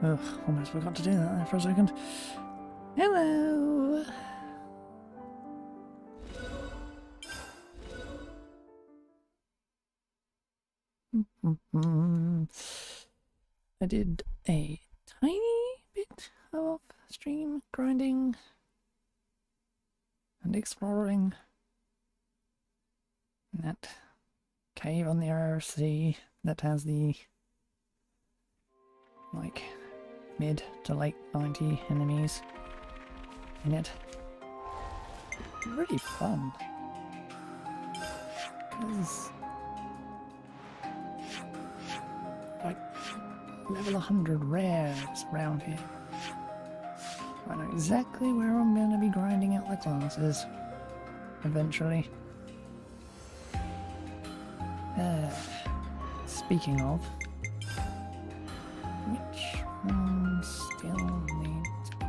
Ugh, almost forgot to do that there for a second. Hello! I did a tiny bit of stream grinding and exploring that cave on the RC that has the like mid to late 90 enemies in it. Really fun. Because like level 100 rares around here. I know exactly where I'm going to be grinding out the classes eventually. Speaking of, which one still needs to be?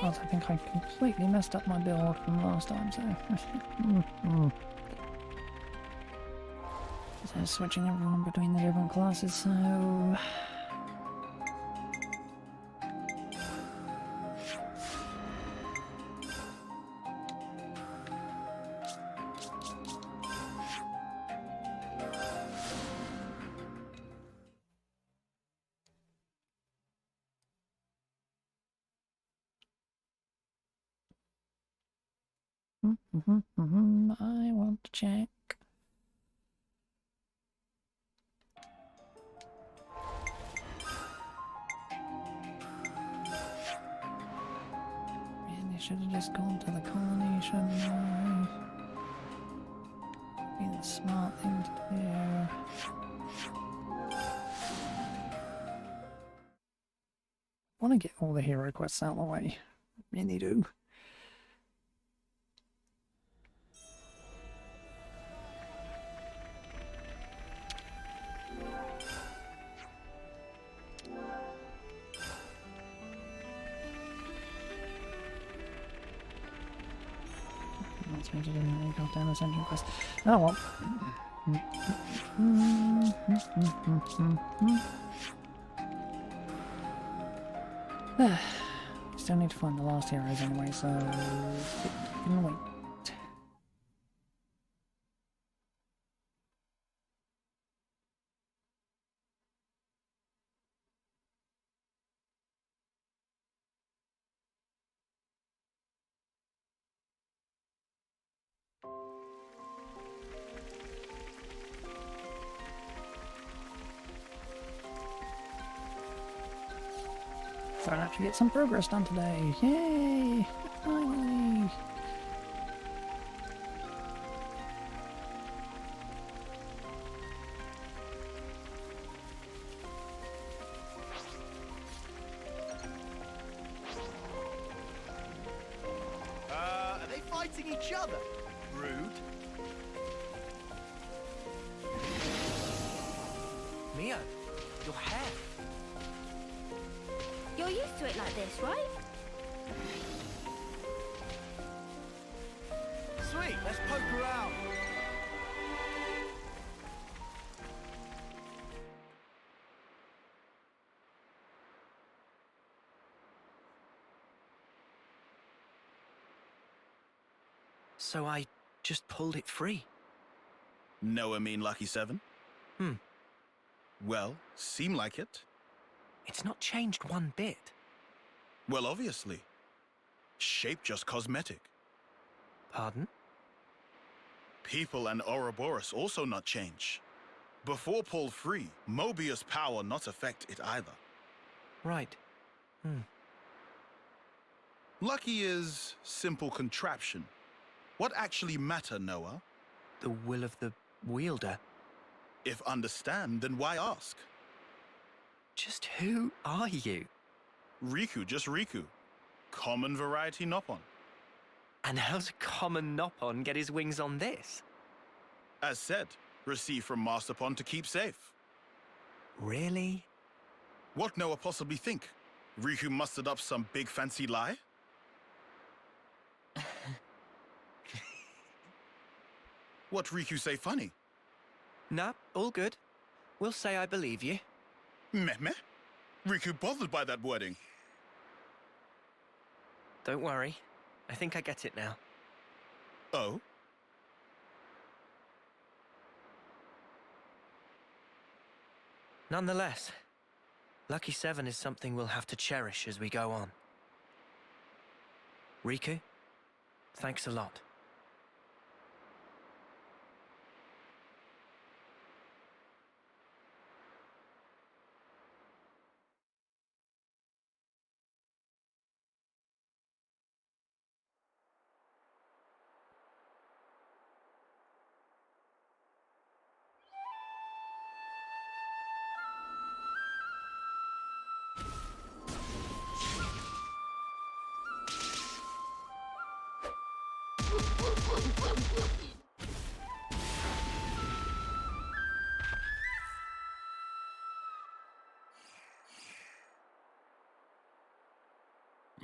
I think I completely messed up my build from last time, so... So switching everyone between the different classes, so... I want to check. Really should have just gone to the colony, shouldn't I? Be the smart thing to do. I want to get all the hero quests out of the way. Really do. That's me to do any goddamn ascension quest. Oh well. Still need to find the last heroes anyway, so it can wait. So I'll actually get some progress done today. Yay! Finally! Are they fighting each other? Rude. Mio, your hair. You're used to it like this, right? Sweet, let's poke around. So I just pulled it free. No, I mean Lucky 7? Well, seem like it. It's not changed one bit. Well, obviously. Shape just cosmetic. Pardon? People and Ouroboros also not change. Before pulled free, Mobius power not affect it either. Right. Lucky is simple contraption. What actually matter, Noah? The will of the wielder. If understand, then why ask? Just who are you? Riku, just Riku. Common variety Noppon. And how's a common Nopon get his wings on this? As said, received from Masterpon to keep safe. Really? What Noah possibly think? Riku mustered up some big fancy lie? What Riku say funny? Nah, all good. We'll say I believe you. Meh meh? Riku bothered by that wording. Don't worry. I think I get it now. Oh? Nonetheless, Lucky 7 is something we'll have to cherish as we go on. Riku, thanks a lot.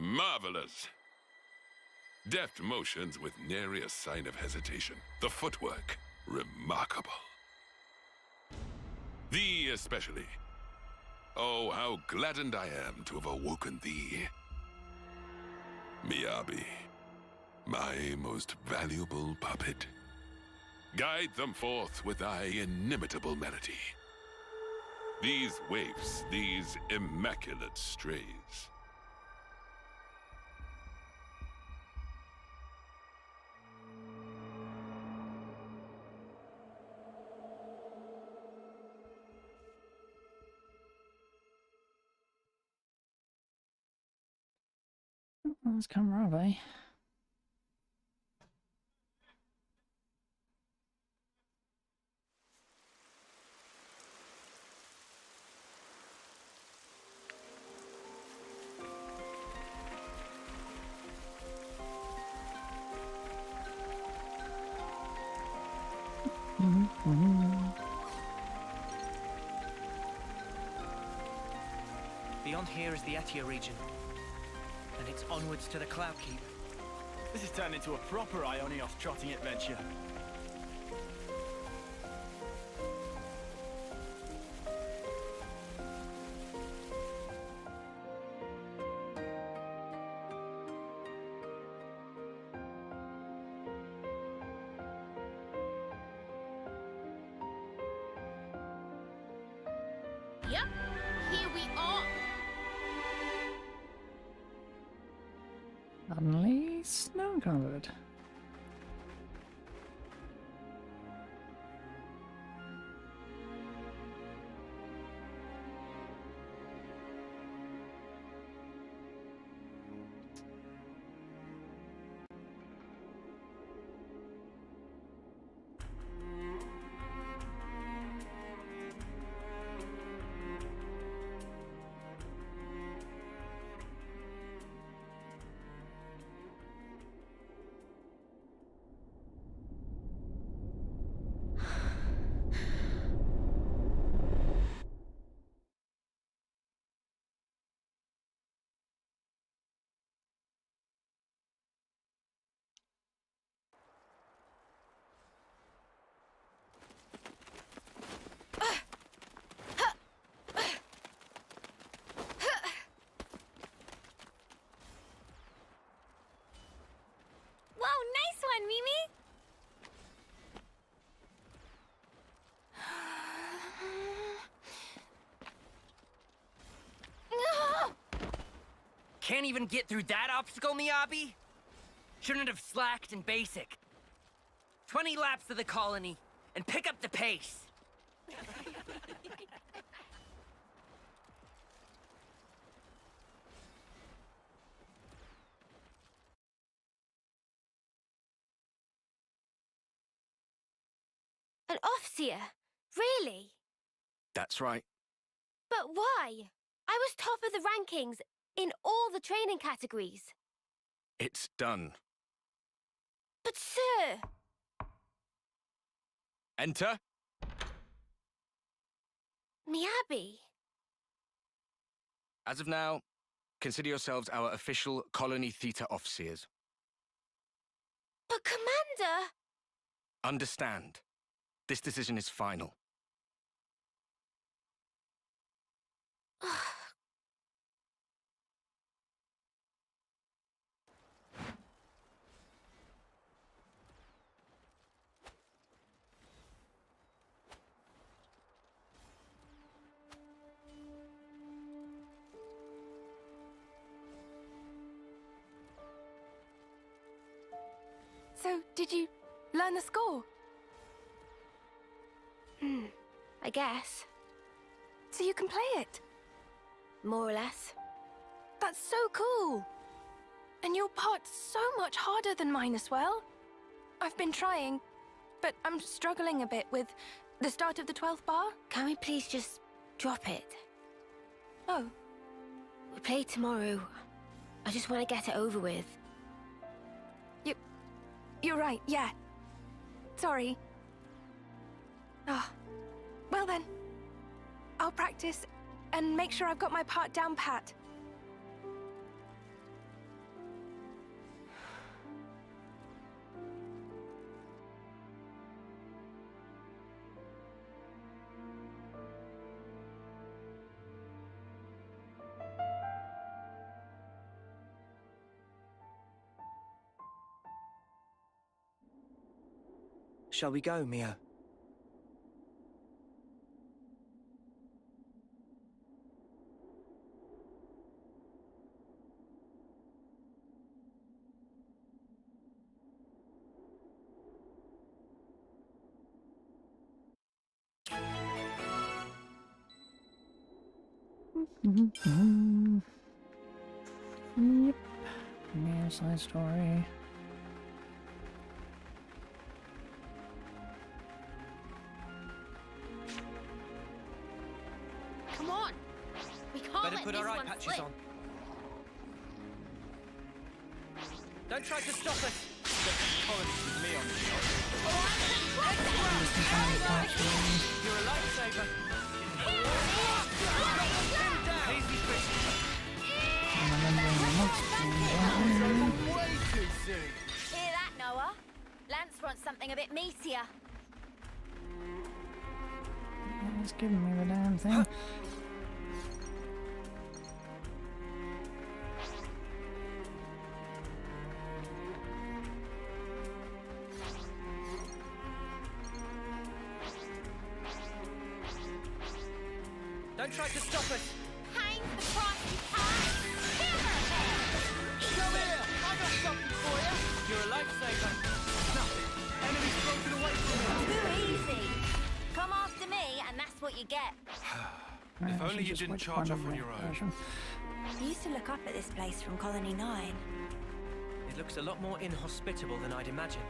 Marvelous. Deft motions with nary a sign of hesitation. The footwork, remarkable. Thee especially. Oh, how gladdened I am to have awoken thee. Miyabi, my most valuable puppet. Guide them forth with thy inimitable melody. These waifs, these immaculate strays. Let's come Rave. Beyond here is the Etia region. And it's onwards to the Cloud Keep. This has turned into a proper Ionios trotting adventure. Yep, here we are. Suddenly snow covered. Wow, nice one, Mimi. Can't even get through that obstacle, Miyabi? Shouldn't have slacked in basic. 20 laps of the colony, and pick up the pace. An Offseer? Really? That's right. But why? I was top of the rankings in all the training categories. It's done. But sir, Enter. Miyabi. As of now, consider yourselves our official Colony Theta officers. But Commander! Understand, this decision is final. So, did you learn the score? I guess. So you can play it? More or less. That's so cool! And your part's so much harder than mine as well. I've been trying, but I'm struggling a bit with the start of the 12th bar. Can we please just drop it? Oh, We play tomorrow. I just want to get it over with. you're right, yeah. Sorry. Ah, well then. I'll practice and make sure I've got my part down pat. Shall we go, Mio? Yep. New side story. Come on! We can't Better let put this our eye one patches slip. on. Don't try to stop us! Colonies with me on the shot. You're a lifesaver. Hazy Christmas. Way too soon. Hear that, Noah? Lance wants something a bit meatier. It's giving me the damn thing. Don't try to stop us! Hang the cross you can! Come here! I got something for you. You're a lifesaver. Nothing. Enemy's broken away from me. Too easy. Come after me, and that's what you get. Right, I only should you just didn't watch charge one off of on the your own. version. I used to look up at this place from Colony 9. It looks a lot more inhospitable than I'd imagined.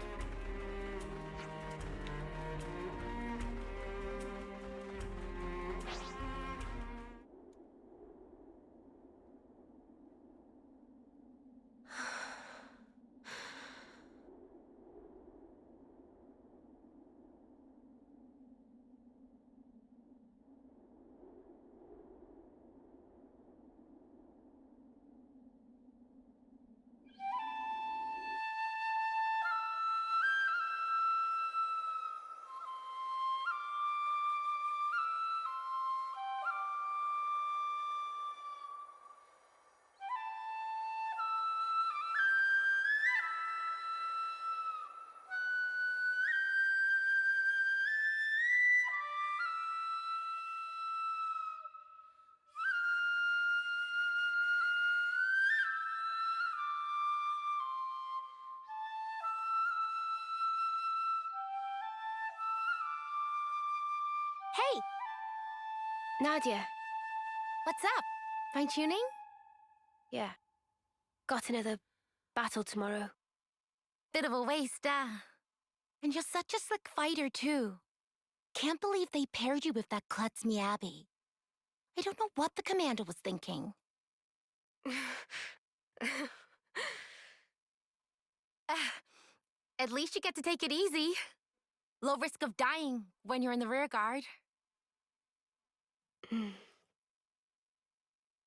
Hey! Nadia. What's up? Fine tuning? Yeah. Got another battle tomorrow. Bit of a waste, And you're such a slick fighter, too. Can't believe they paired you with that klutz Miyabi. I don't know what the commander was thinking. At least you get to take it easy. Low risk of dying when you're in the rear guard.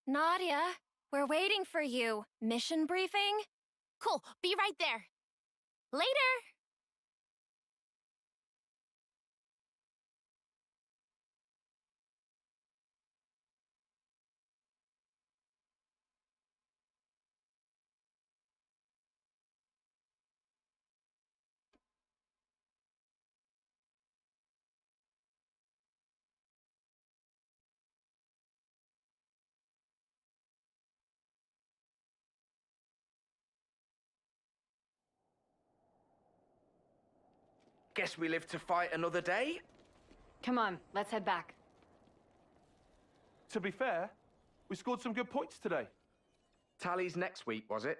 Nadia, we're waiting for you. Mission briefing? Cool, be right there. Later! Guess we live to fight another day? Come on, let's head back. To be fair, we scored some good points today. Tallies next week, was it?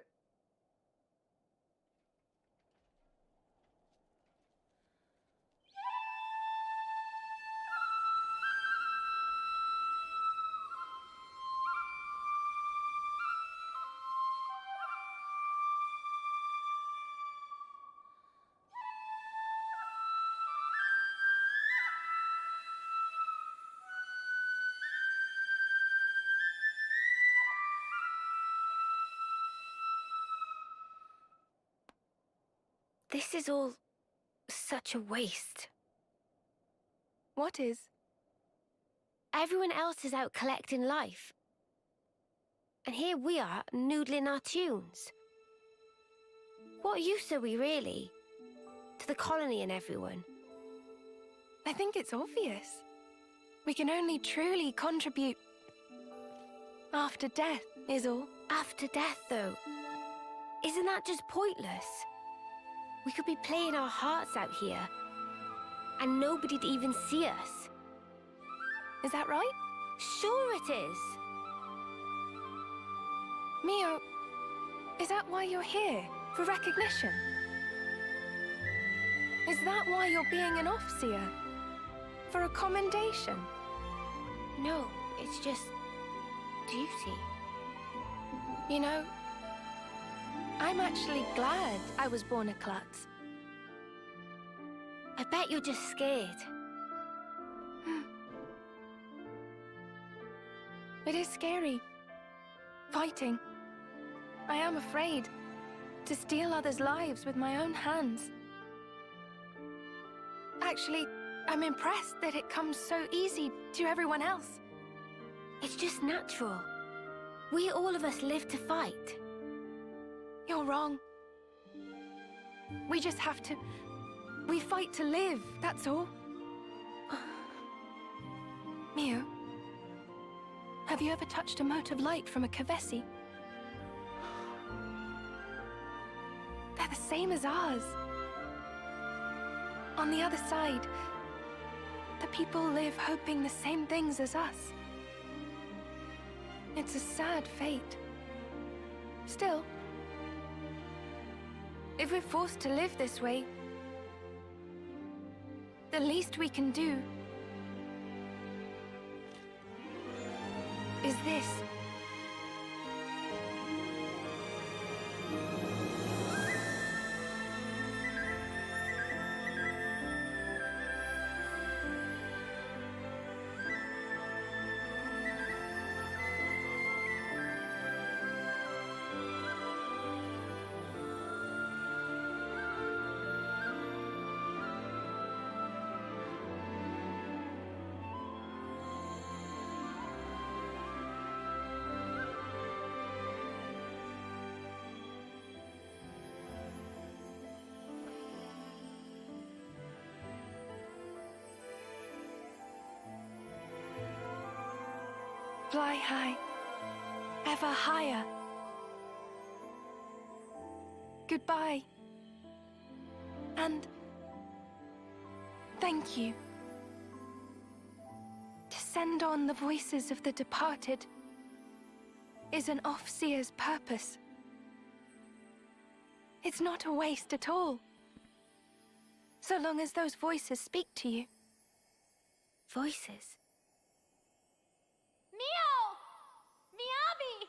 This is all such a waste. What is? Everyone else is out collecting life. And here we are, noodling our tunes. What use are we, really? To the colony and everyone? I think it's obvious. We can only truly contribute after death, is all. After death, though. Isn't that just pointless? We could be playing our hearts out here, and nobody'd even see us. Is that right? Sure it is. Mio, is that why you're here? For recognition? Is that why you're being an Offseer? For a commendation? No, it's just duty. You know, I'm actually glad I was born a klutz. I bet you're just scared. It is scary. Fighting. I am afraid to steal others' lives with my own hands. Actually, I'm impressed that it comes so easy to everyone else. It's just natural. All of us live to fight. You're wrong. We just have to... We fight to live, that's all. Mio, have you ever touched a mote of light from a Kavesi? They're the same as ours. On the other side, the people live hoping the same things as us. It's a sad fate. Still, if we're forced to live this way, the least we can do is this. Fly high, ever higher. Goodbye. And thank you. To send on the voices of the departed is an Offseer's purpose. It's not a waste at all, so long as those voices speak to you. Voices? Mio! Miyabi!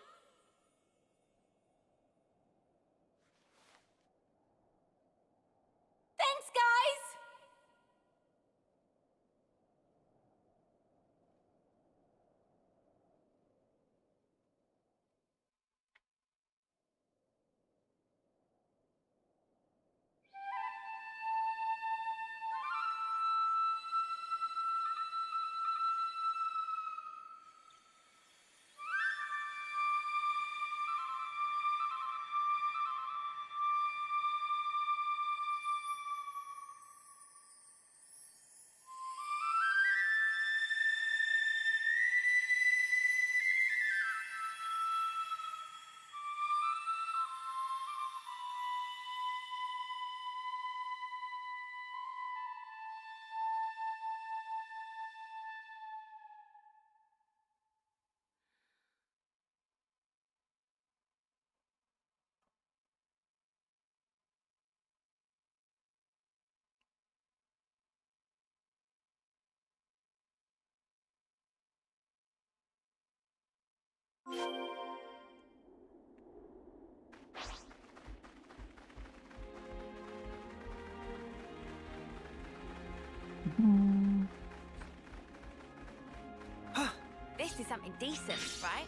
This is something decent, right?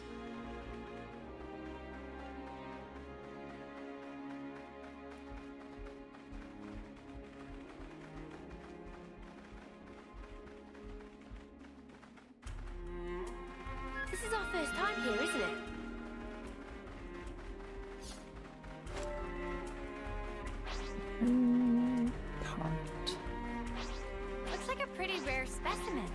This is our first time here, isn't it? Tart. Looks like a pretty rare specimen.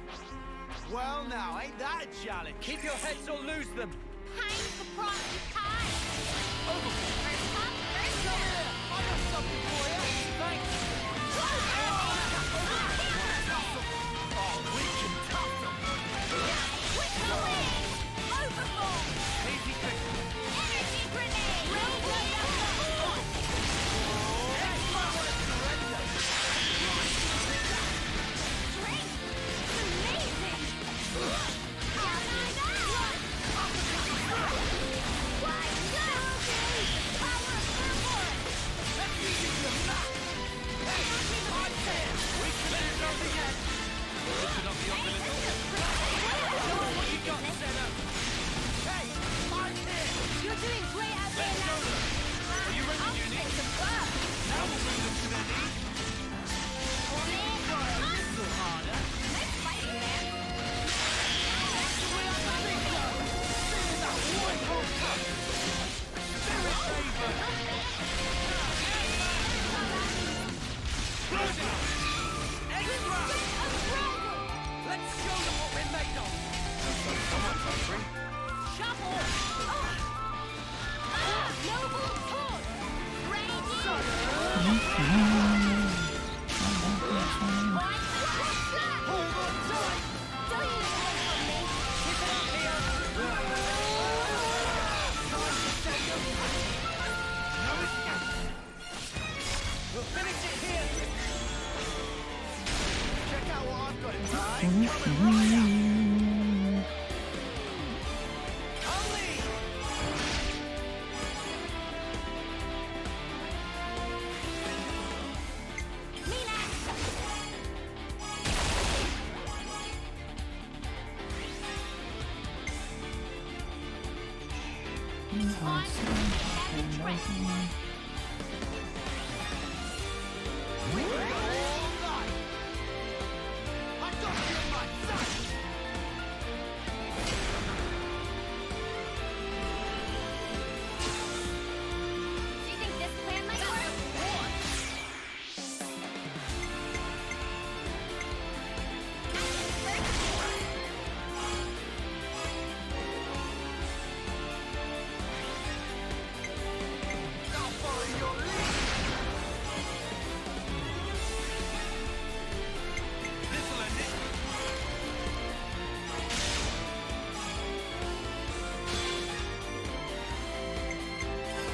Well, now, ain't that a challenge? Keep your heads or lose them. Time for prom time. First come, first Come here! I got something for you! Thanks. Oh, we can tough them! Quick away! Overboard! Easy quick. Energy grenade! Roll up the force! Strength! Amazing! How nice! Why go? The power of Urborg! Let's use it to knock! Hey, I'm there! We can do something yet! Listen up, the optimism. What you got, Zeno? Hey, I'm here! You're doing great out there now. Are you ready, I'll Uni? take some buff. Now we'll bring them to their knees. Little harder. Nice fighting, man. Seeing that white hot cup! Spirit favor! Extra! Let's show them what we're made of. Shuffle. Noble torch. Hold on tight! Don't you away from me. Keep it up, Leo. No escape! We'll finish it here. Check out what I've got in mind. Coming right up! Only. We can go all night! I got you in my sight! Do you think this plan might work? I'll follow your lead! This'll end it.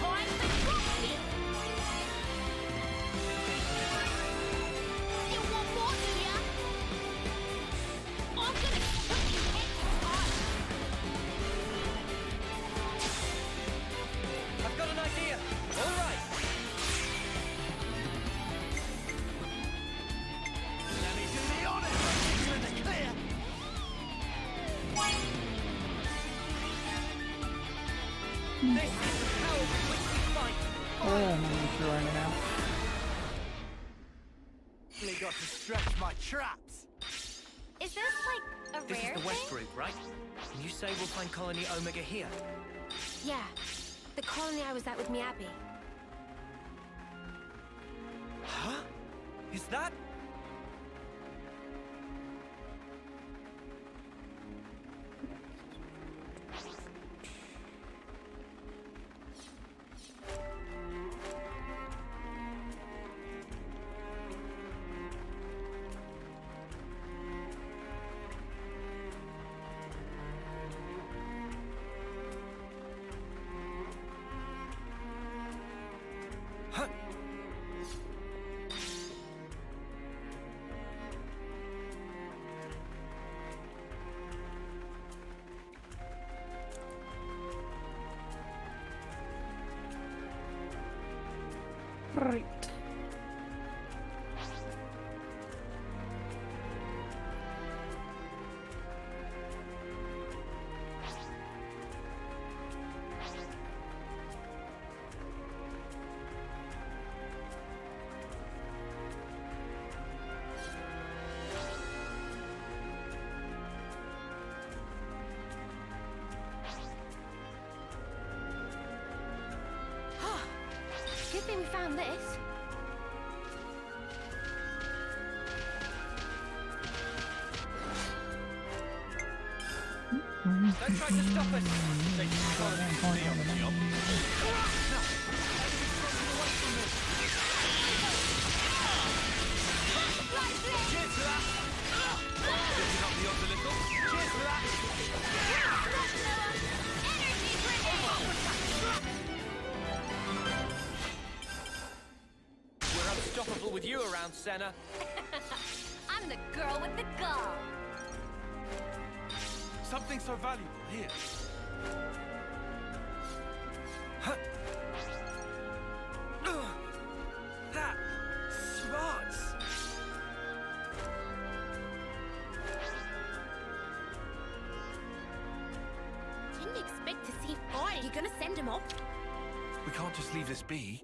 Time for trophy. You want more, do ya? I'm gonna put you extra hard. I've got an idea. All right. Let me do the honors! You're in the clear! This is the power with which we fight. Oh, I'm throwing it out. Really got to stretch my traps! Is this like a This rare is the west thing? route, right? And you say we'll find Colony Omega here? Yeah. The colony I was at with Miyabi. Huh? Is that? Right. Good thing we found this. Don't try to stop us! They just follow me on the job. Cheers for that! Lifting up the odds a little. Cheers for that! We're unstoppable with you around, Senna. I'm the girl with the gall. Something so valuable here. That smarts. Didn't expect to see fire. You gonna send him off? We can't just leave this be.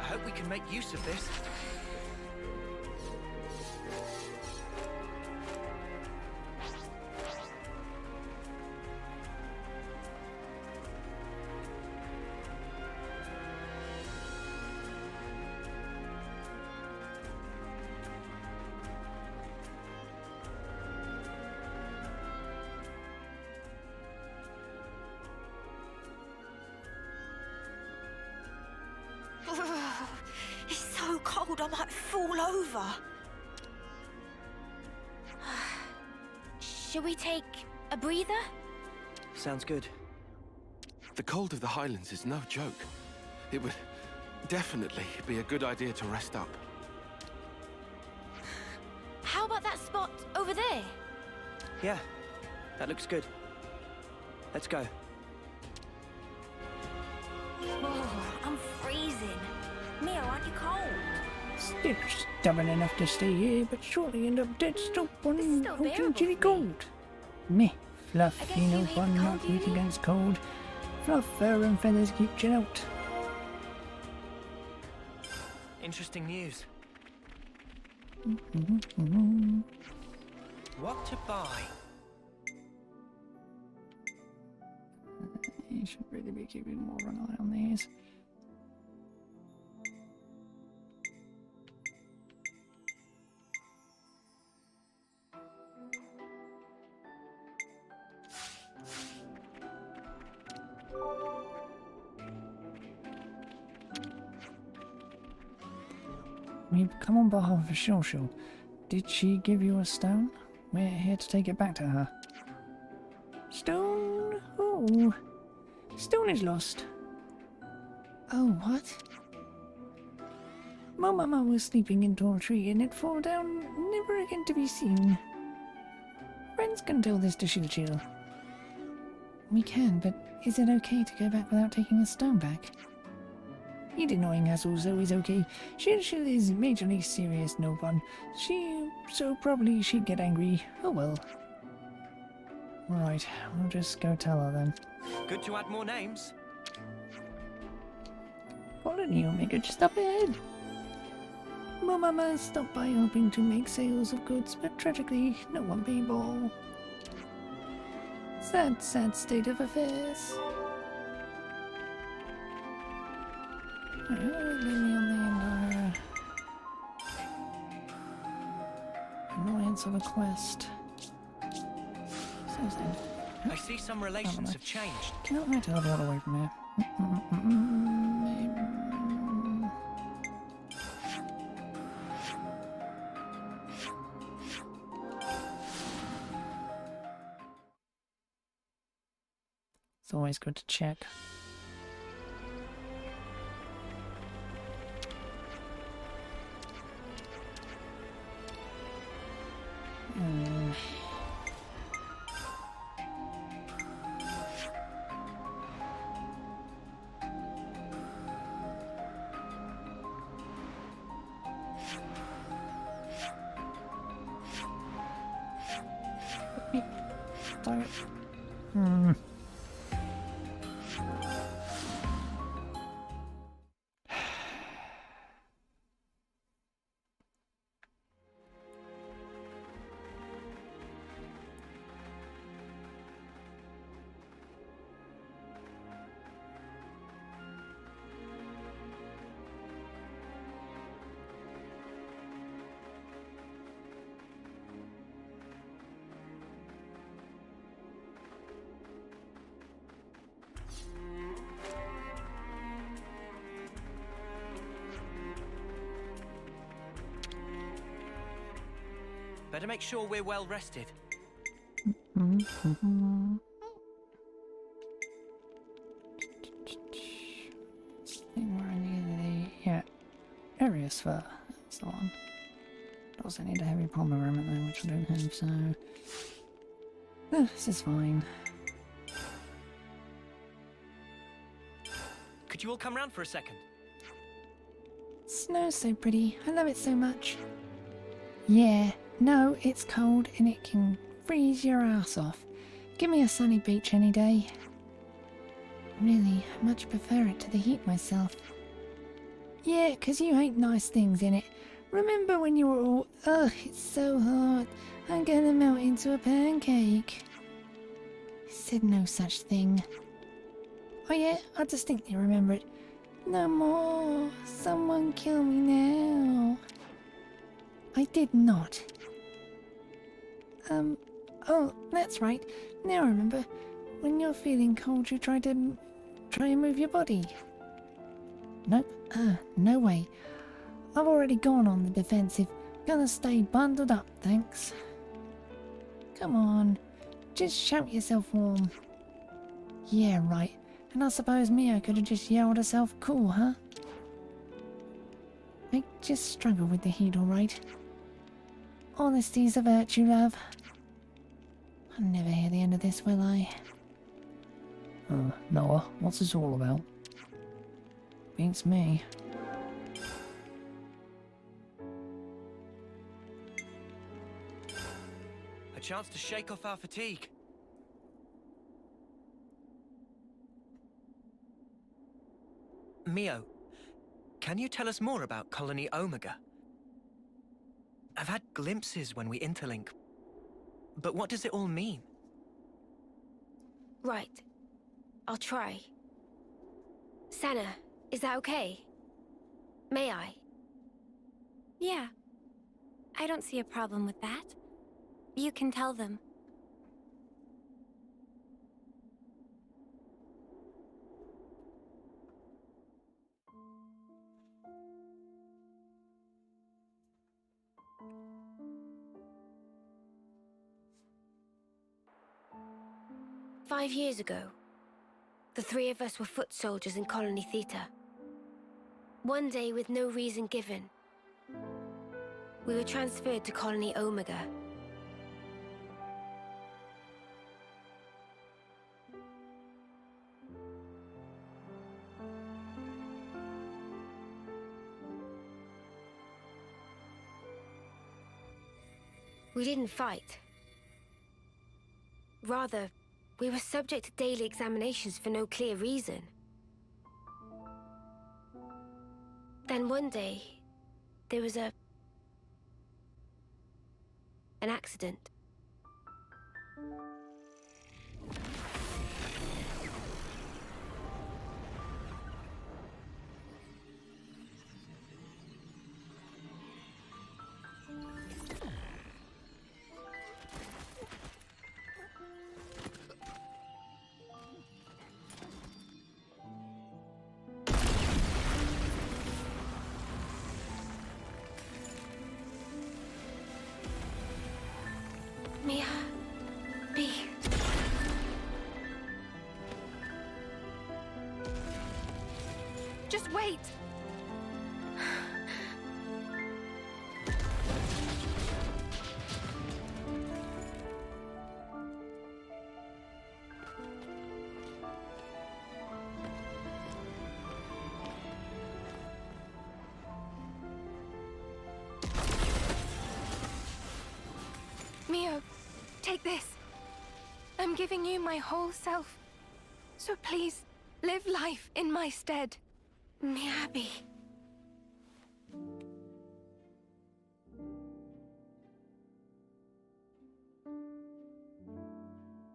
I hope we can make use of this. It's so cold I might fall over. Shall we take a breather? Sounds good. The cold of the Highlands is no joke. It would definitely be a good idea to rest up. How about that spot over there? Yeah, that looks good. Let's go. Oh, I'm freezing. Mio, aren't you cold? Still stubborn enough to stay here, but surely end up dead stop on still ocean bearable chilly for me. cold. Meh, fluff, I guess you know you hate fun, the not cold, weak do you? against cold. Fluff, fur and feathers keep you out. Interesting news. What to buy? You should really be keeping more of an eye on these. We've come on behalf of Shilshil. Did she give you a stone? We're here to take it back to her. Stone? Oh. Stone is lost. Oh, what? My mama was sleeping in tall tree and it fall down, never again to be seen. Friends can tell this to Shil. We can, but is it okay to go back without taking a stone back? You denying hassles always okay. Shil is majorly serious, no fun. So probably she'd get angry. Oh well. Right, we'll just go tell her then. Good to add more names. Colony Omega just up ahead. My mama stopped by hoping to make sales of goods, but tragically, no one paid ball. Sad, sad state of affairs. Leave me on the entire annoyance of a quest. So sad. I see some relations have changed. Can I teleport away from here? It's always good to check. Better make sure we're well rested. Yeah, area sphere. That's the one. Also need a heavy pomegranate though, which I don't have, so this is fine. Could you all come round for a second? Snow's so pretty. I love it so much. Yeah, no, it's cold and it can freeze your ass off. Give me a sunny beach any day. Really, I much prefer it to the heat myself. Yeah, 'cause you hate nice things in it. Remember when you were all, ugh, it's so hot, I'm gonna melt into a pancake. I said no such thing. Oh yeah, I distinctly remember it. No more. Someone kill me now. I did not. Oh, that's right. Now I remember. When you're feeling cold, you try and move your body. Nope. No way. I've already gone on the defensive. Gonna stay bundled up, thanks. Come on. Just shout yourself warm. Yeah, right. And I suppose Mia could have just yelled herself cool, huh? I just struggle with the heat, alright. Honesty's a virtue, love. I'll never hear the end of this, will I? Noah, what's this all about? Beats me. A chance to shake off our fatigue. Mio, can you tell us more about Colony Omega? I've had glimpses when we interlink, but what does it all mean? Right. I'll try. Sana, is that okay? May I? Yeah. I don't see a problem with that. You can tell them. "5 years ago, the three of us were foot soldiers in Colony Theta. One day, with no reason given, we were transferred to Colony Omega. We didn't fight. Rather, we were subject to daily examinations for no clear reason. Then one day, there was an accident. Mia, B. Just wait! Mio, take this. I'm giving you my whole self. So please, live life in my stead. Miyabi.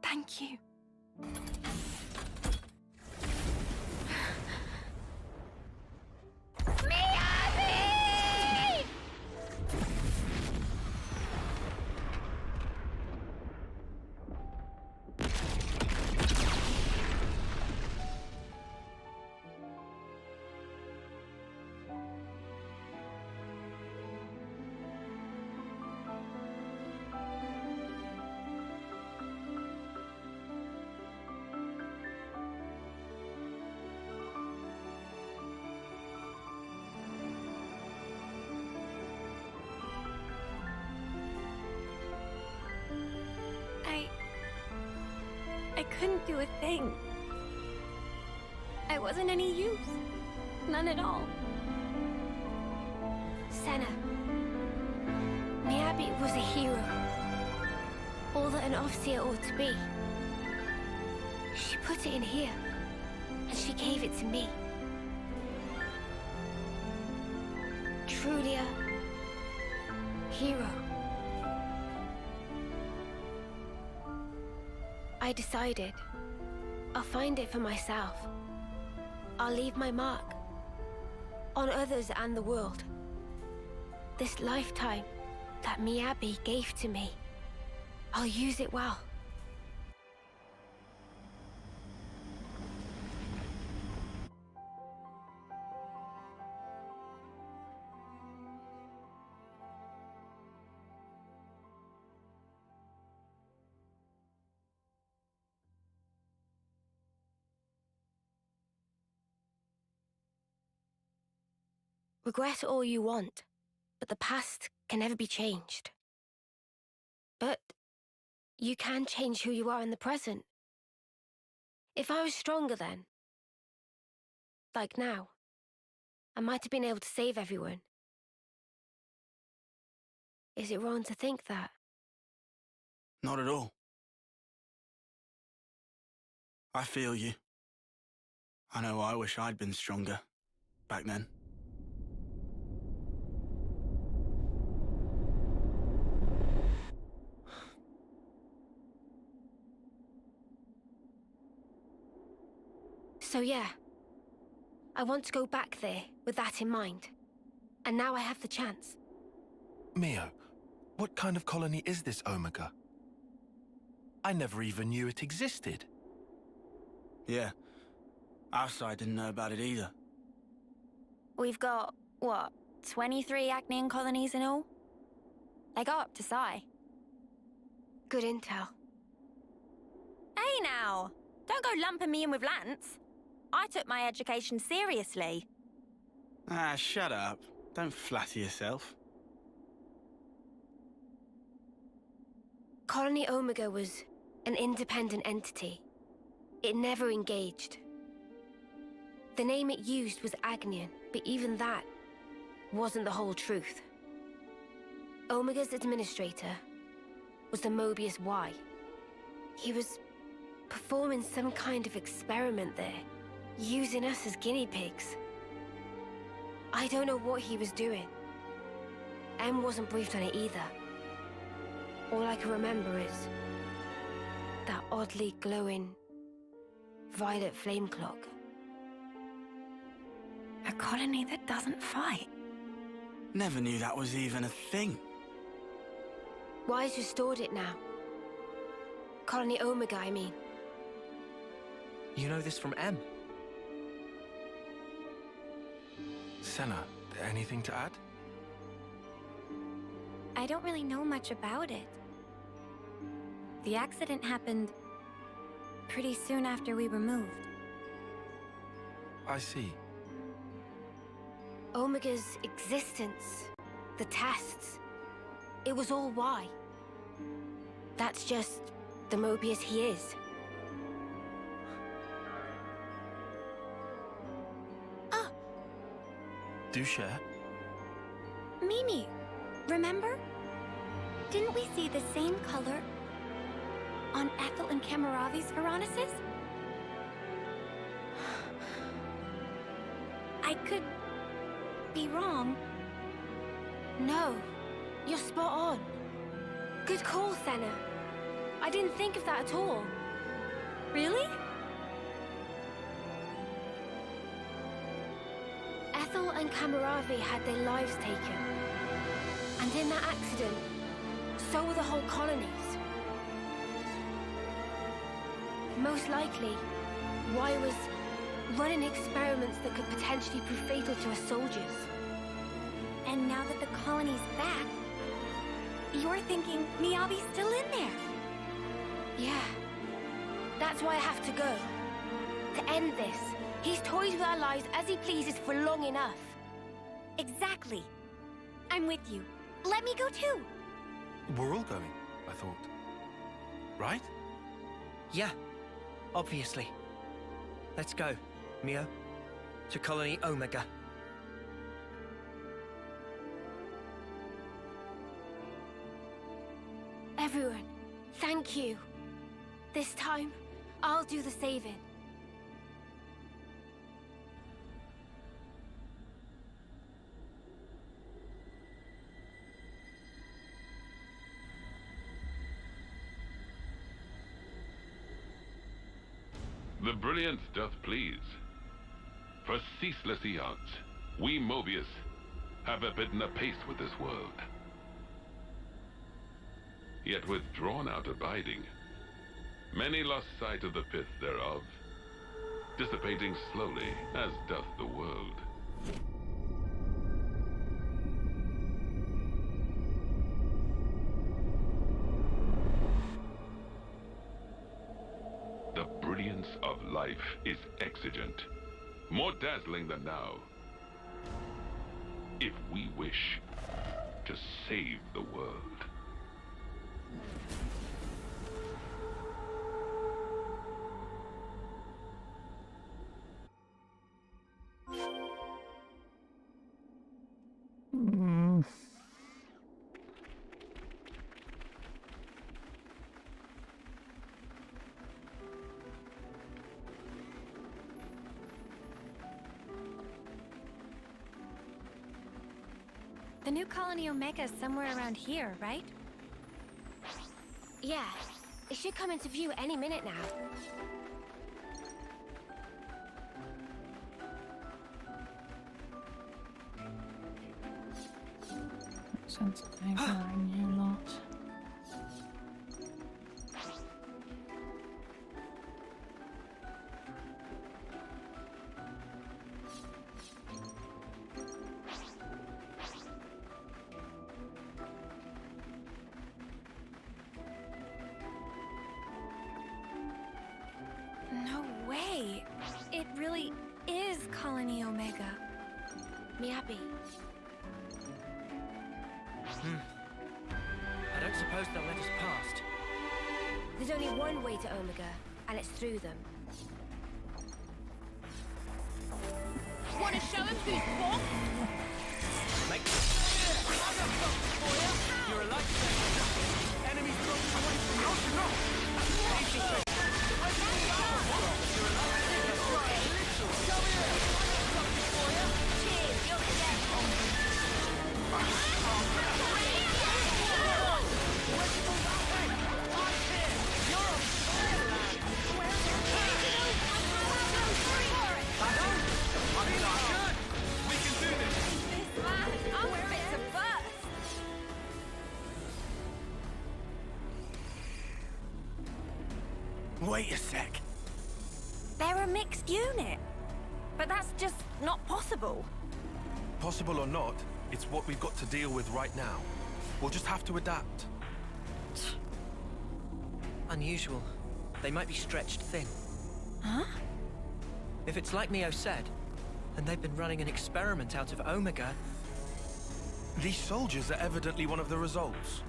Thank you. I couldn't do a thing. I wasn't any use. None at all. Senna. Miyabi was a hero. All that an officer ought to be. She put it in here, and she gave it to me. Truly a hero. I decided I'll find it for myself. I'll leave my mark on others and the world. This lifetime that Miyabi gave to me, I'll use it well. Regret all you want, but the past can never be changed. But you can change who you are in the present. If I was stronger then, like now, I might have been able to save everyone. Is it wrong to think that? Not at all. I feel you. I know I wish I'd been stronger back then. So yeah, I want to go back there with that in mind. And now I have the chance. Mio, what kind of colony is this Omega? I never even knew it existed. Yeah, our side didn't know about it either. We've got, what, 23 Acnean colonies in all? They go up to Psi. Good intel. Hey now! Don't go lumping me in with Lance. I took my education seriously. Ah, shut up. Don't flatter yourself. Colony Omega was an independent entity. It never engaged. The name it used was Agnian, but even that wasn't the whole truth. Omega's administrator was the Mobius Y. He was performing some kind of experiment there, using us as guinea pigs. I don't know what he was doing. M wasn't briefed on it either. All I can remember is that oddly glowing violet flame clock. A colony that doesn't fight. Never knew that was even a thing. Wise restored it now. Colony Omega, I mean. You know this from M? Senna, anything to add? I don't really know much about it. The accident happened pretty soon after we were moved. I see. Omega's existence, the tests, it was all Y. That's just the Mobius he is. Do share. Mimi, remember? Didn't we see the same color on Ethel and Kamaravi's Veronicus? I could be wrong. No, you're spot on. Good call, Senna. I didn't think of that at all. Really? Ethel and Kamaravi had their lives taken. And in that accident, so were the whole colonies. Most likely, Y was running experiments that could potentially prove fatal to us soldiers. And now that the colony's back, you're thinking Miyabi's still in there? Yeah. That's why I have to go. To end this. He's toyed with our lives as he pleases for long enough. Exactly. I'm with you. Let me go too. We're all going, I thought. Right? Yeah, obviously. Let's go, Mio. To Colony Omega. Everyone, thank you. This time, I'll do the saving. The brilliance doth please. For ceaseless eons, we Mobius have abidden apace with this world. Yet with drawn-out abiding, many lost sight of the pith thereof, dissipating slowly as doth the world. The brilliance of life is exigent, more dazzling than now. If we wish to save the world. The new Colony Omega is somewhere around here, right? Yeah, it should come into view any minute now. Sense of ignoring you lot. No way. It really is Colony Omega. Me Abbey. I don't suppose they'll let us past. There's only one way to Omega, and it's through them. Want to show him who's boss? Make You're a lifesaver. Enemies broken away from you. You're a We can do this. I'm fit to burst. Wait a sec. They're a mixed unit. But that's just not possible. Possible or not, it's what we've got to deal with right now. We'll just have to adapt. Unusual. They might be stretched thin. Huh? If it's like Mio said, and they've been running an experiment out of Omega, These soldiers are evidently one of the results.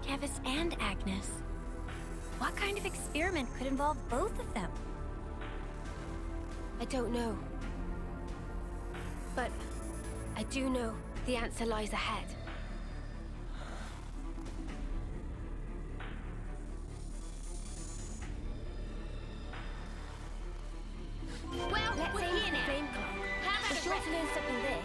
Kevis and Agnes. What kind of experiment could involve both of them? I don't know. But I do know the answer lies ahead. Well, Let's we're aim here for the now. flame clock. How about We're a sure to rest? learn something there.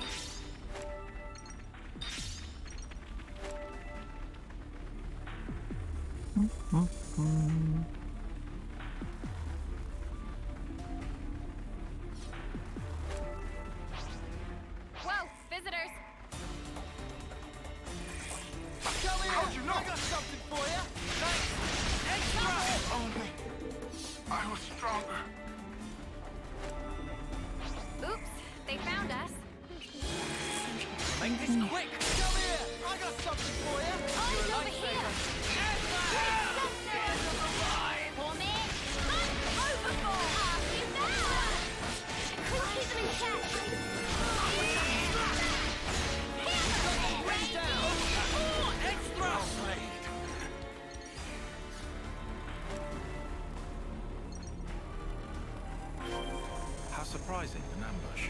Whoa, visitors. Come here! How'd you know? I got something for you! Only I was stronger. Oops, they found us. make this quick. Come here! I got something for you! Eyes over here. For me. Overboard. Off you go. Couldn't keep them in check. Bring down! Extra! How surprising, an ambush.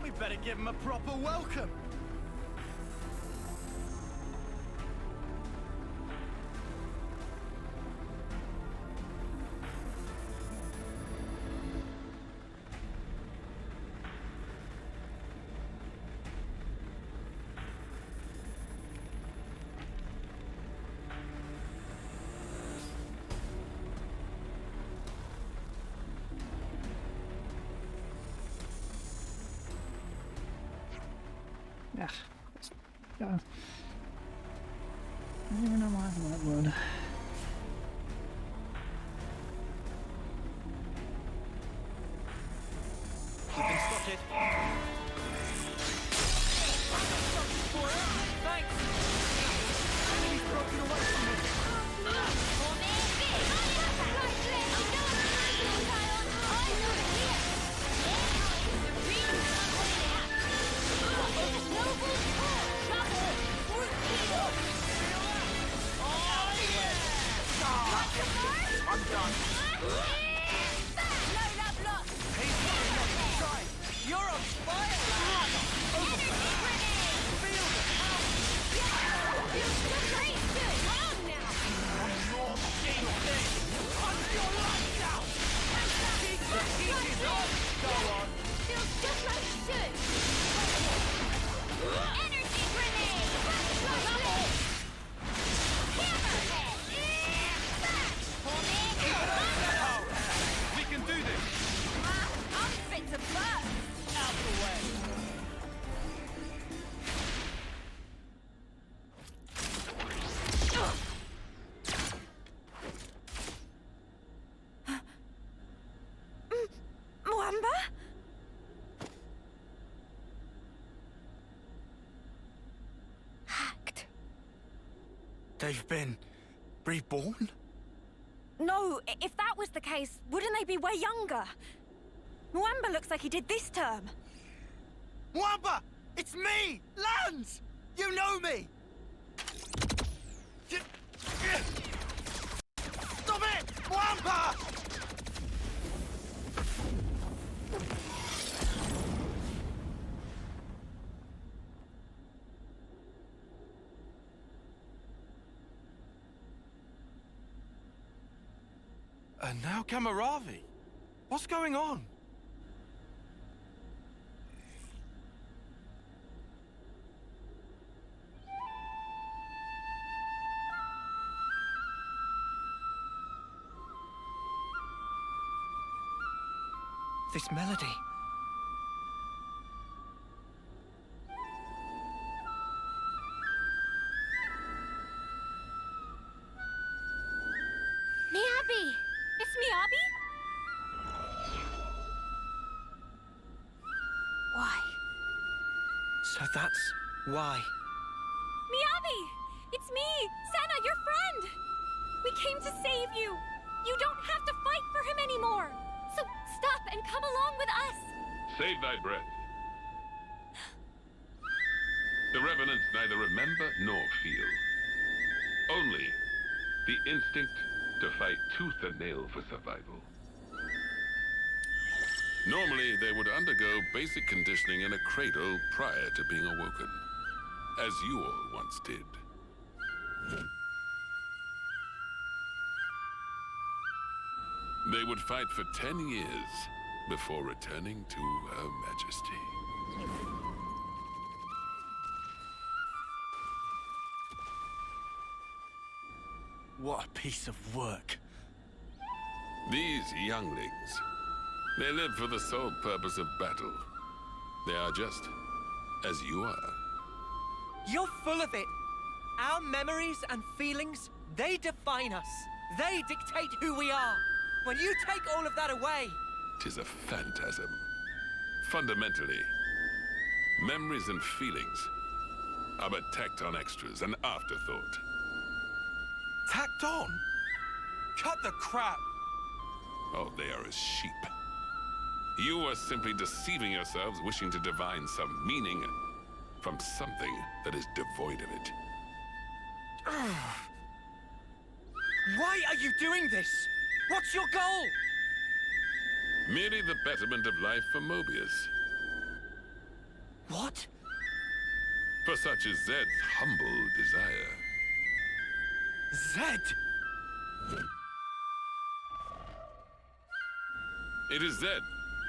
We better give him a proper welcome! Ugh. I don't even know why I thought that would. We've been spotted. Thanks. Enemy's broken away from me! For me. Eyes over here. Noble trouble. I'm done! No love lost. You're on fire! Energy grenade. Feel the power! Feels so great. Good. On now. Your game thing! Punch your lights out! Go on! Feels just like it should. Energy grenade. Lovely. Hammerhead. For me. We can do this. I'm fit to burst. Out the way! Mwamba? Hacked. They've been reborn? No, if that was the case, wouldn't they be way younger? Mwamba looks like he did this term. Wamba! It's me! Lance! You know me! Stop it! Wamba! And now Kamaravi. What's going on? This melody. Miyabi! It's Miyabi? Why? So that's why. Miyabi! It's me, Senna, your friend! We came to save you! You don't have to fight for him anymore! So stop and come along with us! Save thy breath. The Revenants neither remember nor feel. Only the instinct to fight tooth and nail for survival. Normally, they would undergo basic conditioning in a cradle prior to being awoken, as you all once did. They would fight for 10 years before returning to Her Majesty. What a piece of work. These younglings, they live for the sole purpose of battle. They are just as you are. You're full of it. Our memories and feelings, they define us. They dictate who we are. When you take all of that away... 'Tis a phantasm. Fundamentally, memories and feelings are but tacked-on extras, an afterthought. Tacked on? Cut the crap! Oh, they are as sheep. You are simply deceiving yourselves, wishing to divine some meaning from something that is devoid of it. Why are you doing this? What's your goal? Merely the betterment of life for Mobius. What? For such is Zed's humble desire. Zed! It is Zed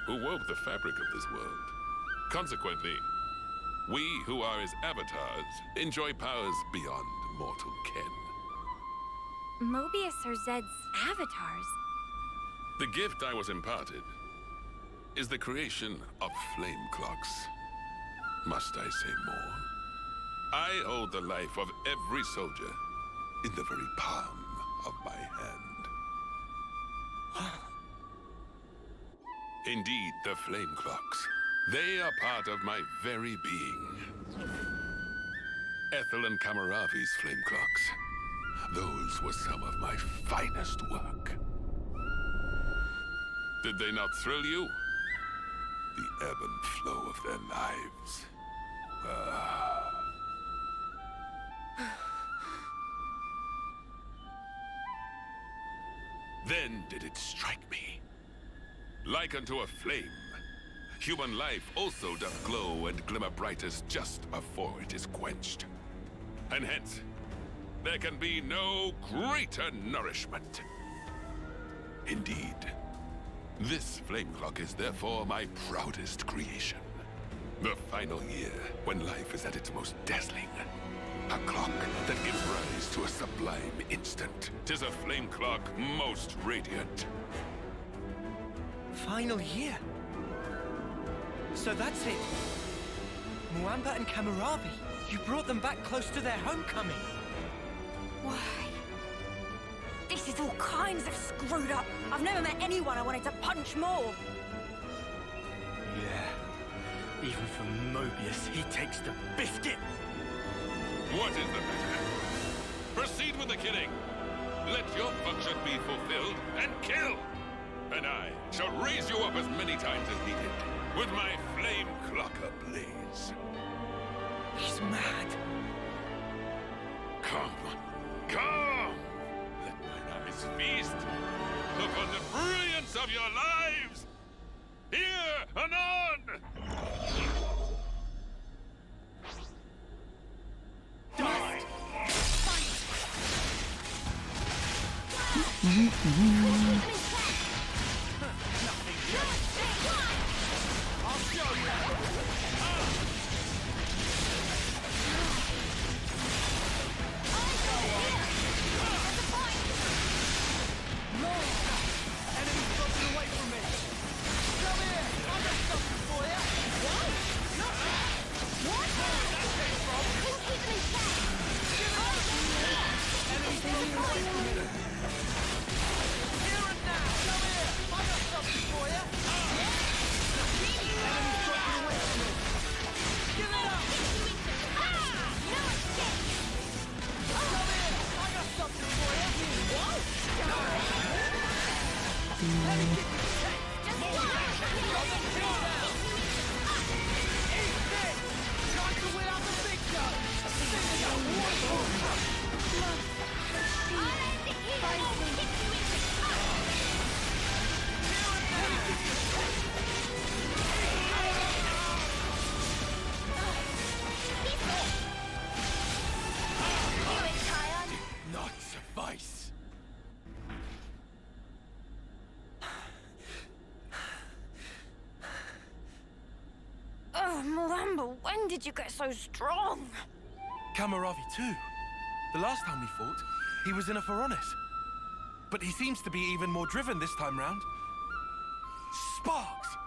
who wove the fabric of this world. Consequently, we who are his avatars enjoy powers beyond mortal ken. Mobius are Zed's avatars. The gift I was imparted is the creation of flame clocks. Must I say more? I hold the life of every soldier in the very palm of my hand. Indeed, the flame clocks. They are part of my very being. Ethel and Kamaravi's flame clocks. Those were some of my finest work. Did they not thrill you? The ebb and flow of their lives. Then did it strike me. Like unto a flame, human life also doth glow and glimmer brightest just before it is quenched. And hence, there can be no greater nourishment. Indeed, this flame clock is therefore my proudest creation. The final year, when life is at its most dazzling. A clock that gives rise to a sublime instant. 'Tis a flame clock most radiant. Final year? So that's it. Mwamba and Kamaravi, you brought them back close to their homecoming. Why? This is all kinds of screwed up. I've never met anyone I wanted to punch more. Yeah. Even for Mobius, he takes the biscuit. What is the matter? Proceed with the killing. Let your function be fulfilled and kill. And I shall raise you up as many times as needed, with my flame clock ablaze. He's mad. Come, come! Let mine eyes feast. Look on the brilliance of your lives! Here, anon! Die! I'll show you! Enemies broken away from me! Come here! I got something for you! What? What? Where that came from? Keep them in check! Enemies broken away from me! Here and now! Come here! I got something for you! Enemies broken away from me! Give it up! No escape! Come here! I got something for you! What? Let me get you checked! Just Eat this! Trying to win out the big guns! Finish up one more! Did not suffice. Oh, Malamba, when did you get so strong? Kamaravi too. The last time we fought, he was in a Pharaonis. But he seems to be even more driven this time round. Sparks!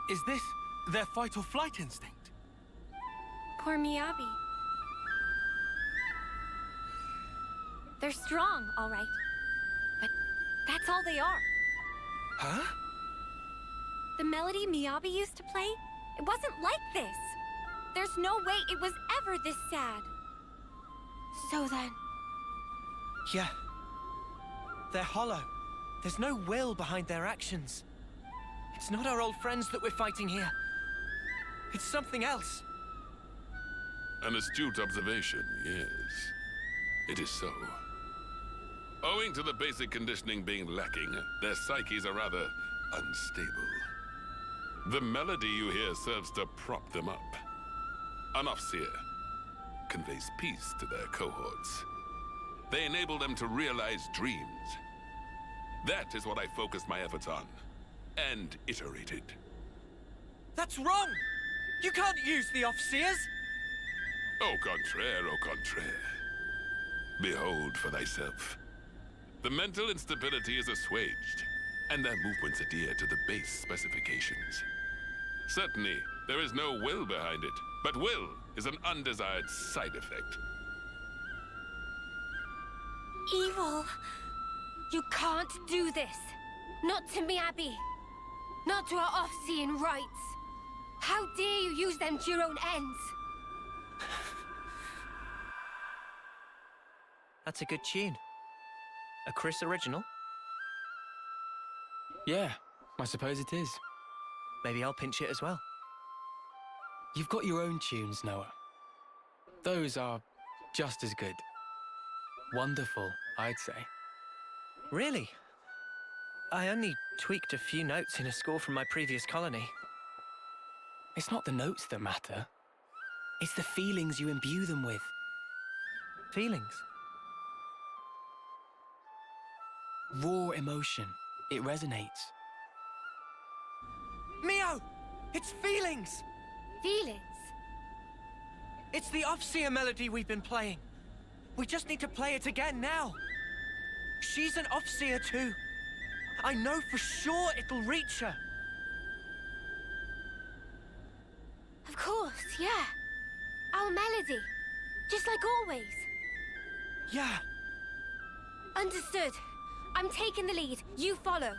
Is this their fight or flight instinct? Poor Miyabi. They're strong, all right. But that's all they are. Huh? The melody Miyabi used to play, it wasn't like this. There's no way it was ever this sad. So then... Yeah. They're hollow. There's no will behind their actions. It's not our old friends that we're fighting here. It's something else. An astute observation, yes. It is so. Owing to the basic conditioning being lacking, their psyches are rather unstable. The melody you hear serves to prop them up. An Offseer conveys peace to their cohorts. They enable them to realize dreams. That is what I focused my efforts on, and iterated. That's wrong! You can't use the Offseers! Au contraire, au contraire. Behold for thyself. The mental instability is assuaged, and their movements adhere to the base specifications. Certainly, there is no will behind it, but will is an undesired side effect. Evil. You can't do this. Not to Miyabi. Not to our off-seeing rights. How dare you use them to your own ends? That's a good tune. A Chris original? Yeah, I suppose it is. Maybe I'll pinch it as well. You've got your own tunes, Noah. Those are just as good. Wonderful, I'd say. Really? I only tweaked a few notes in a score from my previous colony. It's not the notes that matter. It's the feelings you imbue them with. Feelings? Raw emotion. It resonates. Mio! It's feelings! Feelings? It's the Offseer melody we've been playing. We just need to play it again now. She's an Offseer too. I know for sure it'll reach her. Of course, yeah. Our melody. Just like always. Yeah. Understood. I'm taking the lead. You follow.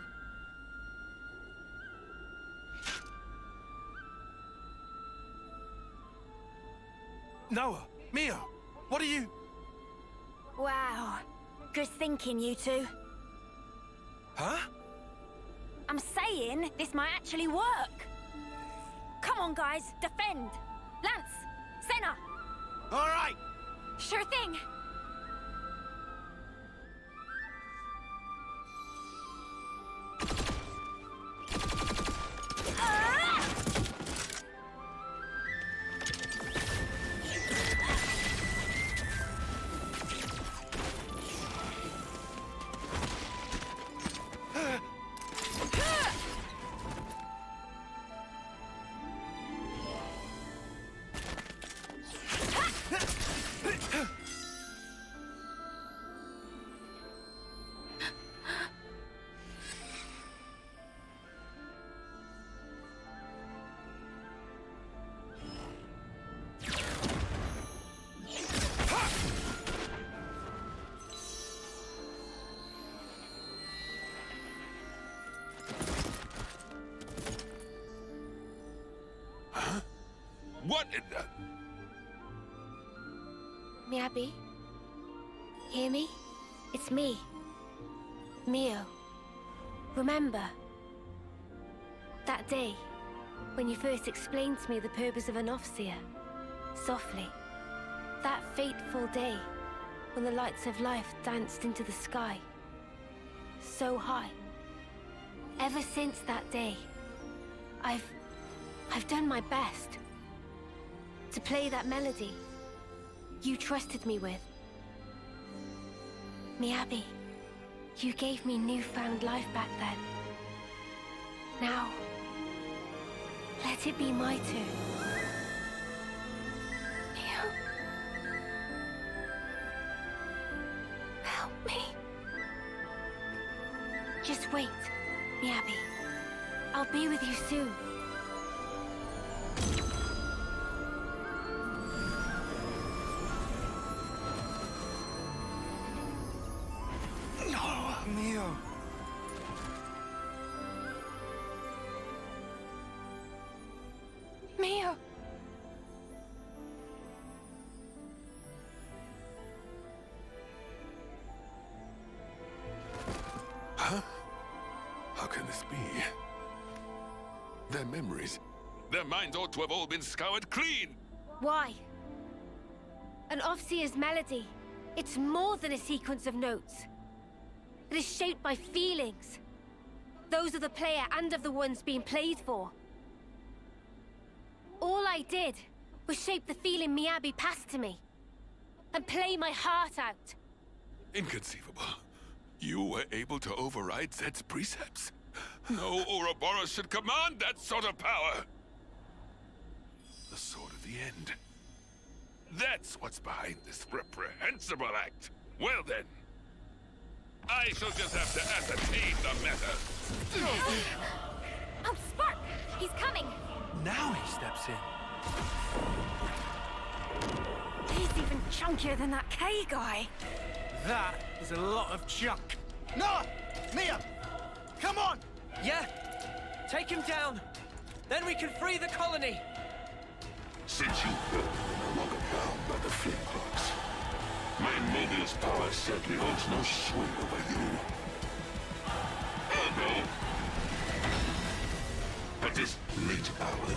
Noah, Mio, what are you... Wow. Good thinking, you two. Huh? I'm saying this might actually work. Come on, guys, defend. Lance, Senna. All right. Sure thing. What in the... Miyabi? Hear me? It's me. Mio. Remember? That day, when you first explained to me the purpose of an Offseer. Softly. That fateful day, when the lights of life danced into the sky. So high. Ever since that day, I've done my best to play that melody you trusted me with. Miyabi, you gave me newfound life back then. Now, let it be my turn. Mio. Help me. Just wait, Miyabi. I'll be with you soon. Mio. Mio. Huh? How can this be? Their memories, their minds ought to have all been scoured clean! Why? An Offseer's melody. It's more than a sequence of notes. It is shaped by feelings. Those of the player and of the ones being played for. All I did was shape the feeling Miyabi passed to me. And play my heart out. Inconceivable. You were able to override Zed's precepts? No Ouroboros should command that sort of power! The Sword of the End. That's what's behind this reprehensible act. Well then, I shall just have to ascertain the matter. Oh, Spark! He's coming! Now he steps in. He's even chunkier than that K guy. That is a lot of junk. Noah! Mia! Come on! Yeah, take him down. Then we can free the colony. Since you were no longer bound by the flame clocks, my Mobius power certainly holds no sway over you. Oh no! At this late hour,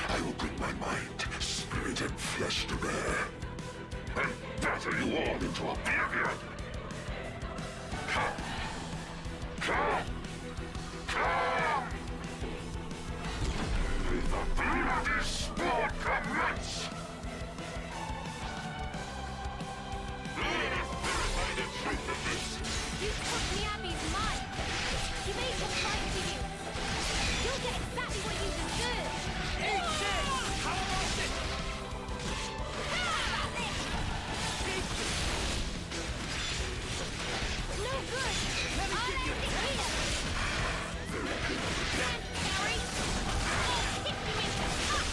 I will bring my mind, spirit, and flesh to bear, and batter you all into oblivion! Come! Come! Come! With the bloody sport commence! You took Miyabi's mind. You made him fight for you. You'll get exactly what you deserve. Eat shit! How about it? No good. Let me give you a taste. Harry. I'll hit you into touch.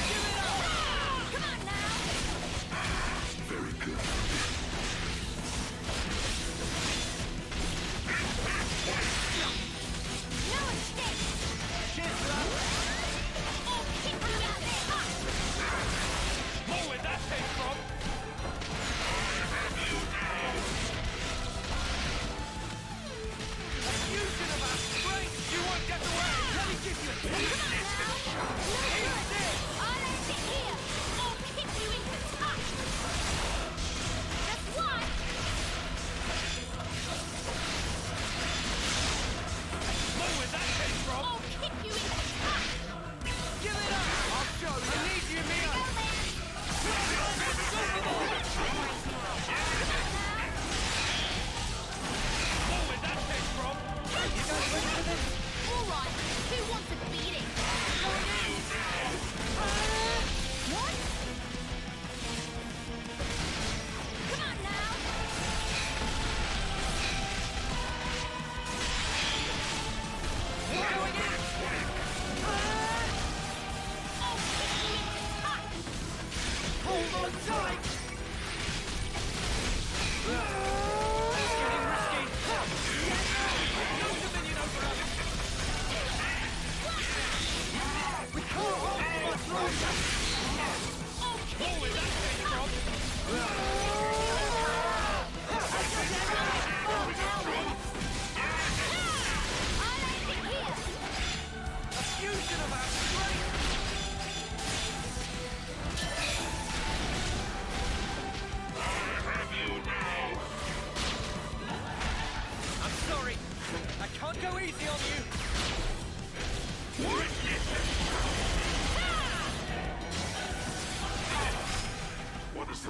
Give it up! Come on now.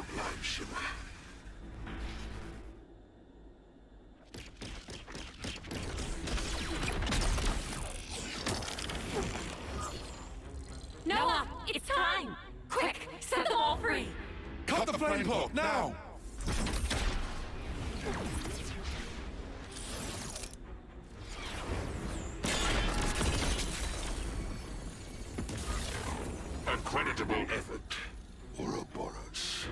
sublime shimmer. Noah, it's time! Quick, set them all free! Cut the flame clock, now! A creditable effort, Ouroboros.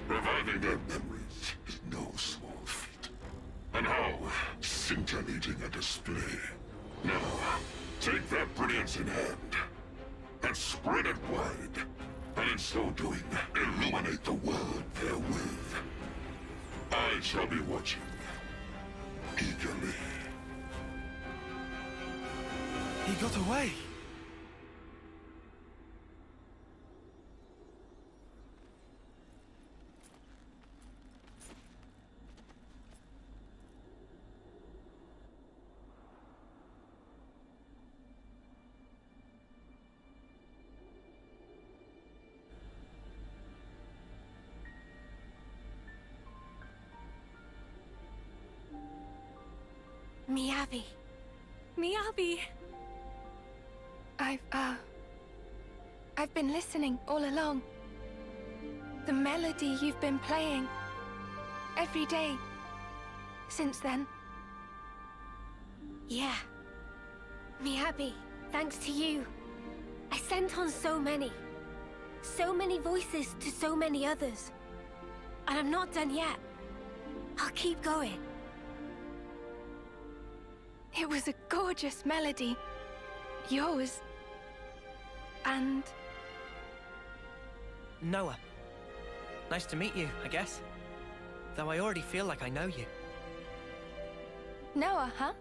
Reviving their memories is no small feat. And how scintillating a display. Now, take their brilliance in hand and spread it wide, and in so doing, illuminate the world therewith. I shall be watching eagerly. He got away. Miyabi. Miyabi! I've been listening all along. The melody you've been playing every day since then. Yeah. Miyabi, thanks to you. I sent on so many voices to so many others. And I'm not done yet. I'll keep going. It was a gorgeous melody. Yours. And... Noah. Nice to meet you, I guess. Though I already feel like I know you. Noah, huh?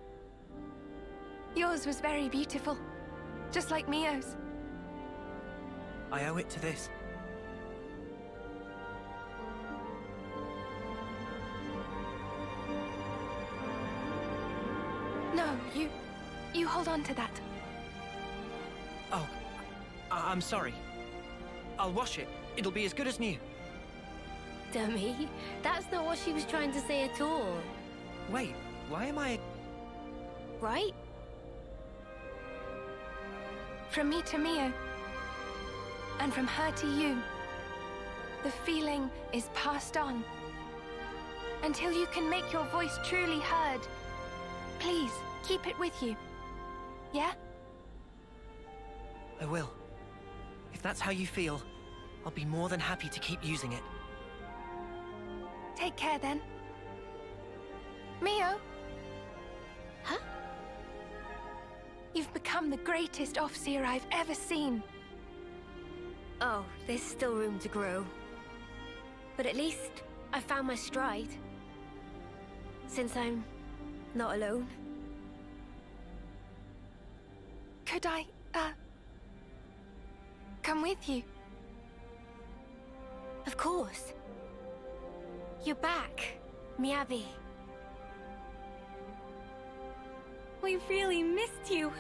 Yours was very beautiful. Just like Mio's. I owe it to this. No, you hold on to that. Oh, I'm sorry. I'll wash it. It'll be as good as new. Dummy, that's not what she was trying to say at all. Wait, why am I... Right? From me to Mio. And from her to you. The feeling is passed on. Until you can make your voice truly heard. Please, keep it with you. Yeah? I will. If that's how you feel, I'll be more than happy to keep using it. Take care then. Mio? Huh? You've become the greatest Offseer I've ever seen. Oh, there's still room to grow. But at least I found my stride. Since I'm not alone. Could I, come with you? Of course. You're back, Miyabi. We really missed you.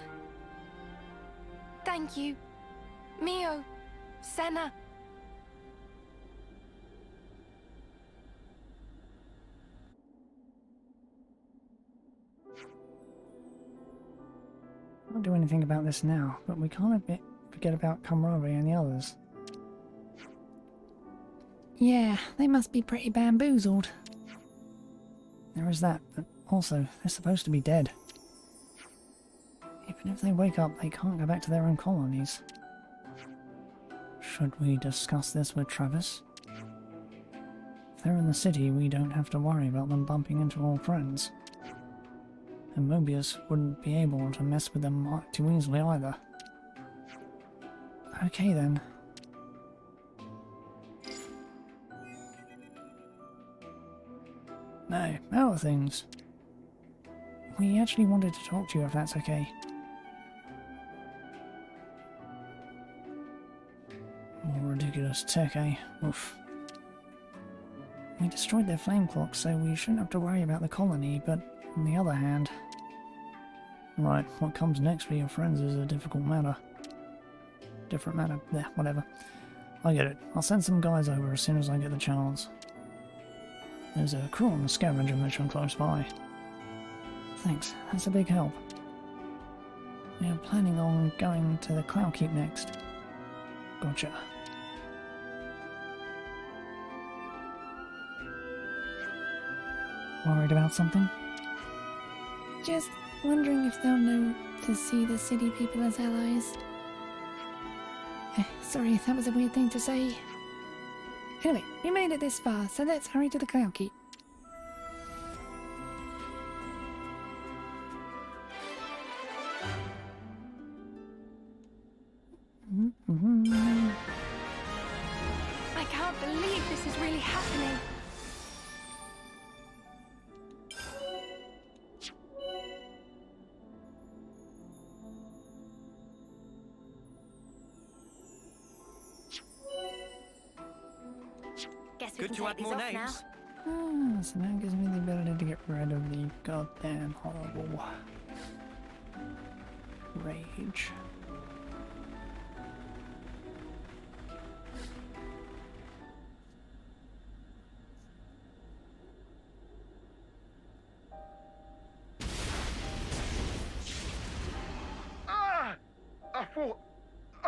Thank you. Mio, Senna. Can't do anything about this now, but we can't forget about Kamravi and the others. Yeah, they must be pretty bamboozled. There is that, but also, they're supposed to be dead. Even if they wake up, they can't go back to their own colonies. Should we discuss this with Travis? If they're in the city, we don't have to worry about them bumping into old friends. And Mobius wouldn't be able to mess with them too easily either. Okay then. No, other things. We actually wanted to talk to you if that's okay. More ridiculous tech, eh? Oof. We destroyed their flame clock, so we shouldn't have to worry about the colony, but on the other hand... Right, what comes next for your friends is a difficult matter. Different matter, yeah, whatever. I get it. I'll send some guys over as soon as I get the chance. There's a crew on the scavenger mission close by. Thanks, that's a big help. We are planning on going to the Cloud Keep next. Gotcha. Worried about something? Just wondering if they'll know to see the city people as allies. Sorry, that was a weird thing to say. Anyway, we made it this far, so let's hurry to the Cloud Keep. I can't believe this is really happening. Guess we Good can to take add these more off now. names. So that gives me the ability to get rid of the goddamn horrible rage. Ah! I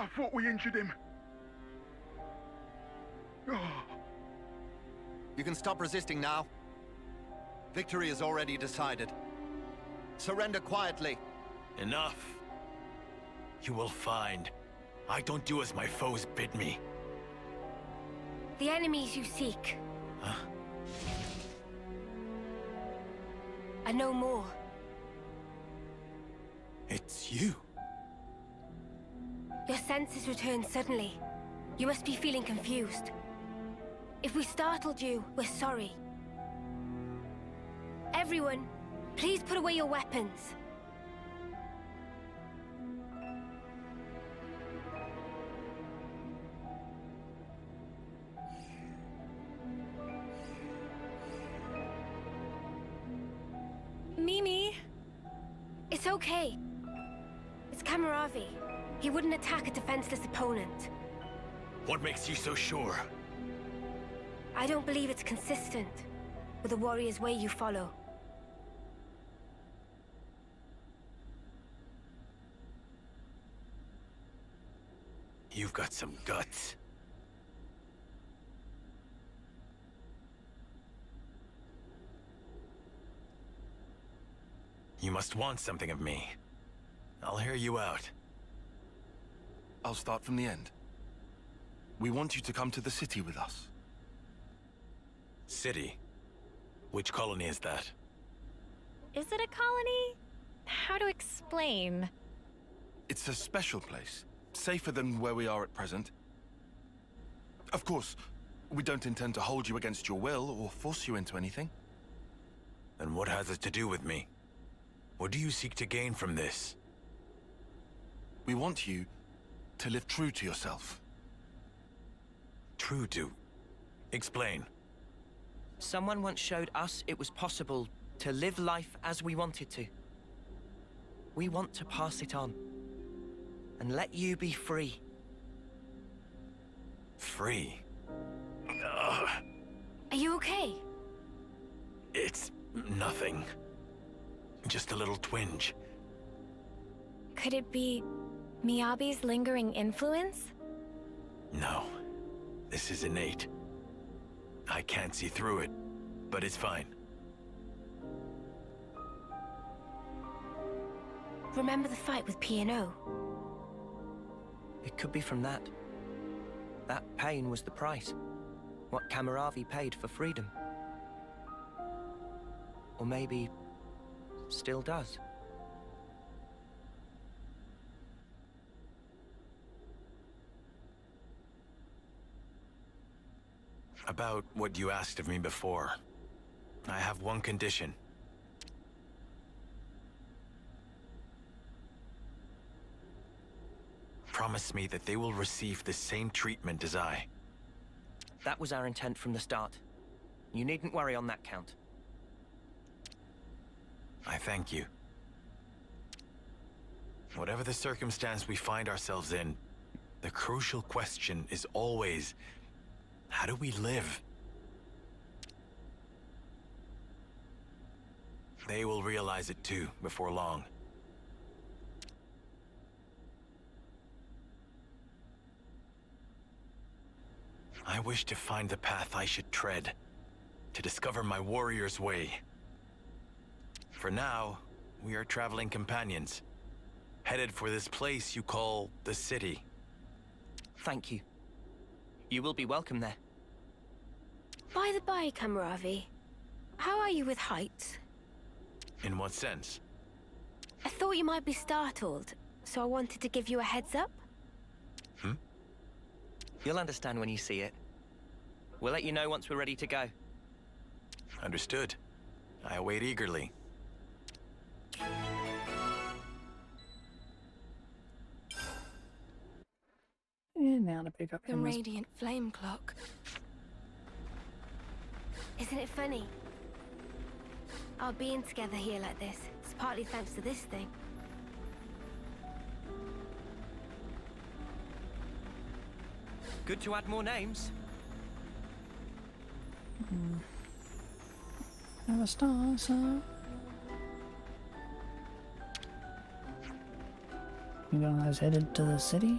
thought we injured him. Oh. You can stop resisting now. Victory is already decided. Surrender quietly. Enough. You will find. I don't do as my foes bid me. The enemies you seek Huh? are no more. It's you. Your senses returned suddenly. You must be feeling confused. If we startled you, we're sorry. Everyone, please put away your weapons. Mimi! It's okay. It's Kamaravi. He wouldn't attack a defenseless opponent. What makes you so sure? I don't believe it's consistent with the warrior's way you follow. You've got some guts. You must want something of me. I'll hear you out. I'll start from the end. We want you to come to the city with us. City? Which colony is that? Is it a colony? How to explain? It's a special place. Safer than where we are at present. Of course, we don't intend to hold you against your will or force you into anything. And what has it to do with me? What do you seek to gain from this? We want you to live true to yourself. True to? Explain. Someone once showed us it was possible to live life as we wanted to. We want to pass it on. And let you be free. Free? Are you okay? It's nothing. Just a little twinge. Could it be Miyabi's lingering influence? No. This is innate. I can't see through it, but it's fine. Remember the fight with P&O? It could be from that. That pain was the price. What Kamaravi paid for freedom. Or maybe still does. About what you asked of me before. I have one condition. Promise me that they will receive the same treatment as I. That was our intent from the start. You needn't worry on that count. I thank you. Whatever the circumstance we find ourselves in, The crucial question is always, how do we live? They will realize it too, before long. I wish to find the path I should tread, to discover my warrior's way. For now, we are traveling companions, headed for this place you call the city. Thank you. You will be welcome there. By the by, Kamaravi, how are you with heights? In what sense? I thought you might be startled, so I wanted to give you a heads up. You'll understand when you see it. We'll let you know once we're ready to go. Understood. I await eagerly. And now to pick up The Emma's radiant flame clock. Isn't it funny? Our being together here like this is partly thanks to this thing. Good to add more names. Have a star, so you guys headed to the city?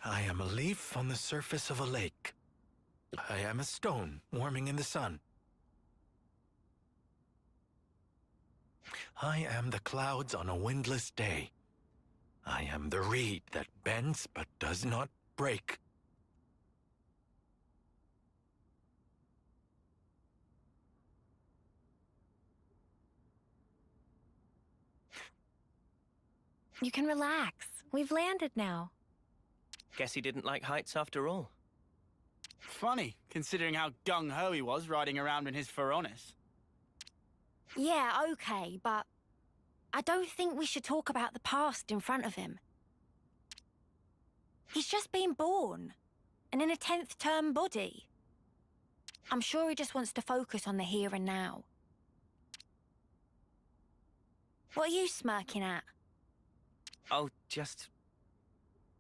I am a leaf on the surface of a lake. I am a stone warming in the sun. I am the clouds on a windless day. I am the reed that bends but does not break. You can relax. We've landed now. Guess he didn't like heights after all. Funny, considering how gung-ho he was riding around in his Feronis. Yeah, okay, but I don't think we should talk about the past in front of him. He's just been born, and in a 10th term body. I'm sure he just wants to focus on the here and now. What are you smirking at? Oh, just...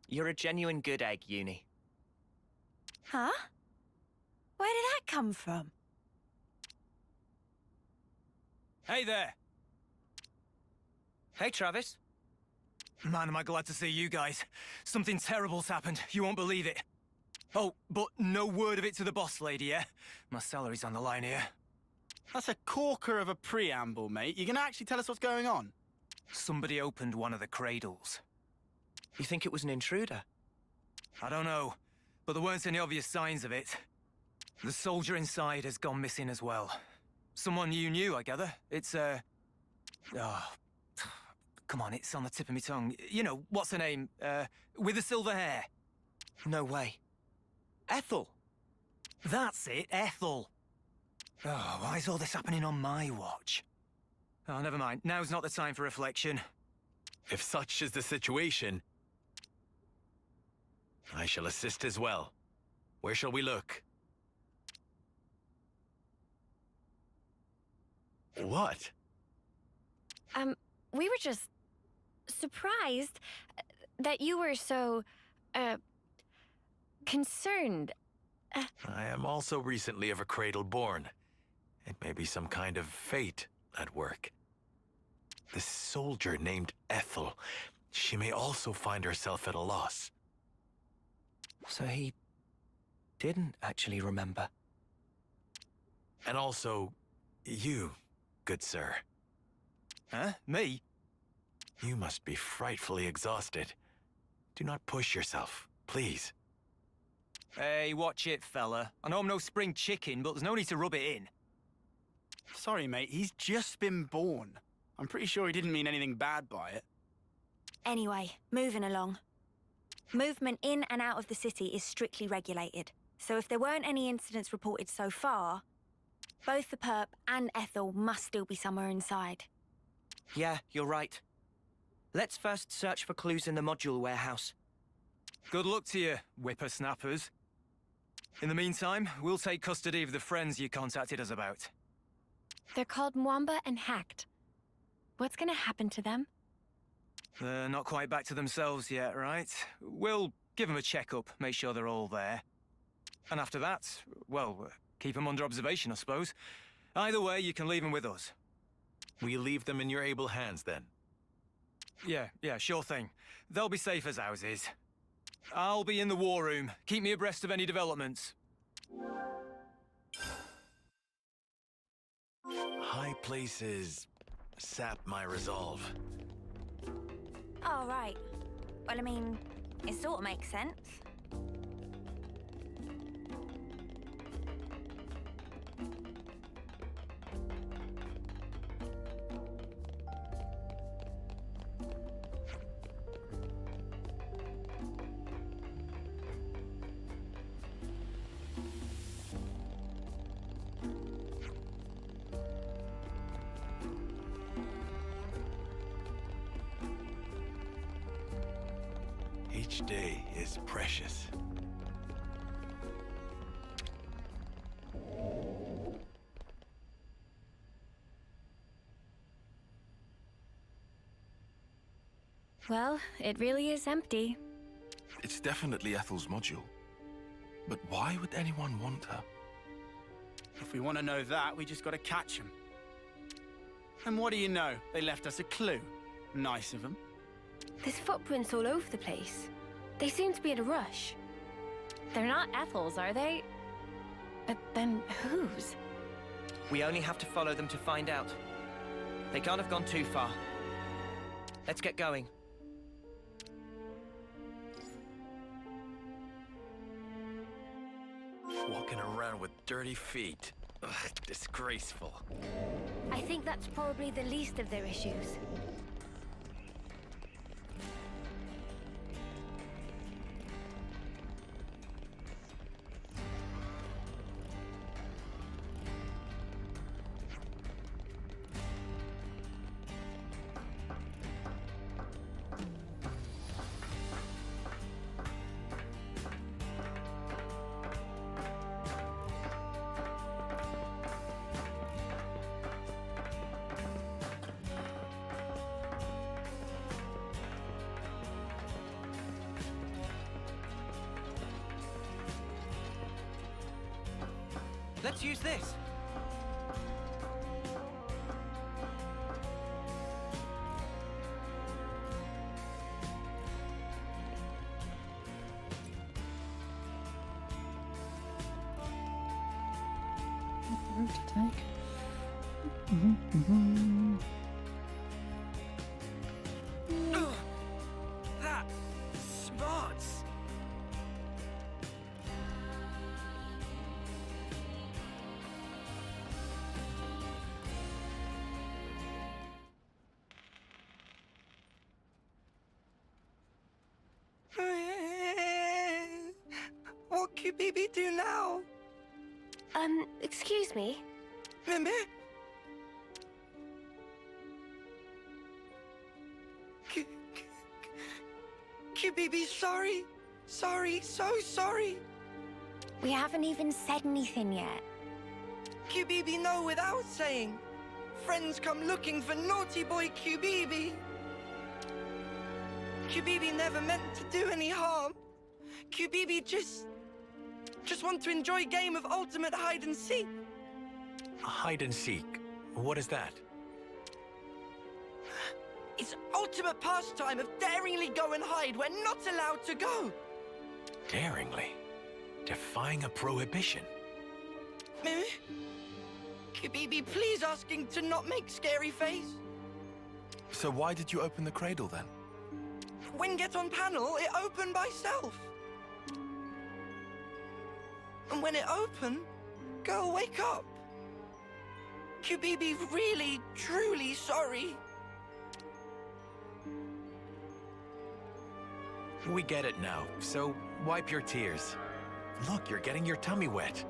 You're a genuine good egg, Uni. Huh? Where did that come from? Hey there! Hey, Travis. Man, am I glad to see you guys. Something terrible's happened. You won't believe it. Oh, but no word of it to the boss lady, yeah? My salary's on the line here. That's a corker of a preamble, mate. You gonna actually tell us what's going on? Somebody opened one of the cradles. You think it was an intruder? I don't know, but there weren't any obvious signs of it. The soldier inside has gone missing as well. Someone you knew, I gather. It's, Oh, come on, it's on the tip of my tongue. You know, what's her name? With the silver hair. No way. Ethel! That's it, Ethel. Oh, why is all this happening on my watch? Oh, never mind. Now's not the time for reflection. If such is the situation, I shall assist as well. Where shall we look? What? We were just surprised that you were so, concerned. I am also recently of a cradle born. It may be some kind of fate at work. The soldier named Ethel, she may also find herself at a loss. So he didn't actually remember. And also, you, good sir. Huh? Me? You must be frightfully exhausted. Do not push yourself, please. Hey, watch it, fella. I know I'm no spring chicken, but there's no need to rub it in. Sorry, mate, he's just been born. I'm pretty sure he didn't mean anything bad by it. Anyway, moving along. Movement in and out of the city is strictly regulated. So if there weren't any incidents reported so far, both the perp and Ethel must still be somewhere inside. Yeah, you're right. Let's first search for clues in the module warehouse. Good luck to you, whippersnappers. In the meantime, we'll take custody of the friends you contacted us about. They're called Mwamba and Hacked. What's gonna happen to them? They're not quite back to themselves yet, right? We'll give them a checkup, make sure they're all there. And after that, well, keep them under observation, I suppose. Either way, you can leave them with us. We leave them in your able hands, then. Yeah, sure thing. They'll be safe as ours is. I'll be in the war room. Keep me abreast of any developments. High places sap my resolve. Oh, right. Well, I mean, it sort of makes sense. Each day is precious. Well, it really is empty. It's definitely Ethel's module. But why would anyone want her? If we want to know that, we just got to catch him. And what do you know? They left us a clue. Nice of them. There's footprints all over the place. They seem to be in a rush. They're not Ethel's, are they? But then whose? We only have to follow them to find out. They can't have gone too far. Let's get going. Walking around with dirty feet. Ugh, disgraceful. I think that's probably the least of their issues. Let's use this. Route to take. That smarts. What could Bibi do now? Excuse me? Remember? Bibi, sorry. Sorry, so sorry. We haven't even said anything yet. Bibi know without saying. friends come looking for naughty boy QBB. QBB never meant to do any harm. QBB just want to enjoy a game of ultimate hide and seek. Hide and seek? What is that? It's ultimate pastime of daringly go and hide where not allowed to go. Daringly? Defying a prohibition? QBB, please asking to not make scary face. So why did you open the cradle then? When get on panel, it open by self. And when it open, girl wake up. QBB really, truly sorry. We get it now, so wipe your tears. Look, you're getting your tummy wet.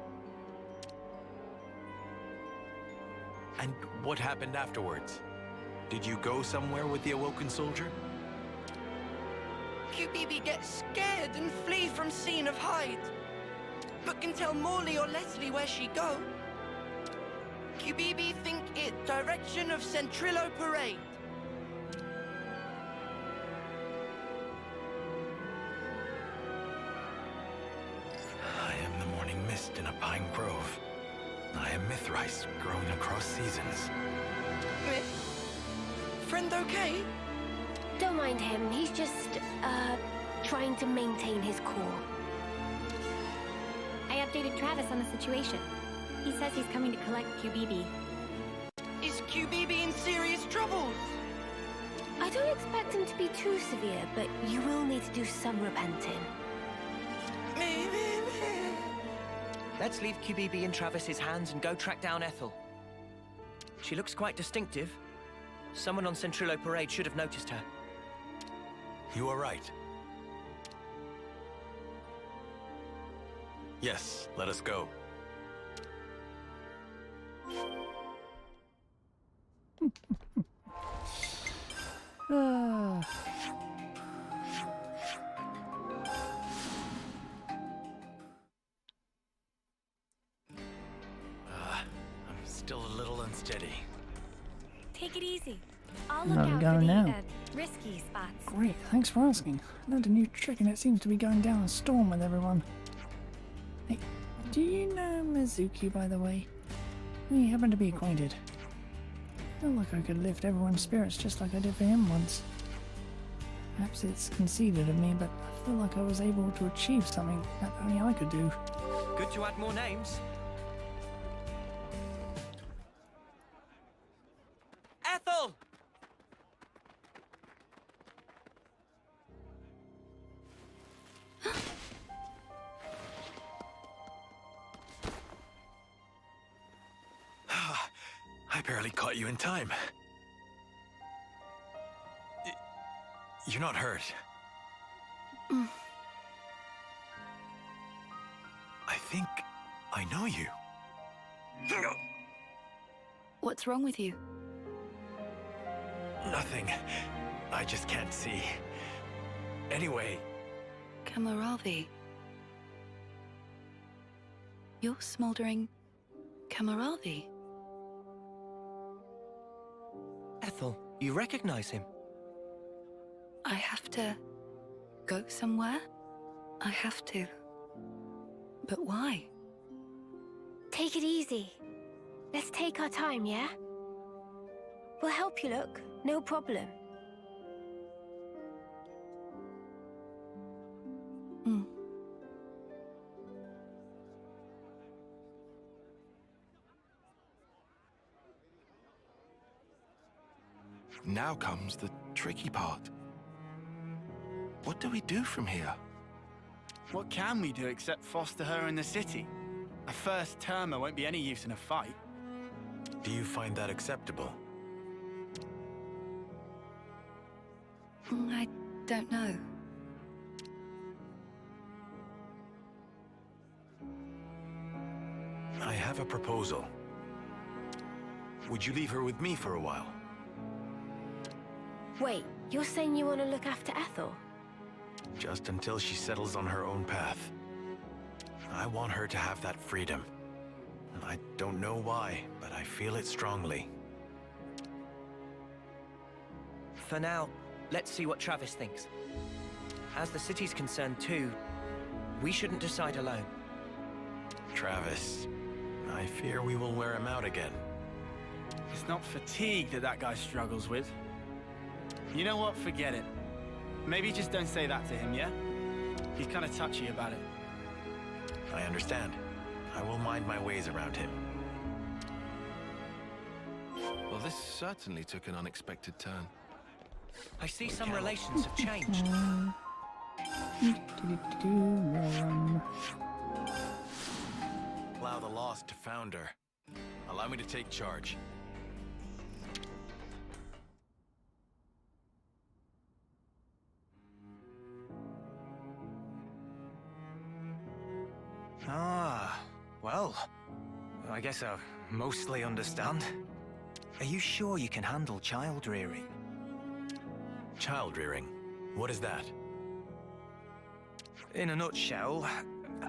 And what happened afterwards? Did you go somewhere with the awoken soldier? QBB gets scared and flee from scene of hide, but can tell Morley or Leslie where she go. QBB think it direction of Centrillo Parade. I am the morning mist in a pine grove. I am Mithrice growing across seasons. Friend okay? Don't mind him. He's just, trying to maintain his cool. I updated Travis on the situation. He says he's coming to collect QBB. Is QBB in serious trouble? I don't expect him to be too severe, but you will need to do some repenting. Let's leave QBB in Travis's hands and go track down Ethel. She looks quite distinctive. Someone on Centrillo Parade should have noticed her. You are right. Yes, let us go. I'm still a little unsteady. Take it easy. I'll look Where are we out going for the now? risky spots. Great, thanks for asking. I learned a new trick and it seems to be going down a storm with everyone. Hey, do you know Mizuki, by the way? We happen to be acquainted. I feel like I could lift everyone's spirits just like I did for him once. Perhaps it's conceited of me, but I feel like I was able to achieve something that only I could do. Good to add more names. Ethel! I barely caught you in time. You're not hurt. I think I know you. What's wrong with you? Nothing. I just can't see. Anyway. Kamaravi. You're smoldering Kamaravi. Ethel, you recognize him? I have to go somewhere? I have to. But why? Take it easy. Let's take our time, yeah? We'll help you look, no problem. Now comes the tricky part. What do we do from here? What can we do except foster her in the city? A first termer won't be any use in a fight. Do you find that acceptable? I don't know. I have a proposal. Would you leave her with me for a while? Wait, you're saying you want to look after Ethel? Just until she settles on her own path. I want her to have that freedom. I don't know why, but I feel it strongly. For now, let's see what Travis thinks. As the city's concerned too, we shouldn't decide alone. Travis, I fear we will wear him out again. It's not fatigue that guy struggles with. You know what? Forget it. Maybe just don't say that to him, yeah? He's kind of touchy about it. I understand. I will mind my ways around him. Well, this certainly took an unexpected turn. I see some relations have changed. Allow the lost to founder. Allow me to take charge. Ah, well, I guess I mostly understand. Are you sure you can handle child rearing? Child rearing? What is that? In a nutshell,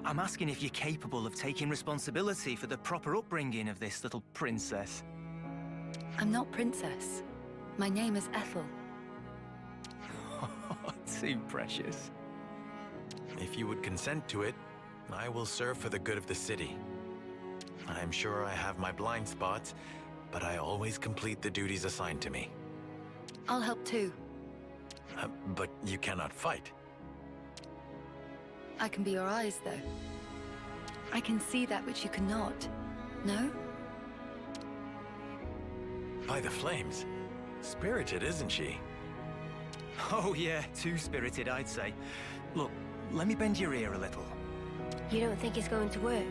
I'm asking if you're capable of taking responsibility for the proper upbringing of this little princess. I'm not princess. My name is Ethel. Too precious. If you would consent to it, I will serve for the good of the city. I'm sure I have my blind spots, but I always complete the duties assigned to me. I'll help too. But you cannot fight. I can be your eyes, though. I can see that which you cannot. No? By the flames. Spirited, isn't she? Oh yeah, too spirited, I'd say. Look, let me bend your ear a little. You don't think it's going to work?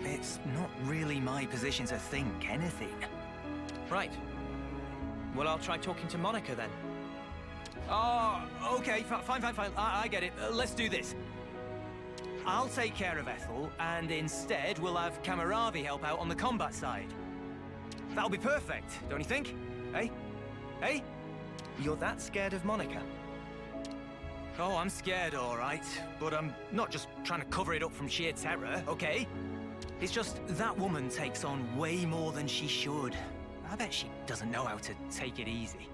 It's not really my position to think anything. Right. Well, I'll try talking to Monica then. Oh, okay, fine. I get it. Let's do this. I'll take care of Ethel, and instead we'll have Kamaravi help out on the combat side. That'll be perfect, don't you think? Hey? Hey? You're that scared of Monica? Oh, I'm scared, all right. But I'm not just trying to cover it up from sheer terror, okay? It's just that woman takes on way more than she should. I bet she doesn't know how to take it easy.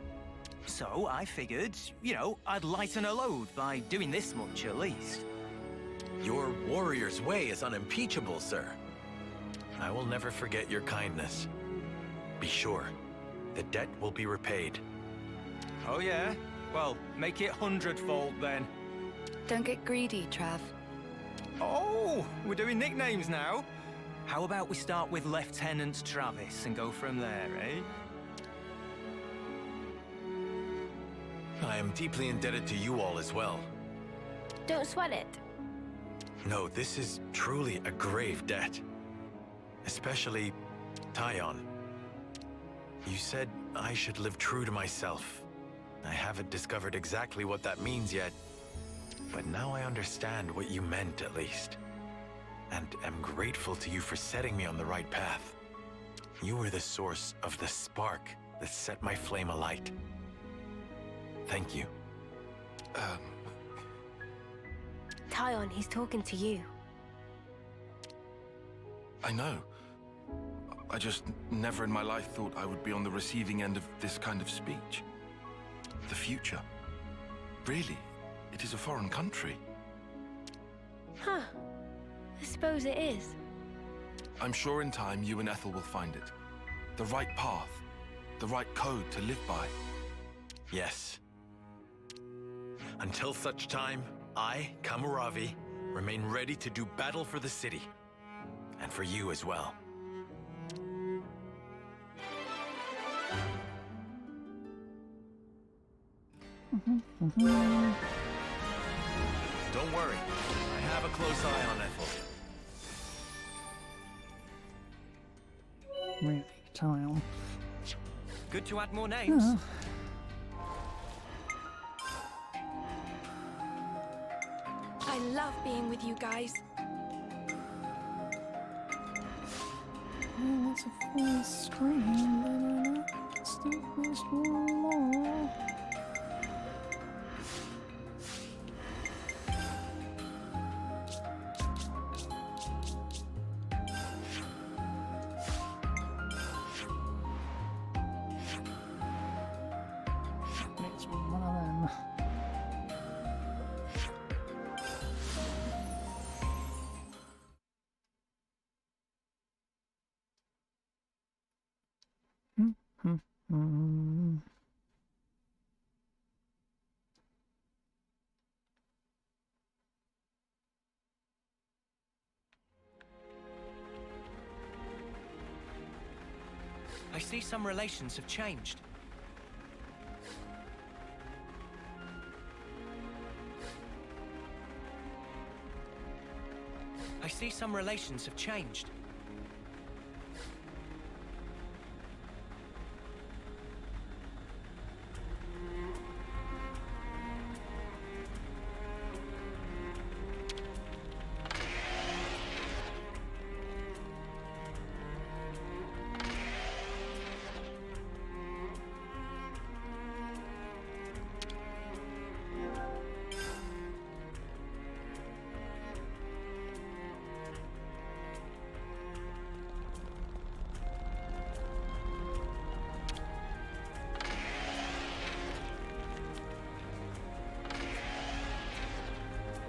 So I figured, you know, I'd lighten her load by doing this much at least. Your warrior's way is unimpeachable, sir. I will never forget your kindness. Be sure, the debt will be repaid. Oh yeah? Well, make it 100-fold then. Don't get greedy, Trav. Oh, we're doing nicknames now. How about we start with Lieutenant Travis and go from there, eh? I am deeply indebted to you all as well. Don't sweat it. No, this is truly a grave debt. Especially Tyon. You said I should live true to myself. I haven't discovered exactly what that means yet, but now I understand what you meant at least. And am grateful to you for setting me on the right path. You were the source of the spark that set my flame alight. Thank you. Tyon, he's talking to you. I know. I just never in my life thought I would be on the receiving end of this kind of speech. The future. Really, it is a foreign country. Huh. I suppose it is. I'm sure in time you and Ethel will find it. The right path. The right code to live by. Yes. Until such time, I, Kamaravi, remain ready to do battle for the city. And for you as well. Don't worry. I have a close eye on Ethel. Really, Tyle. Good to add more names. I love being with you guys. Well, it's a full screen, but I still missed one more. I see some relations have changed. I see some relations have changed.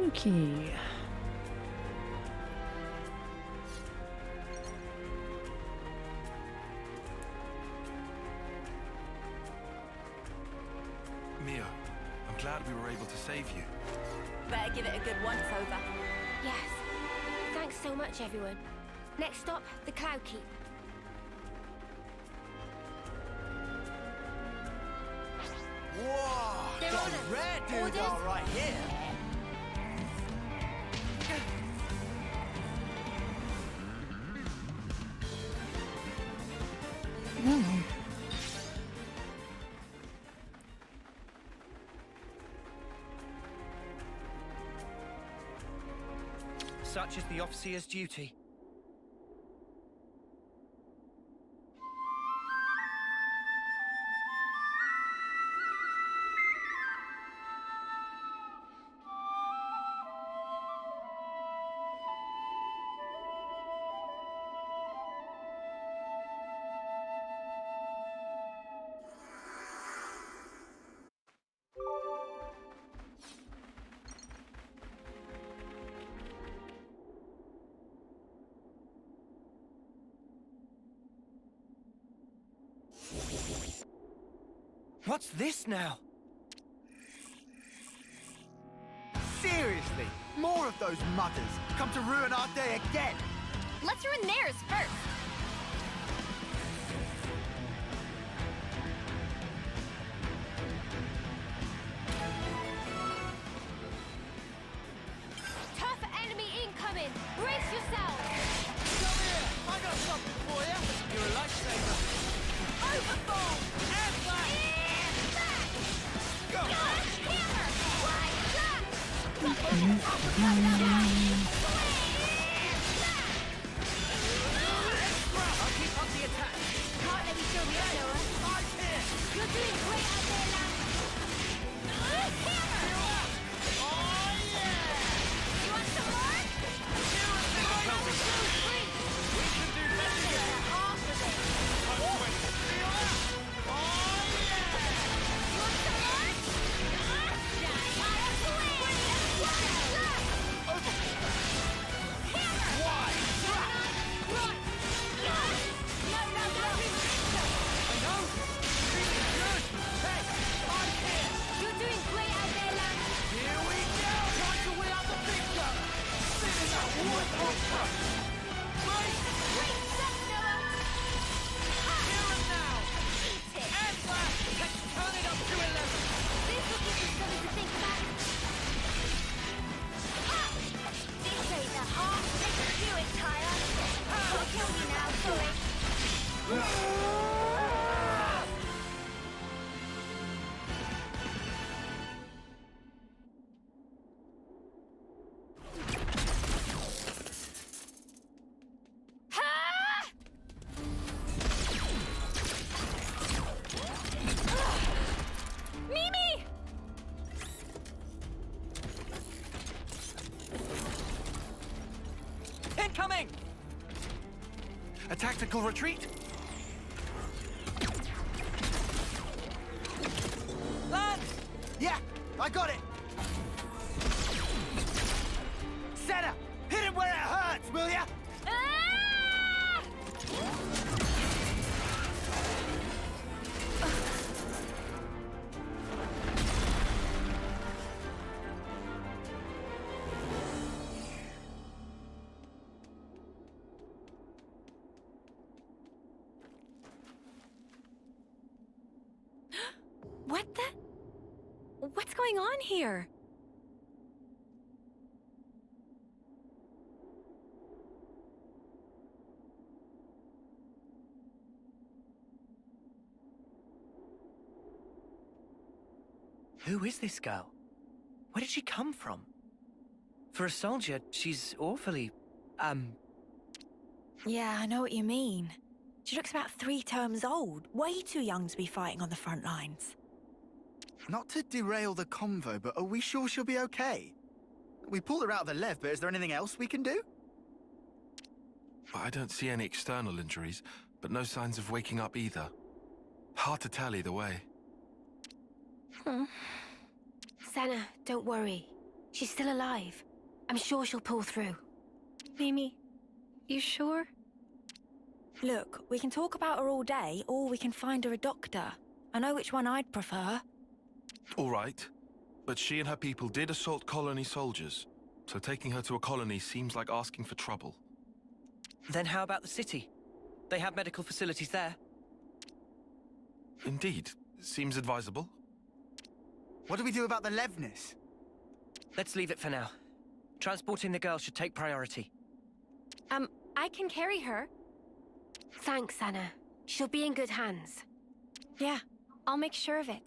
Okay. Mia, I'm glad we were able to save you. Better give it a good once-over. Yes. Thanks so much, everyone. Next stop, the Cloud Keep. Whoa! They're Got on us. rare dudes Orders? all right here. Such is the Officer's duty. What's this now? Seriously, more of those muggers come to ruin our day again. Let's ruin theirs first. Tough enemy incoming! Brace yourself! Come here, I got something for you. You're a lifesaver. Overfall! Air blast! Go! Hammer! Wide shot! I'll keep up the attack. Can't let me show you, Noah. I'm here! You're doing great out there, lad. Hammer! Oh, yeah! You want some more? Free! We can do better yet! Half of it. Feel that? Oh, yeah! You want some more? Fire away! Hammer! Why? Run! No! I know. Feeling good. Hey, I'm here. You're doing great out there, lad. Here we go! Time to win out the big gun! Sit in that wood opera! Right? Great stuff, Noah. Here and now! Eat it. Air blast! Let's turn it up to 11. This will give you something to think about. This ain't the heart. Let's do it, Tyler. Don't kill me now, boy. Mimi! Incoming! A tactical retreat? Land! Yeah, I got it! Senna, hit it where it hurts, will ya? Ah! going on here? Who is this girl? Where did she come from? For a soldier, she's awfully, Yeah, I know what you mean. She looks about 3 terms old. Way too young to be fighting on the front lines. Not to derail the convo, but are we sure she'll be okay? We pulled her out of the left, but is there anything else we can do? I don't see any external injuries, but no signs of waking up either. Hard to tell either way. Senna, don't worry. She's still alive. I'm sure she'll pull through. Mimi, you sure? Look, we can talk about her all day, or we can find her a doctor. I know which one I'd prefer. All right, but she and her people did assault colony soldiers, so taking her to a colony seems like asking for trouble. Then how about the city? They have medical facilities there. Indeed, seems advisable. What do we do about the Levnis? Let's leave it for now. Transporting the girl should take priority. I can carry her. Thanks, Senna. She'll be in good hands. Yeah, I'll make sure of it.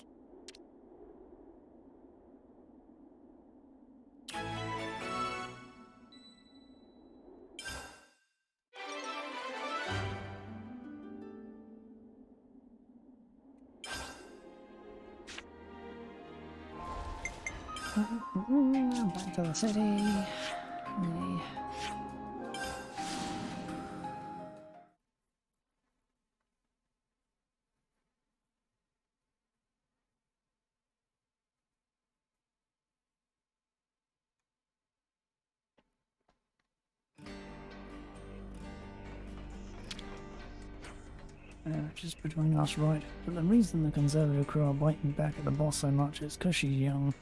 Back to the city. Yay. Just between us, right? But the reason the Conservative crew are biting back at the boss so much is because she's young.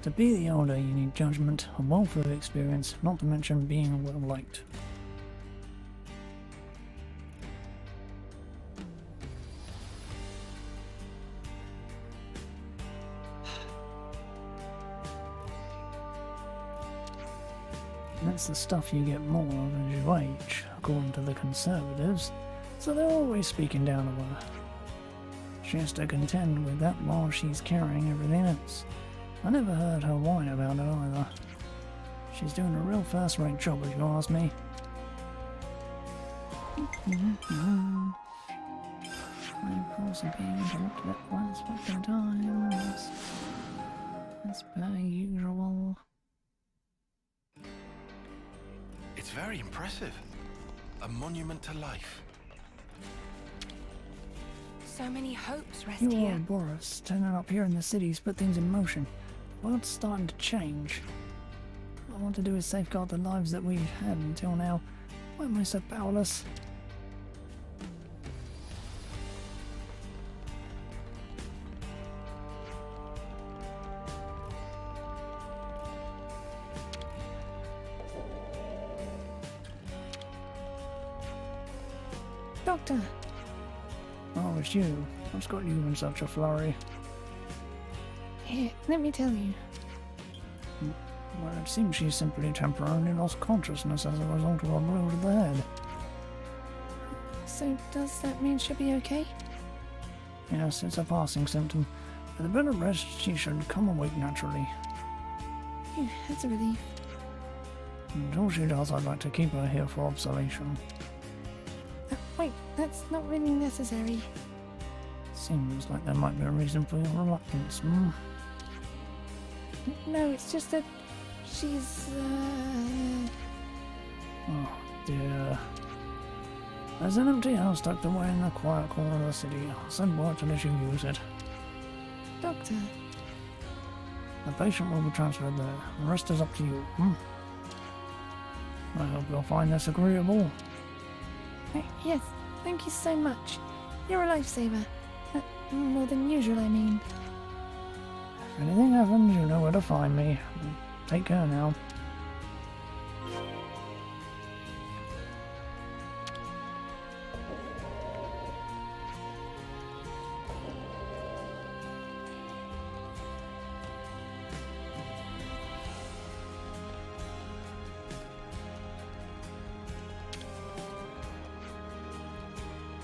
To be the elder, you need judgment, a wealth of experience, not to mention being well liked. That's the stuff you get more of as you age, according to the Conservatives, so they're always speaking down to her. She has to contend with that while she's carrying everything else. I never heard her whine about it either. She's doing a real first-rate job, if you ask me. Of course, I'm being interrupted at once fucking times. As per usual. It's very impressive. A monument to life. So many hopes rest You here. Boris, turning up here in the city's put things in motion. The world's starting to change. All I want to do is safeguard the lives that we've had until now. Why am I so powerless? Doctor! Oh, it's you. What's got you in such a flurry? Here, let me tell you. Well, it seems she simply temporarily lost consciousness as a result of a blow to the head. So, does that mean she'll be okay? Yes, it's a passing symptom. With a bit of rest, she should come awake naturally. Phew, that's a relief. Until she does, I'd like to keep her here for observation. Wait, that's not really necessary. Seems like there might be a reason for your reluctance, hmm? No, it's just that she's, Oh, dear. There's an empty house tucked away in the quiet corner of the city. I'll send word to let you use it. Doctor. The patient will be transferred there. The rest is up to you, hmm? I hope you'll find this agreeable. Yes, thank you so much. You're a lifesaver. More than usual, I mean. If anything happens, you know where to find me. Take care now.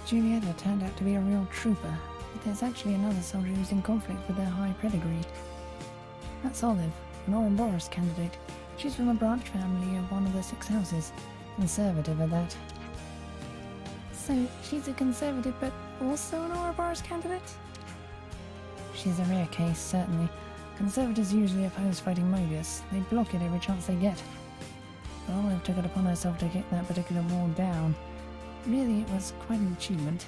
Julieta turned out to be a real trooper, but there's actually another soldier who's in conflict with their high pedigree. That's Olive, an Ouroboros candidate. She's from a branch family of one of the 6 houses. Conservative at that. So, she's a conservative but also an Ouroboros candidate? She's a rare case, certainly. Conservatives usually oppose fighting Mobius. They block it every chance they get. But Olive took it upon herself to kick that particular wall down. Really, it was quite an achievement.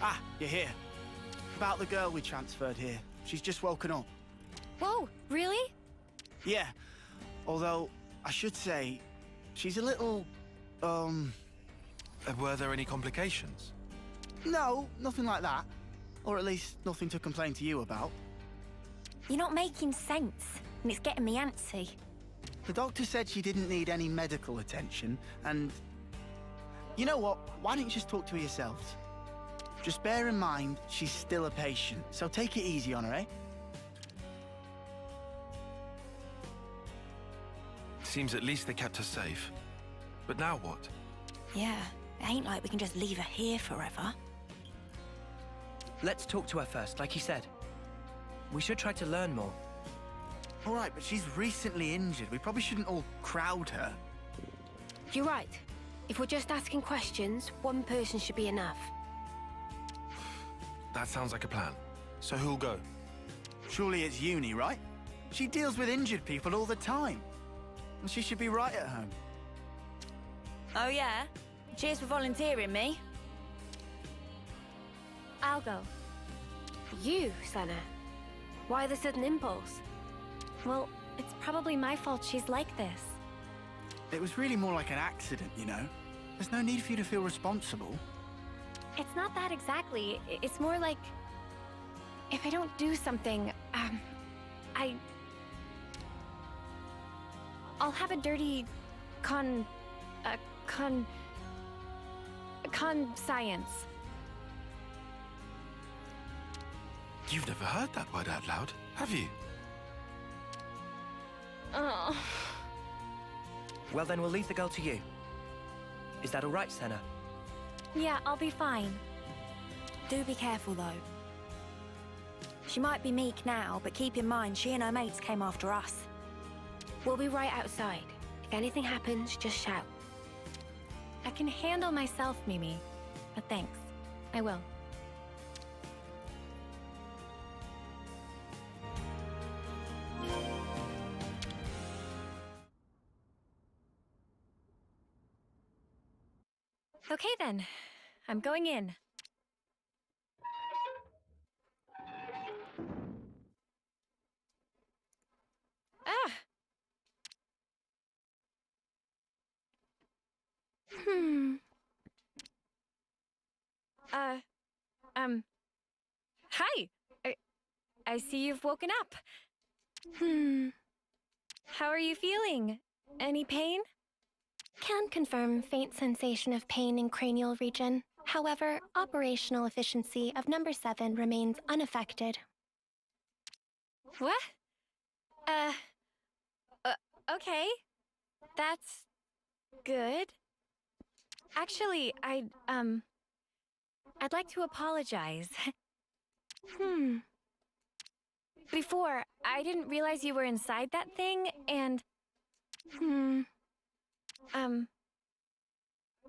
Ah, you're here. About the girl we transferred here. She's just woken up. Whoa, really? Yeah. Although, I should say, she's a little, Were there any complications? No, nothing like that. Or at least nothing to complain to you about. You're not making sense, and it's getting me antsy. The doctor said she didn't need any medical attention, and... You know what? Why don't you just talk to her yourselves? Just bear in mind, she's still a patient, so take it easy on her, eh? Seems at least they kept her safe. But now what? Yeah, it ain't like we can just leave her here forever. Let's talk to her first, like you said. We should try to learn more. All right, but she's recently injured. We probably shouldn't all crowd her. You're right. If we're just asking questions, one person should be enough. That sounds like a plan. So who'll go? Surely it's Uni, right? She deals with injured people all the time. And she should be right at home. Oh yeah? Cheers for volunteering me. I'll go. You, Senna? Why the sudden impulse? Well, it's probably my fault she's like this. It was really more like an accident, you know? There's no need for you to feel responsible. It's not that exactly. It's more like... if I don't do something, I'll have a dirty... science. You've never heard that word out loud, have you? Oh. Well, then we'll leave the girl to you. Is that all right, Senna? Yeah, I'll be fine. Do be careful, though. She might be meek now, but keep in mind she and her mates came after us. We'll be right outside. If anything happens, just shout. I can handle myself, Mimi. But thanks. I will. Okay then. I'm going in. Ah! Hi! I see you've woken up. How are you feeling? Any pain? Can confirm faint sensation of pain in cranial region. However, operational efficiency of number 7 remains unaffected. What? Okay. That's good. Actually, I'd like to apologize. Before, I didn't realize you were inside that thing, and...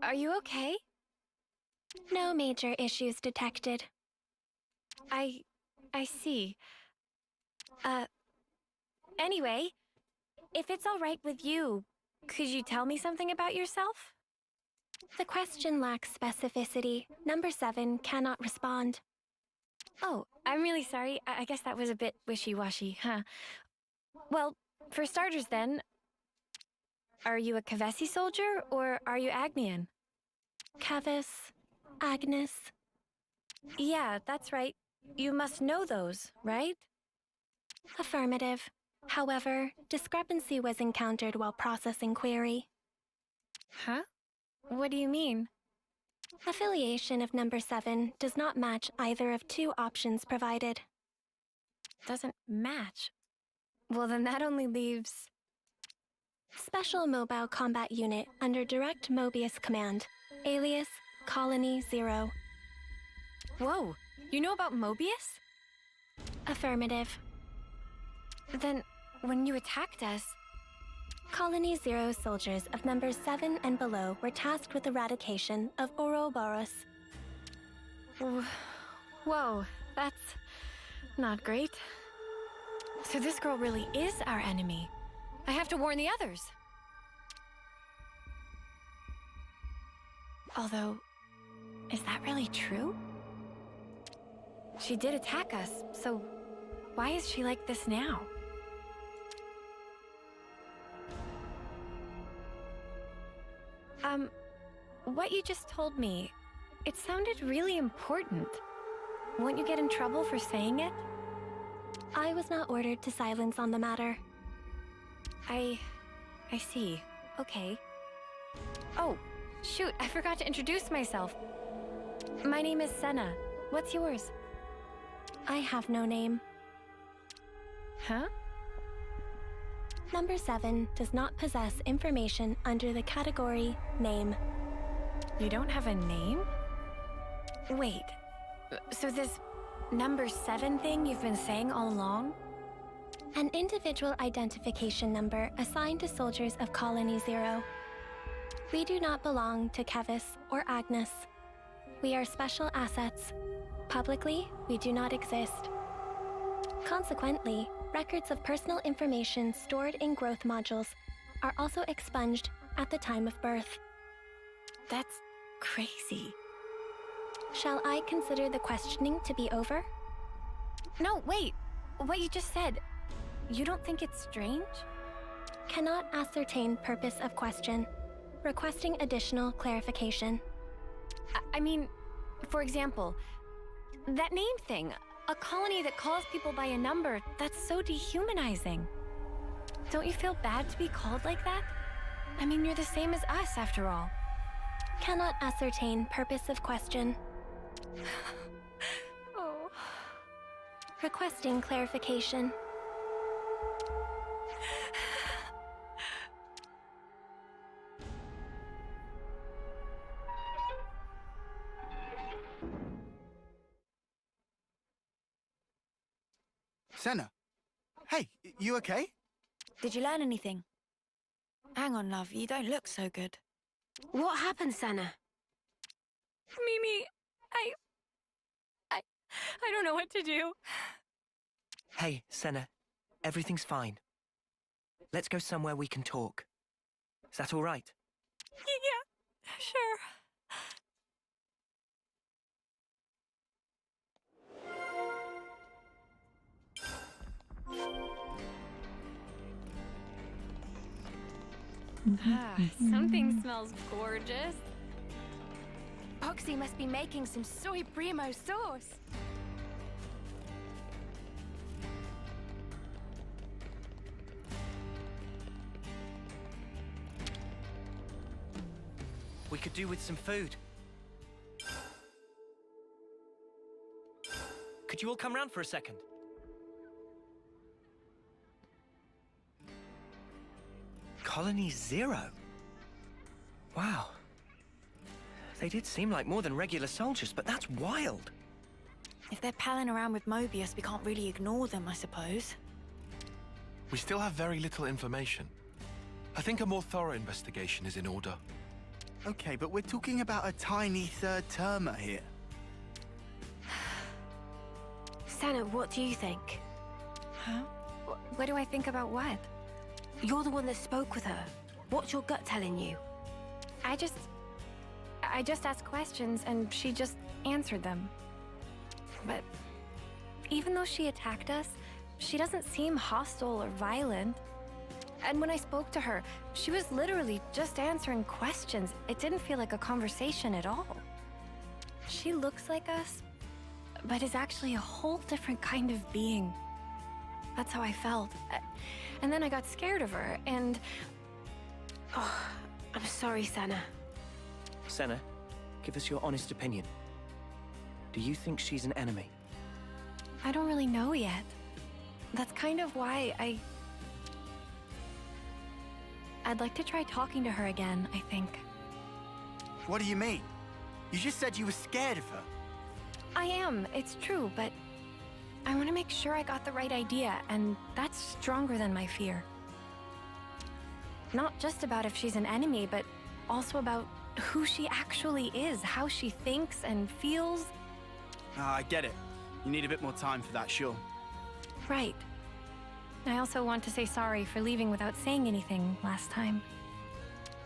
Are you okay? No major issues detected. I see. Anyway, if it's all right with you, could you tell me something about yourself? The question lacks specificity. Number 7 cannot respond. Oh, I'm really sorry. I guess that was a bit wishy-washy, huh? Well, for starters then, are you a Kavesi soldier, or are you Agnian? Kavis, Agnes. Yeah, that's right. You must know those, right? Affirmative. However, discrepancy was encountered while processing query. Huh? What do you mean? Affiliation of number 7 does not match either of two options provided. Doesn't match. Well, then that only leaves... Special Mobile Combat Unit under Direct Mobius Command. Alias, Colony 0. Whoa, you know about Mobius? Affirmative. Then, when you attacked us... Colony 0 soldiers of numbers 7 and below were tasked with eradication of Ouroboros. Whoa, that's not great. So this girl really is our enemy. I have to warn the others. Although, is that really true? She did attack us, so why is she like this now? What you just told me, it sounded really important. Won't you get in trouble for saying it? I was not ordered to silence on the matter. I see. Okay. Oh, shoot, I forgot to introduce myself. My name is Senna. What's yours? I have no name. Huh? Number 7 does not possess information under the category Name. You don't have a name? Wait, so this number 7 thing you've been saying all along? An individual identification number assigned to soldiers of Colony 0. We do not belong to Kevis or Agnes. We are special assets. Publicly, we do not exist. Consequently, records of personal information stored in growth modules are also expunged at the time of birth. That's crazy. Shall I consider the questioning to be over? No, wait. What you just said, you don't think it's strange? Cannot ascertain purpose of question. Requesting additional clarification. I mean, for example, that name thing. A colony that calls people by a number, that's so dehumanizing. Don't you feel bad to be called like that? I mean, you're the same as us, after all. Cannot ascertain purpose of question. Oh. Requesting clarification. Senna. Hey, you okay? Did you learn anything? Hang on, love, you don't look so good. What happened, Senna? Mimi, I don't know what to do. Hey, Senna. Everything's fine. Let's go somewhere we can talk. Is that all right? Yeah, sure. Something smells gorgeous. Poxy must be making some soy primo sauce. We could do with some food. Could you all come round for a second? Colony 0? Wow. They did seem like more than regular soldiers, but that's wild. If they're palling around with Mobius, we can't really ignore them, I suppose. We still have very little information. I think a more thorough investigation is in order. Okay, but we're talking about a tiny third-termer here. Senna, what do you think? Huh? What do I think about what? You're the one that spoke with her. What's your gut telling you? I just asked questions and she just answered them. But even though she attacked us, she doesn't seem hostile or violent. And when I spoke to her, she was literally just answering questions. It didn't feel like a conversation at all. She looks like us, but is actually a whole different kind of being. That's how I felt. And then I got scared of her, and... Oh, I'm sorry, Senna. Senna, Give us your honest opinion. Do you think she's an enemy? I don't really know yet. That's kind of why I'd like to try talking to her again, I think. What do you mean? You just said you were scared of her. I am, it's true, but I want to make sure I got the right idea, and that's stronger than my fear. Not just about if she's an enemy, but also about who she actually is, how she thinks and feels. I get it. You need a bit more time for that, sure. Right. I also want to say sorry for leaving without saying anything last time.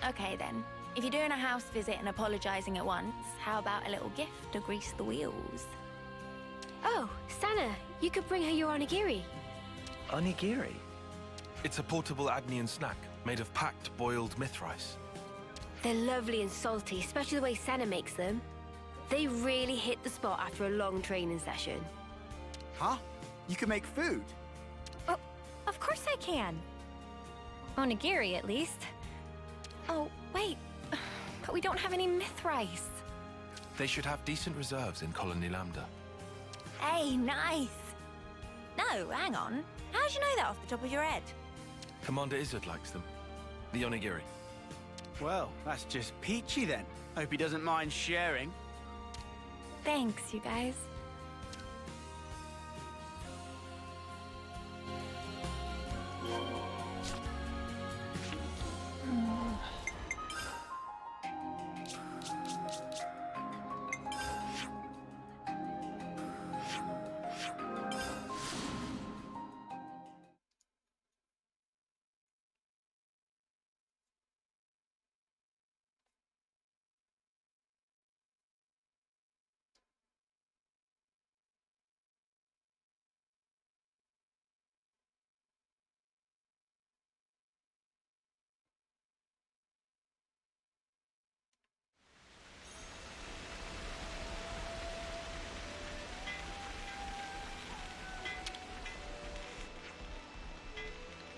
Okay then. If you're doing a house visit and apologizing at once, how about a little gift to grease the wheels? Oh, Sana, you could bring her your onigiri. Onigiri? It's a portable Agnian snack made of packed boiled myth rice. They're lovely and salty, especially the way Sana makes them. They really hit the spot after a long training session. Huh? You can make food? Oh, of course I can. Onigiri, at least. Oh, wait. But we don't have any myth rice. They should have decent reserves in Colony Lambda. Hey, nice. No, hang on. How'd you know that off the top of your head? Commander Izzard likes them. The onigiri. Well, that's just peachy then. Hope he doesn't mind sharing. Thanks, you guys.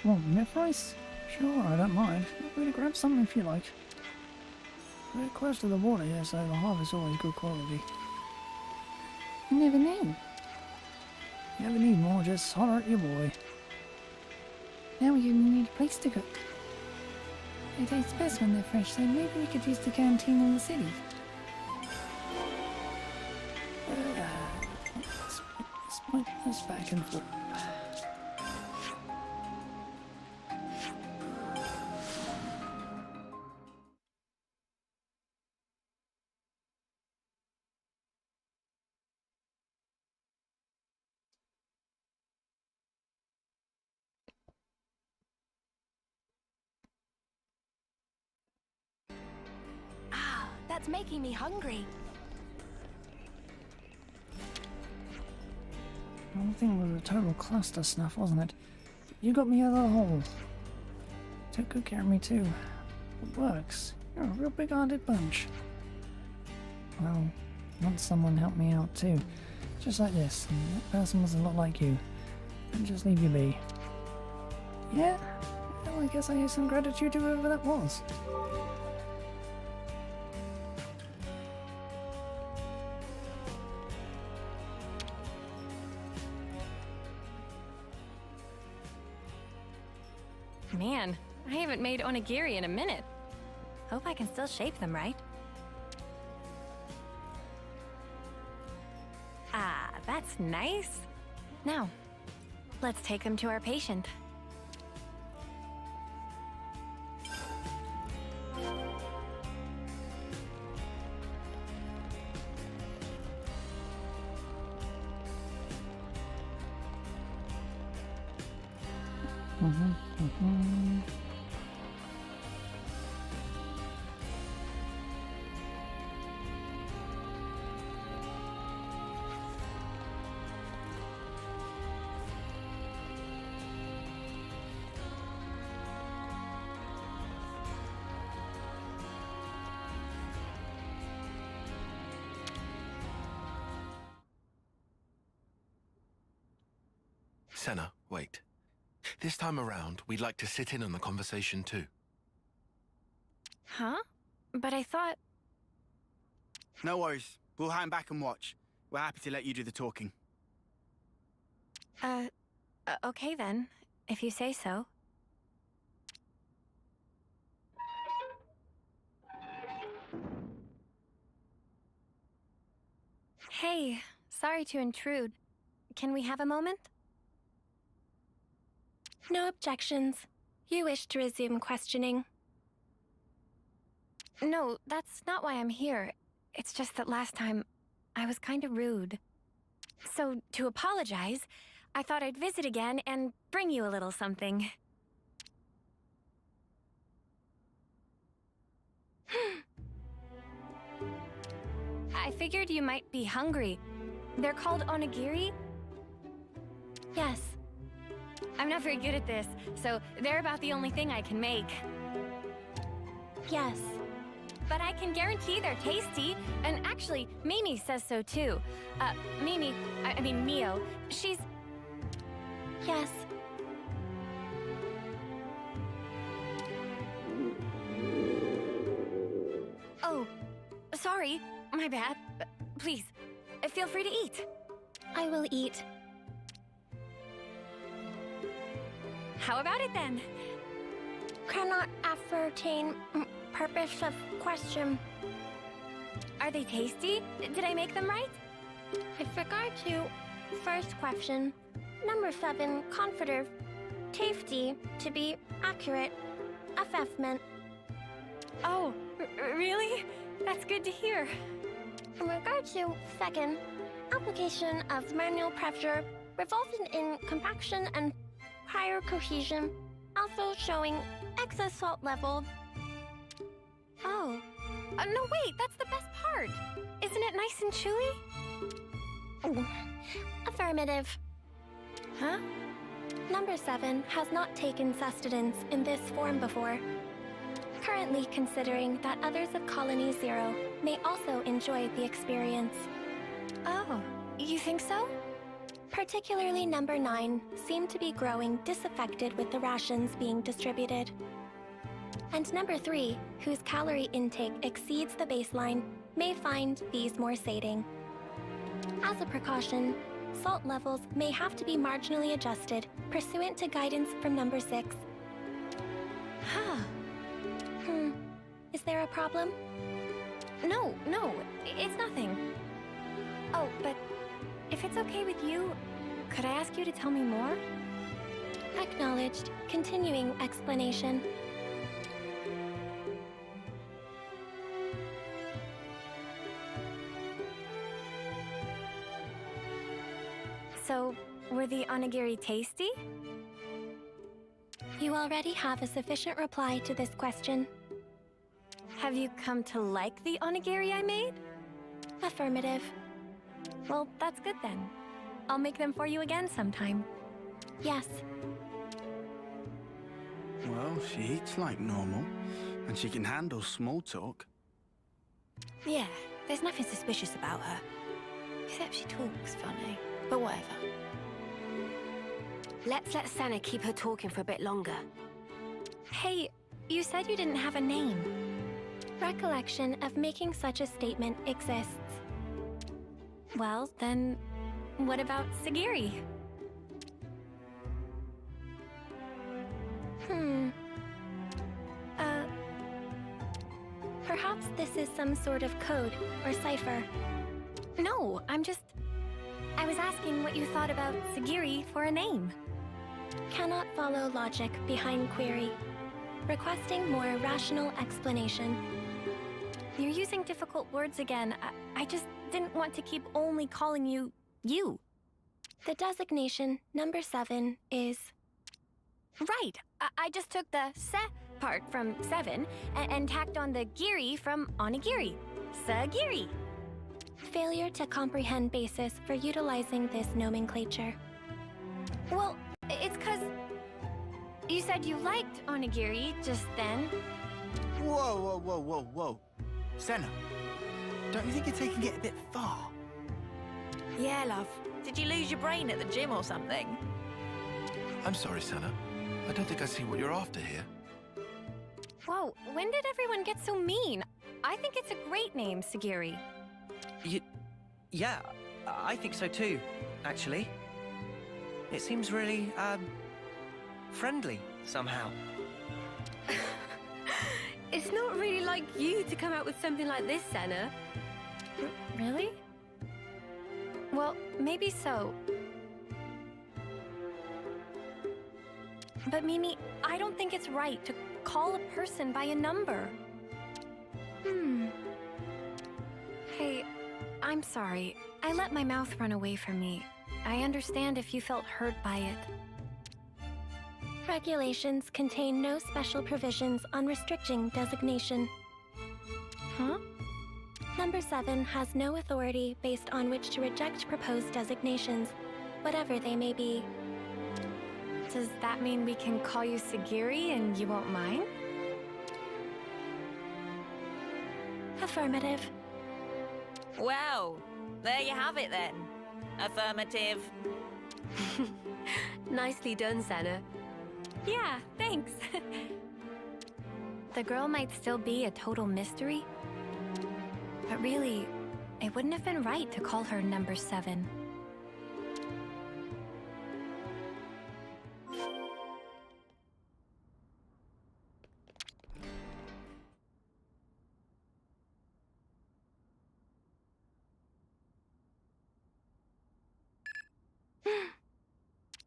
Well, myth rice? Sure, I don't mind. We'll grab some if you like. We're close to the water here, so the harvest's always good quality. You never know. You ever need more, just holler at your boy. Now we only need a place to cook. They taste best when they're fresh, so maybe we could use the canteen in the city. Let's point this back and forth. Ah, that's making me hungry. The whole thing was a total cluster snuff, wasn't it? You got me out of the hole. Took good care of me too. It works. You're a real big-hearted bunch. Well, once someone helped me out too. Just like this, and that person was a lot like you. And just leave you be. Yeah? Well, I guess I owe some gratitude to whoever that was. Man, I haven't made onigiri in a minute. Hope I can still shape them right. Ah, that's nice. Now, let's take them to our patient. Senna, wait. This time around, we'd like to sit in on the conversation too. Huh? But I thought... No worries. We'll hang back and watch. We're happy to let you do the talking. Okay then, if you say so. Hey, sorry to intrude. Can we have a moment? No objections. You wish to resume questioning. No, that's not why I'm here. It's just that last time, I was kind of rude. So, to apologize, I thought I'd visit again and bring you a little something. I figured you might be hungry. They're called onigiri? Yes. I'm not very good at this, so they're about the only thing I can make. Yes. But I can guarantee they're tasty, and actually, Mimi says so too. I mean Mio, she's... Yes. Oh, sorry, my bad. Please, feel free to eat. I will eat. How about it then? Cannot ascertain purpose of question. Are they tasty? Did I make them right? With regard to first question, number 7, confident, tasty, to be accurate, assessment. Oh, really? That's good to hear. In regard to second, application of manual pressure resulted in compaction and higher cohesion, also showing excess salt level. Oh. No, wait, that's the best part. Isn't it nice and chewy? Affirmative. Huh? Number 7 has not taken sustenance in this form before. Currently considering that others of Colony 0 may also enjoy the experience. Oh, you think so? Particularly number 9 seem to be growing disaffected with the rations being distributed. And number 3, whose calorie intake exceeds the baseline, may find these more sating. As a precaution, salt levels may have to be marginally adjusted pursuant to guidance from number 6. Huh. Is there a problem? No, it's nothing. Oh, but if it's okay with you, could I ask you to tell me more? Acknowledged. Continuing explanation. So, were the onigiri tasty? You already have a sufficient reply to this question. Have you come to like the onigiri I made? Affirmative. Well, that's good then. I'll make them for you again sometime. Yes. Well, she eats like normal, and she can handle small talk. Yeah, there's nothing suspicious about her. Except she talks funny. But whatever. Let's let Senna keep her talking for a bit longer. Hey, you said you didn't have a name. Recollection of making such a statement exists. Well, then, what about Sagiri? Perhaps this is some sort of code or cipher. No, I was asking what you thought about Sagiri for a name. Cannot follow logic behind query. Requesting more rational explanation. You're using difficult words again. I just didn't want to keep only calling you, you. The designation, number 7, is... Right. I just took the se part from 7 and tacked on the giri from onigiri. Sagiri. Failure to comprehend basis for utilizing this nomenclature. Well, it's 'cause you said you liked onigiri just then. Whoa. Senna, don't you think you're taking it a bit far? Yeah, love. Did you lose your brain at the gym or something? I'm sorry, Senna. I don't think I see what you're after here. Whoa, when did everyone get so mean? I think it's a great name, Sagiri. Yeah, I think so too, actually. It seems really, friendly, somehow. It's not really like you to come out with something like this, Senna. Really? Well, maybe so. But Mimi, I don't think it's right to call a person by a number. Hey, I'm sorry. I let my mouth run away from me. I understand if you felt hurt by it. Regulations contain no special provisions on restricting designation. Huh? Number 7 has no authority based on which to reject proposed designations, whatever they may be. Does that mean we can call you Sagiri and you won't mind? Affirmative. Well, there you have it then. Affirmative. Nicely done, Senna. Yeah, thanks. The girl might still be a total mystery, but really, it wouldn't have been right to call her number 7.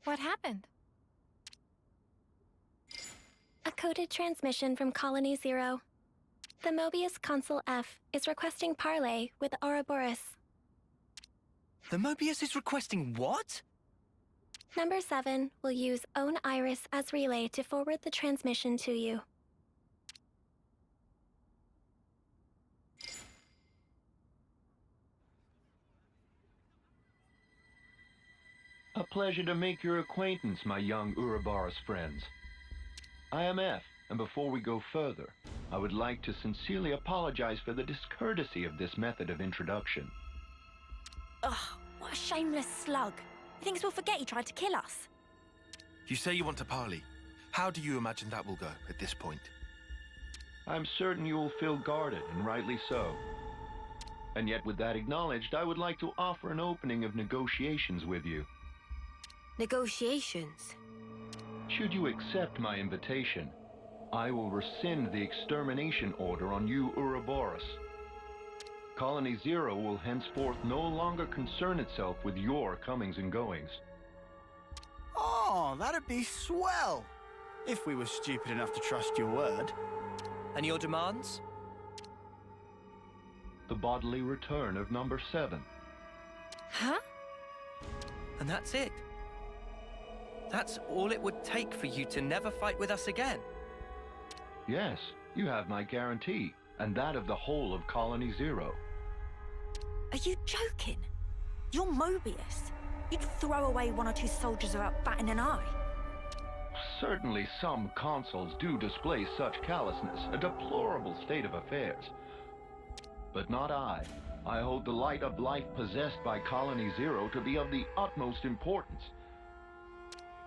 What happened? A coded transmission from Colony 0. The Mobius Consul F is requesting parley with Ouroboros. The Mobius is requesting what? Number 7 will use Own Iris as relay to forward the transmission to you. A pleasure to make your acquaintance, my young Ouroboros friends. I am F, and before we go further, I would like to sincerely apologize for the discourtesy of this method of introduction. Ugh, what a shameless slug. He thinks we'll forget he tried to kill us. You say you want to parley. How do you imagine that will go at this point? I'm certain you will feel guarded, and rightly so. And yet, with that acknowledged, I would like to offer an opening of negotiations with you. Negotiations? Should you accept my invitation, I will rescind the extermination order on you Ouroboros. Colony 0 will henceforth no longer concern itself with your comings and goings. Oh, that'd be swell! If we were stupid enough to trust your word. And your demands? The bodily return of number 7. Huh? And that's it? That's all it would take for you to never fight with us again? Yes, you have my guarantee, and that of the whole of Colony 0. Are you joking? You're Mobius. You'd throw away 1 or 2 soldiers without batting an eye. Certainly some consuls do display such callousness, a deplorable state of affairs. But not I. I hold the light of life possessed by Colony 0 to be of the utmost importance.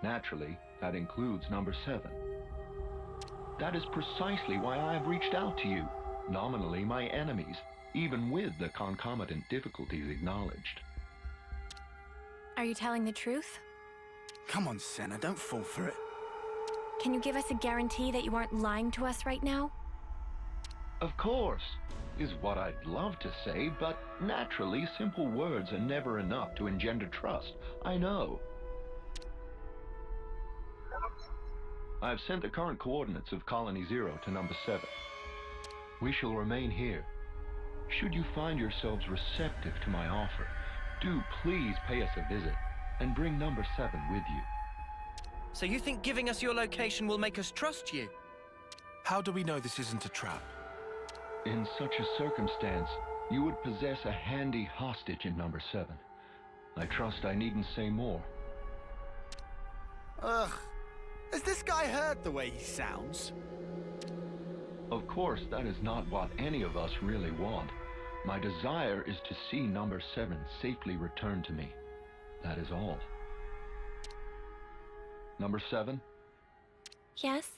Naturally, that includes number 7. That is precisely why I have reached out to you, nominally my enemies, even with the concomitant difficulties acknowledged. Are you telling the truth? Come on, Senna, don't fall for it. Can you give us a guarantee that you aren't lying to us right now? Of course, is what I'd love to say, but naturally simple words are never enough to engender trust, I know. I've sent the current coordinates of Colony 0 to number 7. We shall remain here. Should you find yourselves receptive to my offer, do please pay us a visit and bring number 7 with you. So you think giving us your location will make us trust you? How do we know this isn't a trap? In such a circumstance, you would possess a handy hostage in number 7. I trust I needn't say more. Ugh. Has this guy heard the way he sounds? Of course, that is not what any of us really want. My desire is to see number 7 safely returned to me. That is all. Number 7? Yes?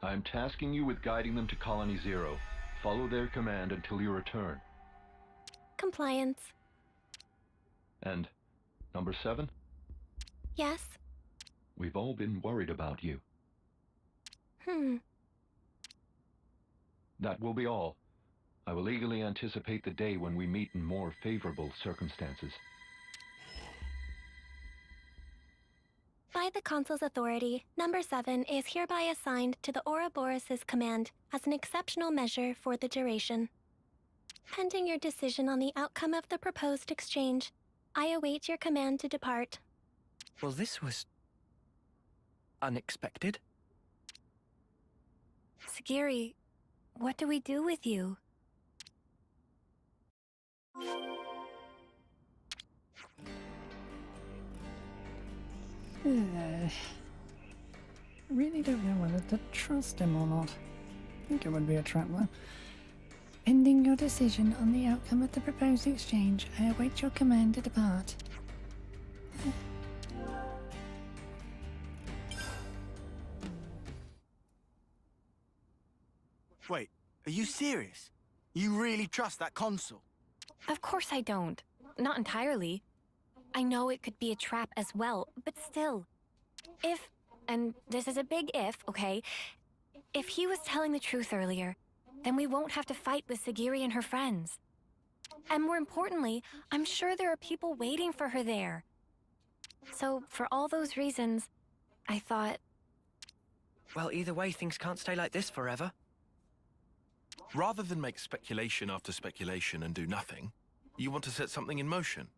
I am tasking you with guiding them to Colony 0. Follow their command until you return. Compliance. And number 7? Yes? We've all been worried about you. That will be all. I will eagerly anticipate the day when we meet in more favorable circumstances. By the Consul's authority, number 7 is hereby assigned to the Ouroboros' command as an exceptional measure for the duration. Pending your decision on the outcome of the proposed exchange, I await your command to depart. Well, this was unexpected. Sagiri, what do we do with you? Really don't know whether to trust him or not. I think it would be a trap though. Pending your decision on the outcome of the proposed exchange, I await your command to depart. Wait, are you serious? You really trust that consul? Of course I don't. Not entirely. I know it could be a trap as well, but still. If, and this is a big if, okay? If he was telling the truth earlier, then we won't have to fight with Sagiri and her friends. And more importantly, I'm sure there are people waiting for her there. So, for all those reasons, I thought... Well, either way, things can't stay like this forever. Rather than make speculation after speculation and do nothing, you want to set something in motion.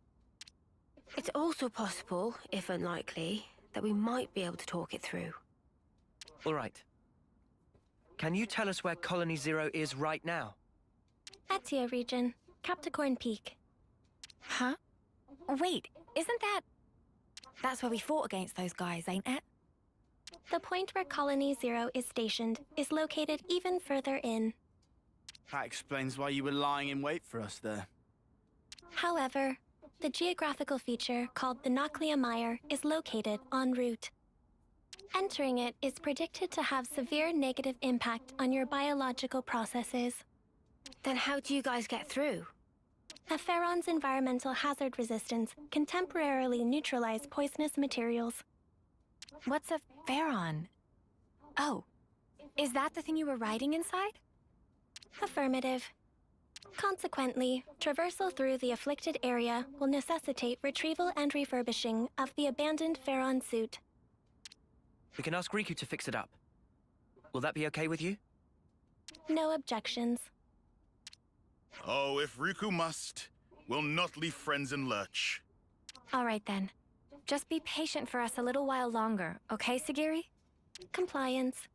It's also possible, if unlikely, that we might be able to talk it through. All right. Can you tell us where Colony Zero is right now? Etia region, Capricorn Peak. Huh? Wait, isn't that... That's where we fought against those guys, ain't it? The point where Colony Zero is stationed is located even further in. That explains why you were lying in wait for us there. However, the geographical feature called the Noclia Mire is located en route. Entering it is predicted to have severe negative impact on your biological processes. Then how do you guys get through? A Pharaon's environmental hazard resistance can temporarily neutralize poisonous materials. What's a Pharaon? Oh, is that the thing you were riding inside? Affirmative. Consequently, traversal through the afflicted area will necessitate retrieval and refurbishing of the abandoned Pharaon suit. We can ask Riku to fix it up. Will that be okay with you? No objections. Oh, if Riku must, we'll not leave friends in lurch. All right then. Just be patient for us a little while longer, okay, Sagiri? Compliance.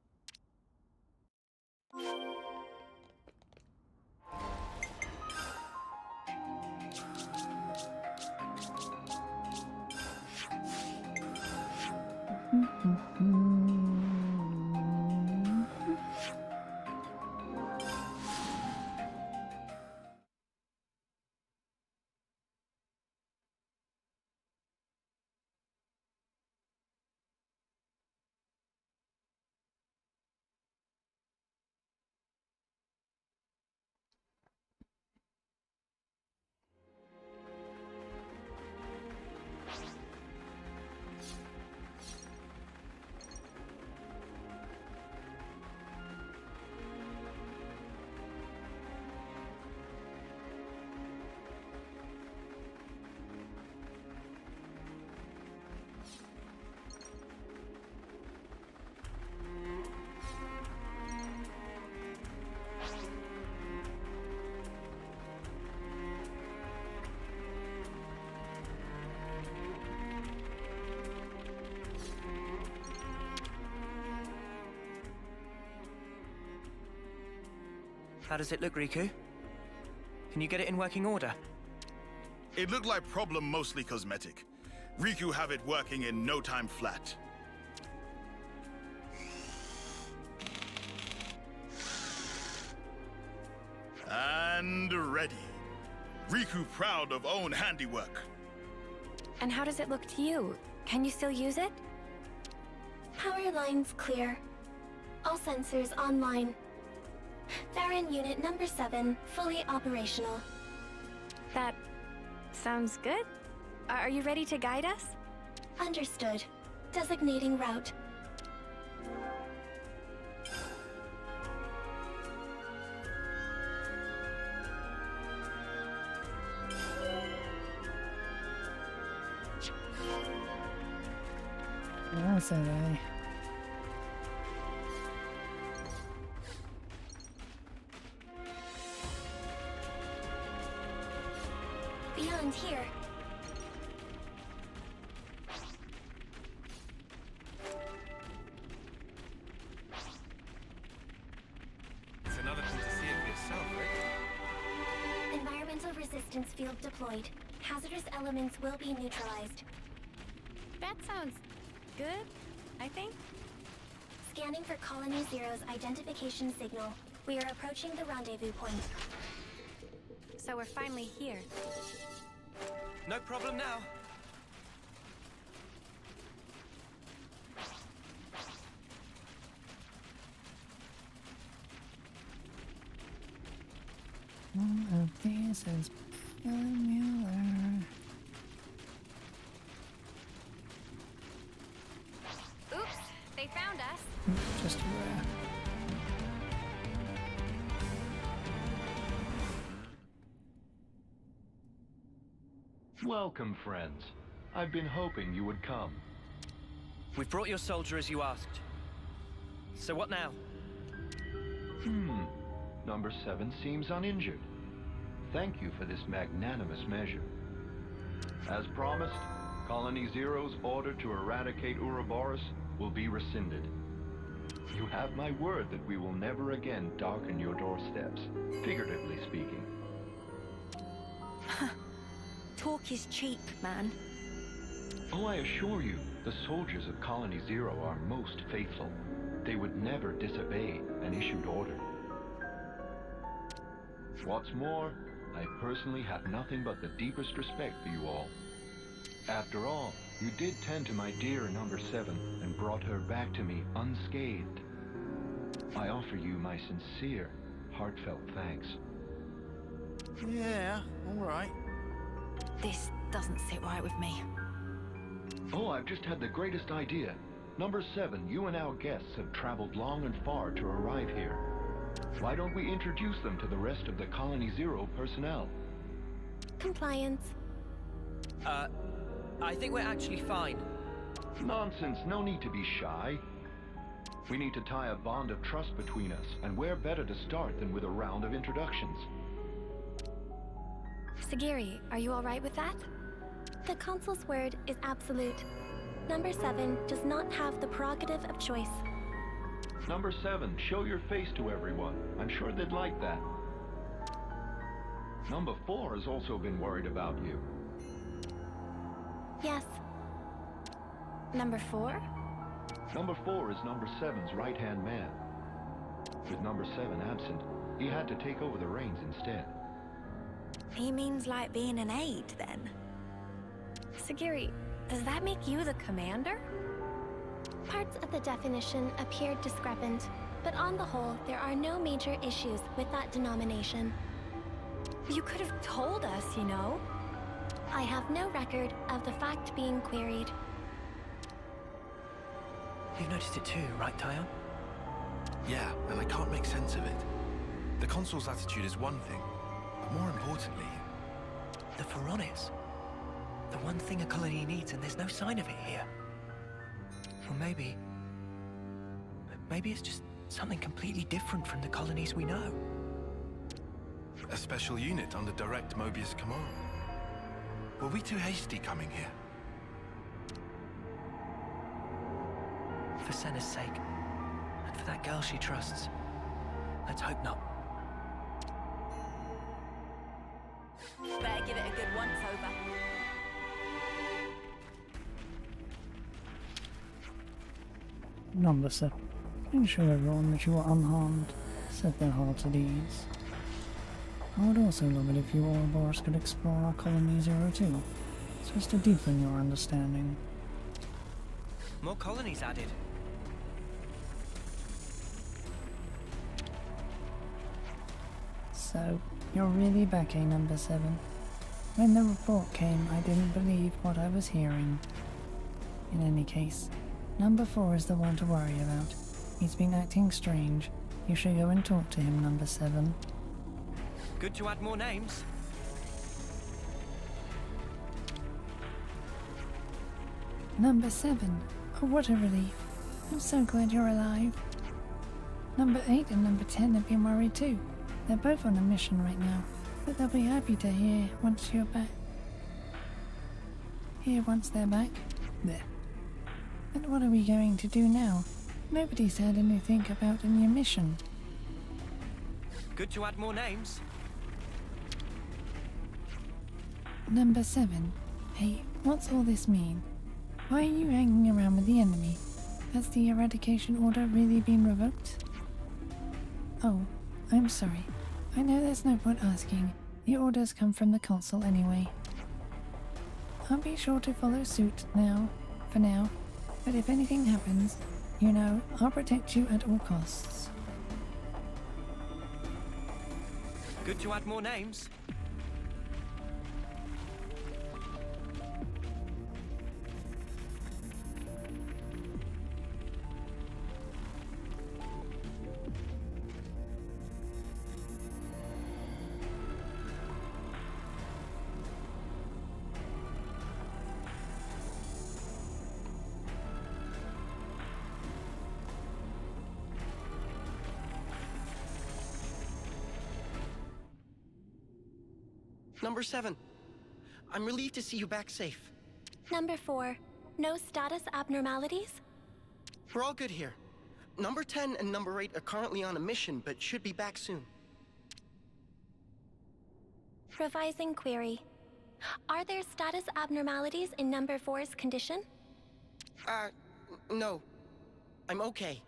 How does it look, Riku? Can you get it in working order? It looked like problem mostly cosmetic. Riku have it working in no time flat. And ready. Riku proud of own handiwork. And how does it look to you? Can you still use it? Power lines clear. All sensors online. Theron Unit number 7 fully operational. That sounds good. Are you ready to guide us? Understood. Designating route. That's okay. Beyond here. It's another thing to see it for yourself, right? Environmental resistance field deployed. Hazardous elements will be neutralized. That sounds good, I think. Scanning for Colony Zero's identification signal. We are approaching the rendezvous point. So we're finally here. No problem now. One of these is familiar. Oops, they found us. Just rare. Welcome, friends. I've been hoping you would come. We've brought your soldier as you asked. So what now? Number 7 seems uninjured. Thank you for this magnanimous measure. As promised, Colony Zero's order to eradicate Ouroboros will be rescinded. You have my word that we will never again darken your doorsteps, figuratively speaking. Talk is cheap, man. Oh, I assure you, the soldiers of Colony Zero are most faithful. They would never disobey an issued order. What's more, I personally have nothing but the deepest respect for you all. After all, you did tend to my dear number 7 and brought her back to me unscathed. I offer you my sincere, heartfelt thanks. Yeah, all right. This doesn't sit right with me. Oh, I've just had the greatest idea. Number 7, you and our guests have traveled long and far to arrive here. Why don't we introduce them to the rest of the Colony Zero personnel? Compliance. I think we're actually fine. Nonsense, no need to be shy. We need to tie a bond of trust between us, and where better to start than with a round of introductions? Sagiri, are you alright with that? The Consul's word is absolute. Number 7 does not have the prerogative of choice. Number 7, show your face to everyone. I'm sure they'd like that. Number 4 has also been worried about you. Yes. Number 4? Number 4 is Number 7's right-hand man. With Number 7 absent, he had to take over the reins instead. He means like being an aide, then. Sagiri, does that make you the commander? Parts of the definition appear discrepant, but on the whole, there are no major issues with that denomination. You could have told us, you know. I have no record of the fact being queried. You noticed it too, right, Tyon? Yeah, and I can't make sense of it. The Consul's attitude is one thing, but more importantly... The Pharaonis. The one thing a colony needs, and there's no sign of it here. Or maybe it's just something completely different from the colonies we know. A special unit under direct Mobius command. Were we too hasty coming here? For Senna's sake, and for that girl she trusts, let's hope not. Better give it a good once-over. Number 7. Ensure everyone that you are unharmed. Set their hearts at ease. I would also love it if you Ouroboros could explore our Colony Zero too, so as to deepen your understanding. More colonies added. So, you're really back, eh, Number 7? When the report came, I didn't believe what I was hearing. In any case, number 4 is the one to worry about. He's been acting strange. You should go and talk to him, number 7. Good to add more names. Number 7. Oh, what a relief. I'm so glad you're alive. Number 8 and number 10 have been worried too. They're both on a mission right now, but they'll be happy to hear once you're back. Here once they're back. There. And what are we going to do now? Nobody's heard anything about a new mission. Good to add more names. Number 7. Hey, what's all this mean? Why are you hanging around with the enemy? Has the eradication order really been revoked? Oh, I'm sorry. I know there's no point asking. The orders come from the council anyway. I'll be sure to follow suit now, for now. But if anything happens, you know, I'll protect you at all costs. Good to add more names. Number 7. I'm relieved to see you back safe. Number 4. No status abnormalities? We're all good here. Number 10 and number 8 are currently on a mission, but should be back soon. Revising query. Are there status abnormalities in number 4's condition? No. I'm okay.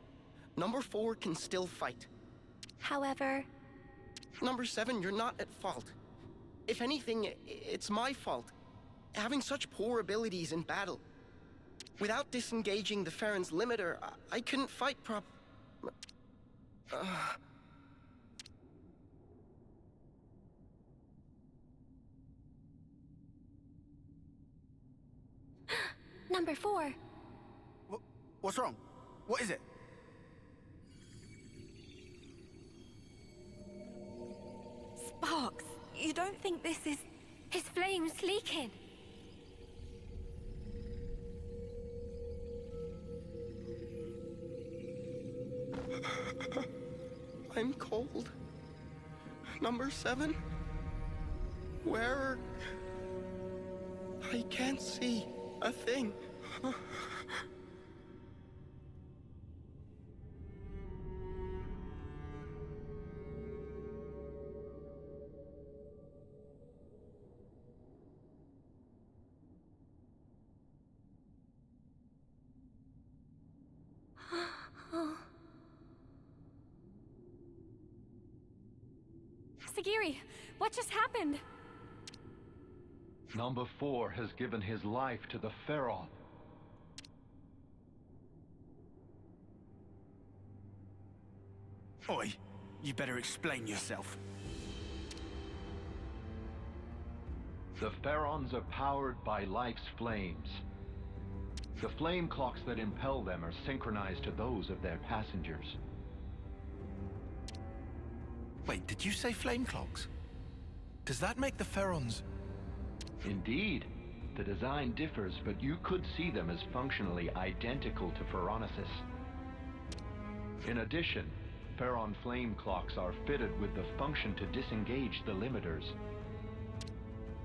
Number 4 can still fight. However... Number 7, you're not at fault. If anything, it's my fault. Having such poor abilities in battle. Without disengaging the Farron's limiter, I couldn't fight Number 4. What's wrong? What is it? Sparks, you don't think this is... His flame's leaking. I'm cold. Number 7? Where... I can't see a thing. Sagiri, what just happened? Number 4 has given his life to the Pharaoh. Oi, you better explain yourself. The Pharaons are powered by life's flames. The flame clocks that impel them are synchronized to those of their passengers. Wait, did you say flame clocks? Does that make the Pharaons... Indeed. The design differs, but you could see them as functionally identical to Pharaonesis. In addition, Pharaon flame clocks are fitted with the function to disengage the limiters.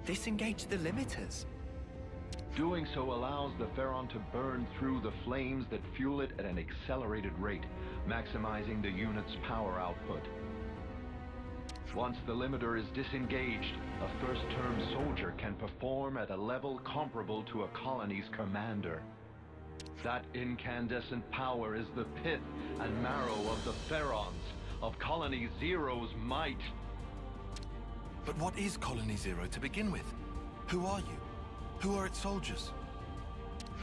Disengage the limiters? Doing so allows the Pharaon to burn through the flames that fuel it at an accelerated rate, maximizing the unit's power output. Once the limiter is disengaged, a first-term soldier can perform at a level comparable to a colony's commander. That incandescent power is the pith and marrow of the Pharaons, of Colony Zero's might. But what is Colony Zero to begin with? Who are you? Who are its soldiers?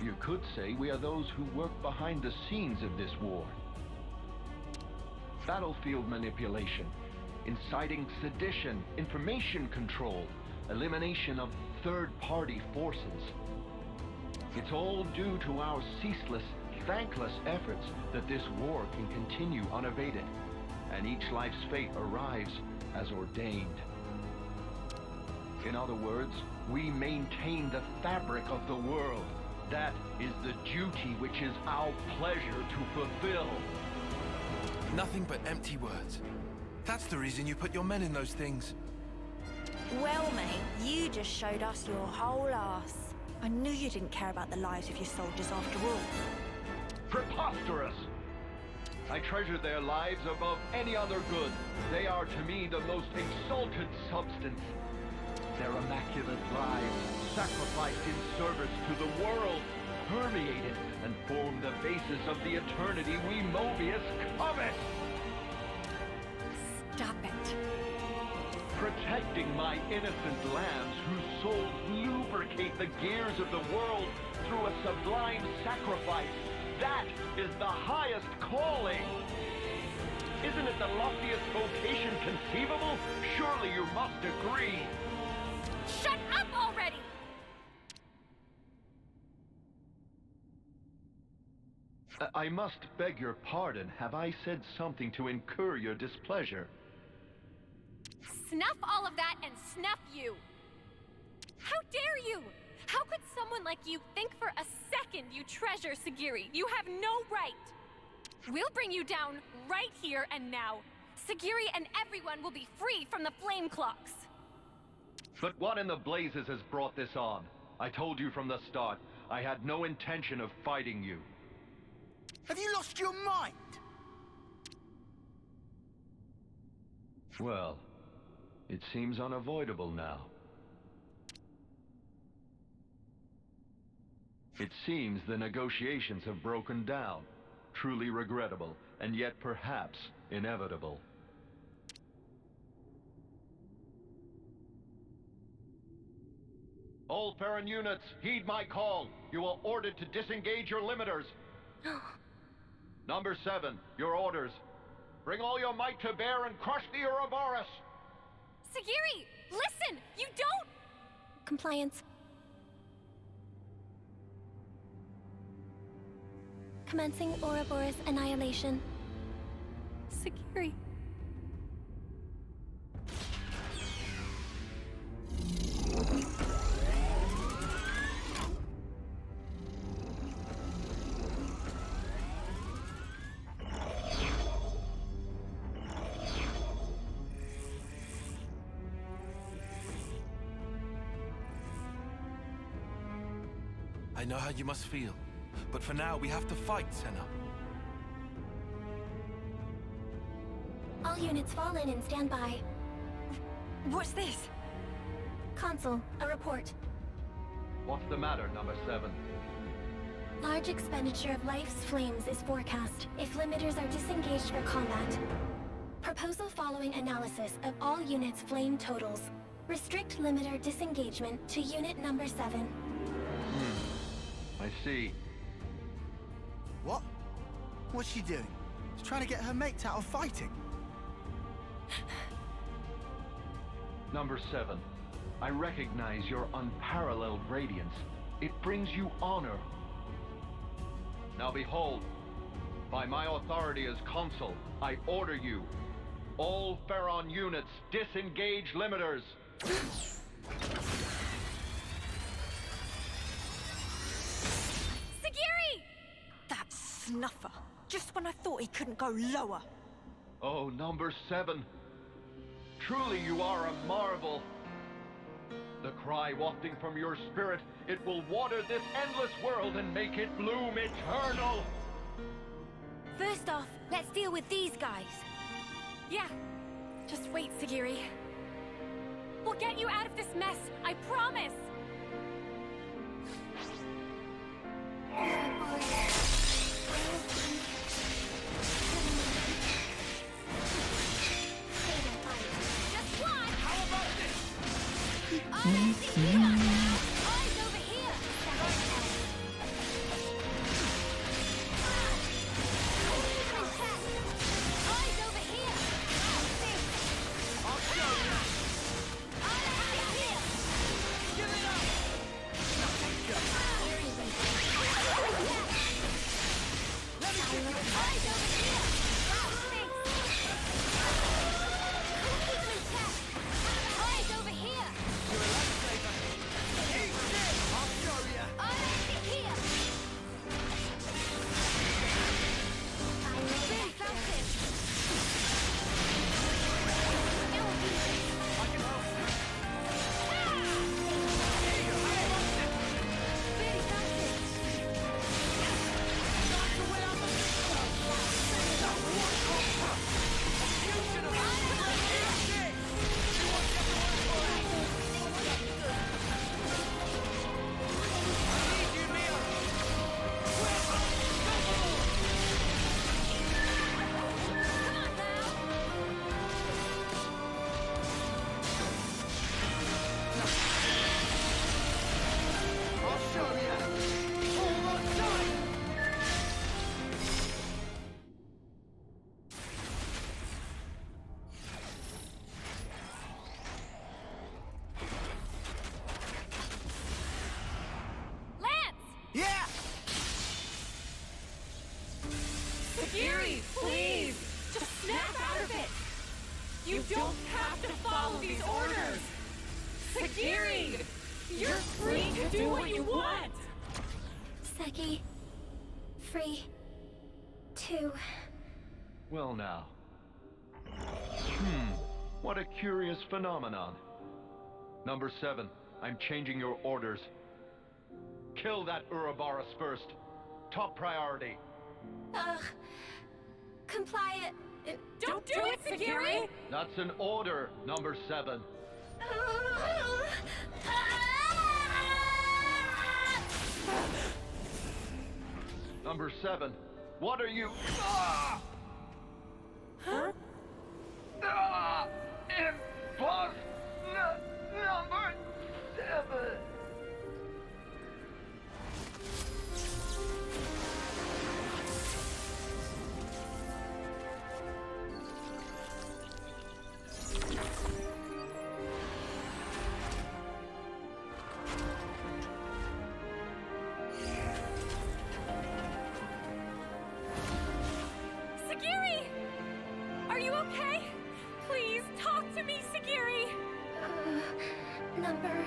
You could say we are those who work behind the scenes of this war. Battlefield manipulation, inciting sedition, information control, elimination of third-party forces. It's all due to our ceaseless, thankless efforts that this war can continue unabated, and each life's fate arrives as ordained. In other words, we maintain the fabric of the world. That is the duty which is our pleasure to fulfill. Nothing but empty words. That's the reason you put your men in those things. Well, mate, you just showed us your whole ass. I knew you didn't care about the lives of your soldiers after all. Preposterous! I treasure their lives above any other good. They are to me the most exalted substance. Their immaculate lives, sacrificed in service to the world, permeated and form the basis of the eternity we Mobius covet! Stop it. Protecting my innocent lambs whose souls lubricate the gears of the world through a sublime sacrifice. That is the highest calling. Isn't it the loftiest vocation conceivable? Surely you must agree. Shut up already! I must beg your pardon. Have I said something to incur your displeasure? Snuff all of that and snuff you! How dare you! How could someone like you think for a second you treasure Sagiri? You have no right! We'll bring you down right here and now. Sagiri and everyone will be free from the flame clocks. But what in the blazes has brought this on? I told you from the start, I had no intention of fighting you. Have you lost your mind? Well, it seems unavoidable now. It seems the negotiations have broken down. Truly regrettable, and yet perhaps inevitable. All Farron units, heed my call. You are ordered to disengage your limiters. Number 7, your orders. Bring all your might to bear and crush the Ouroboros! Sagiri, listen! You don't... Compliance. Commencing Ouroboros annihilation. Sagiri. I know how you must feel, but for now we have to fight, Senna. All units fall in and stand by. What's this? Consul, a report. What's the matter, number 7? Large expenditure of life's flames is forecast if limiters are disengaged for combat. Proposal following analysis of all units' flame totals. Restrict limiter disengagement to unit number 7. I see. What? What's she doing? She's trying to get her mates out of fighting. Number 7, I recognize your unparalleled radiance. It brings you honor. Now behold, by my authority as consul, I order you, all Farron units, disengage limiters. Sagiri! That snuffer. Just when I thought he couldn't go lower. Oh, number 7. Truly you are a marvel. The cry wafting from your spirit, it will water this endless world and make it bloom eternal. First off, let's deal with these guys. Yeah. Just wait, Sagiri. We'll get you out of this mess, I promise! Just one! How about this? Eyes over here! Eyes over here! I'll show you! Eyes over here! don't have to follow these orders! Sagiri! You're free to do what you want! Seki, free to... Well now. What a curious phenomenon. Number 7, I'm changing your orders. Kill that Ouroboros first. Top priority. Comply it. Don't do it, Sagiri! That's an order, Number 7. Number 7, what are you... Ah! Huh? Number 7! Sagiri! Are you okay? Please, talk to me, Sagiri! Number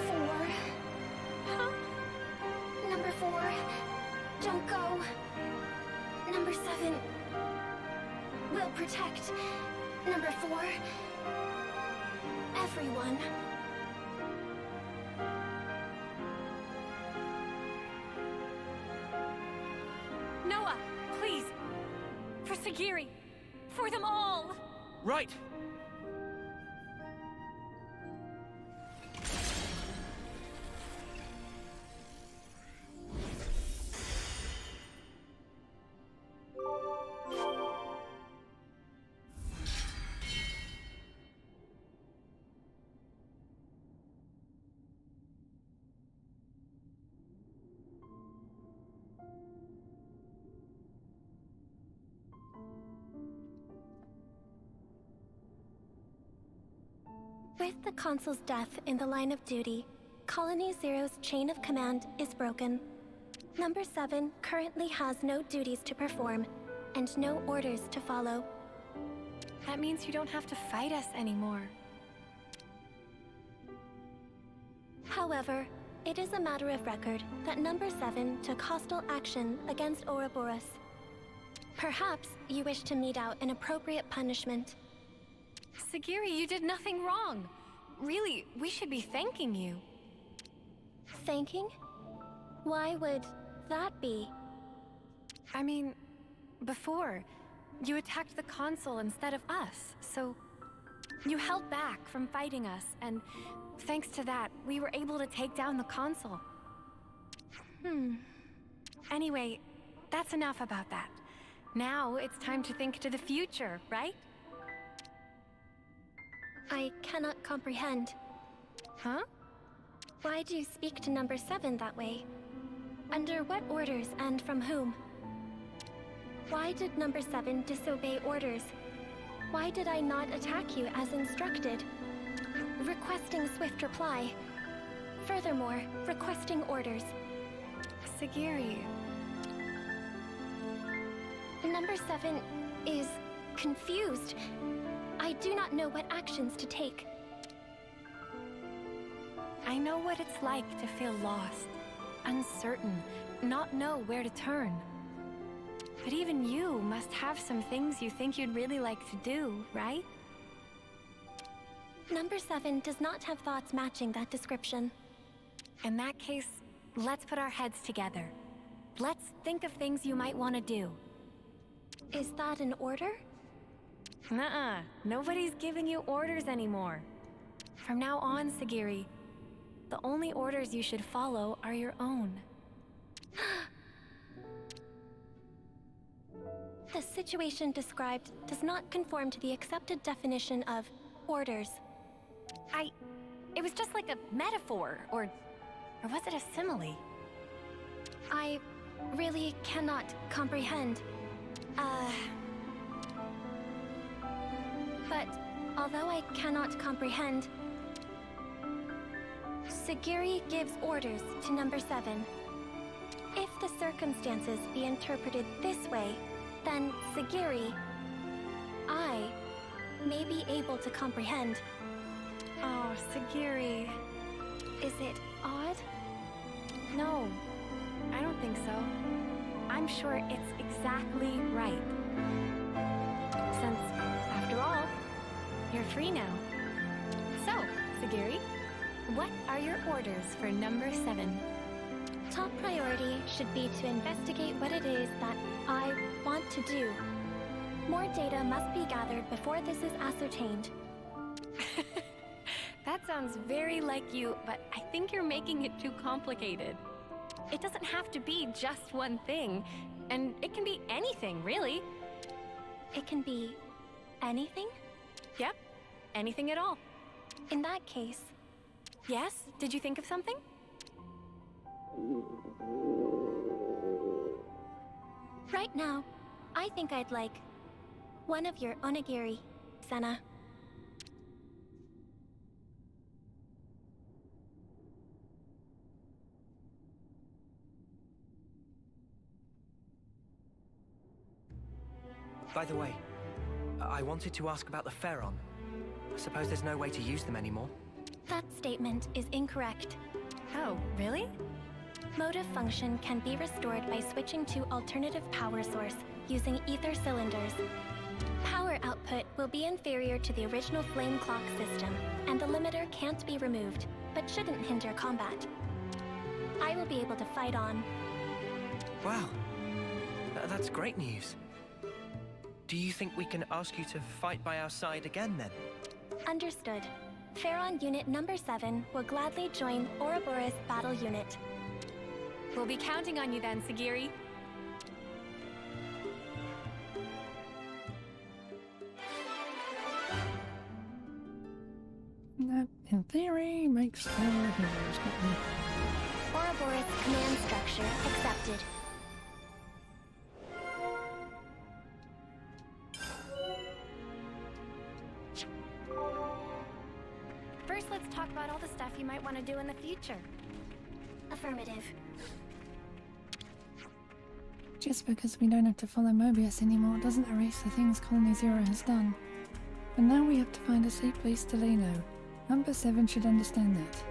4. Huh? Number 4. Don't go. Number 7. Will protect. Number 4. Everyone. Noah, please. For Sagiri. For them all. Right. With the Consul's death in the line of duty, Colony Zero's chain of command is broken. Number 7 currently has no duties to perform, and no orders to follow. That means you don't have to fight us anymore. However, it is a matter of record that Number 7 took hostile action against Ouroboros. Perhaps you wish to mete out an appropriate punishment. Sagiri, you did nothing wrong. Really, we should be thanking you. Thanking? Why would that be? I mean, before, you attacked the Consul instead of us, so you held back from fighting us, and thanks to that, we were able to take down the Consul. Anyway, that's enough about that. Now it's time to think to the future, right? I cannot comprehend. Huh? Why do you speak to Number 7 that way? Under what orders and from whom? Why did Number 7 disobey orders? Why did I not attack you as instructed? Requesting swift reply. Furthermore, requesting orders. Sagiri. Number 7 is confused. I do not know what actions to take. I know what it's like to feel lost, uncertain, not know where to turn. But even you must have some things you think you'd really like to do, right? Number 7 does not have thoughts matching that description. In that case, let's put our heads together. Let's think of things you might want to do. Is that an order? Nuh-uh. Nobody's giving you orders anymore. From now on, Sagiri, the only orders you should follow are your own. The situation described does not conform to the accepted definition of orders. It was just like a metaphor, or was it a simile? I really cannot comprehend. But although I cannot comprehend, Sagiri gives orders to Number 7. If the circumstances be interpreted this way, then Sagiri, I, may be able to comprehend. Oh, Sagiri. Is it odd? No, I don't think so. I'm sure it's exactly right. Since, after all, you're free now. So, Sagiri, what are your orders for number 7? Top priority should be to investigate what it is that I want to do. More data must be gathered before this is ascertained. That sounds very like you, but I think you're making it too complicated. It doesn't have to be just one thing, and it can be anything, really. It can be anything? Yep, anything at all. In that case... Yes? Did you think of something? Right now, I think I'd like one of your onigiri, Senna. By the way, I wanted to ask about the Pharaon. I suppose there's no way to use them anymore. That statement is incorrect. Oh, really? Motive function can be restored by switching to alternative power source using ether cylinders. Power output will be inferior to the original flame clock system, and the limiter can't be removed, but shouldn't hinder combat. I will be able to fight on. Wow. That's great news. Do you think we can ask you to fight by our side again, then? Understood. Pharaon Unit number 7 will gladly join Ouroboros Battle Unit. We'll be counting on you then, Sagiri. That, in theory, makes our heroes, don't we? Ouroboros command structure accepted. First, let's talk about all the stuff you might want to do in the future. Affirmative. Just because we don't have to follow Mobius anymore doesn't erase the things Colony Zero has done. But now we have to find a safe place to lay low. Number 7 should understand that.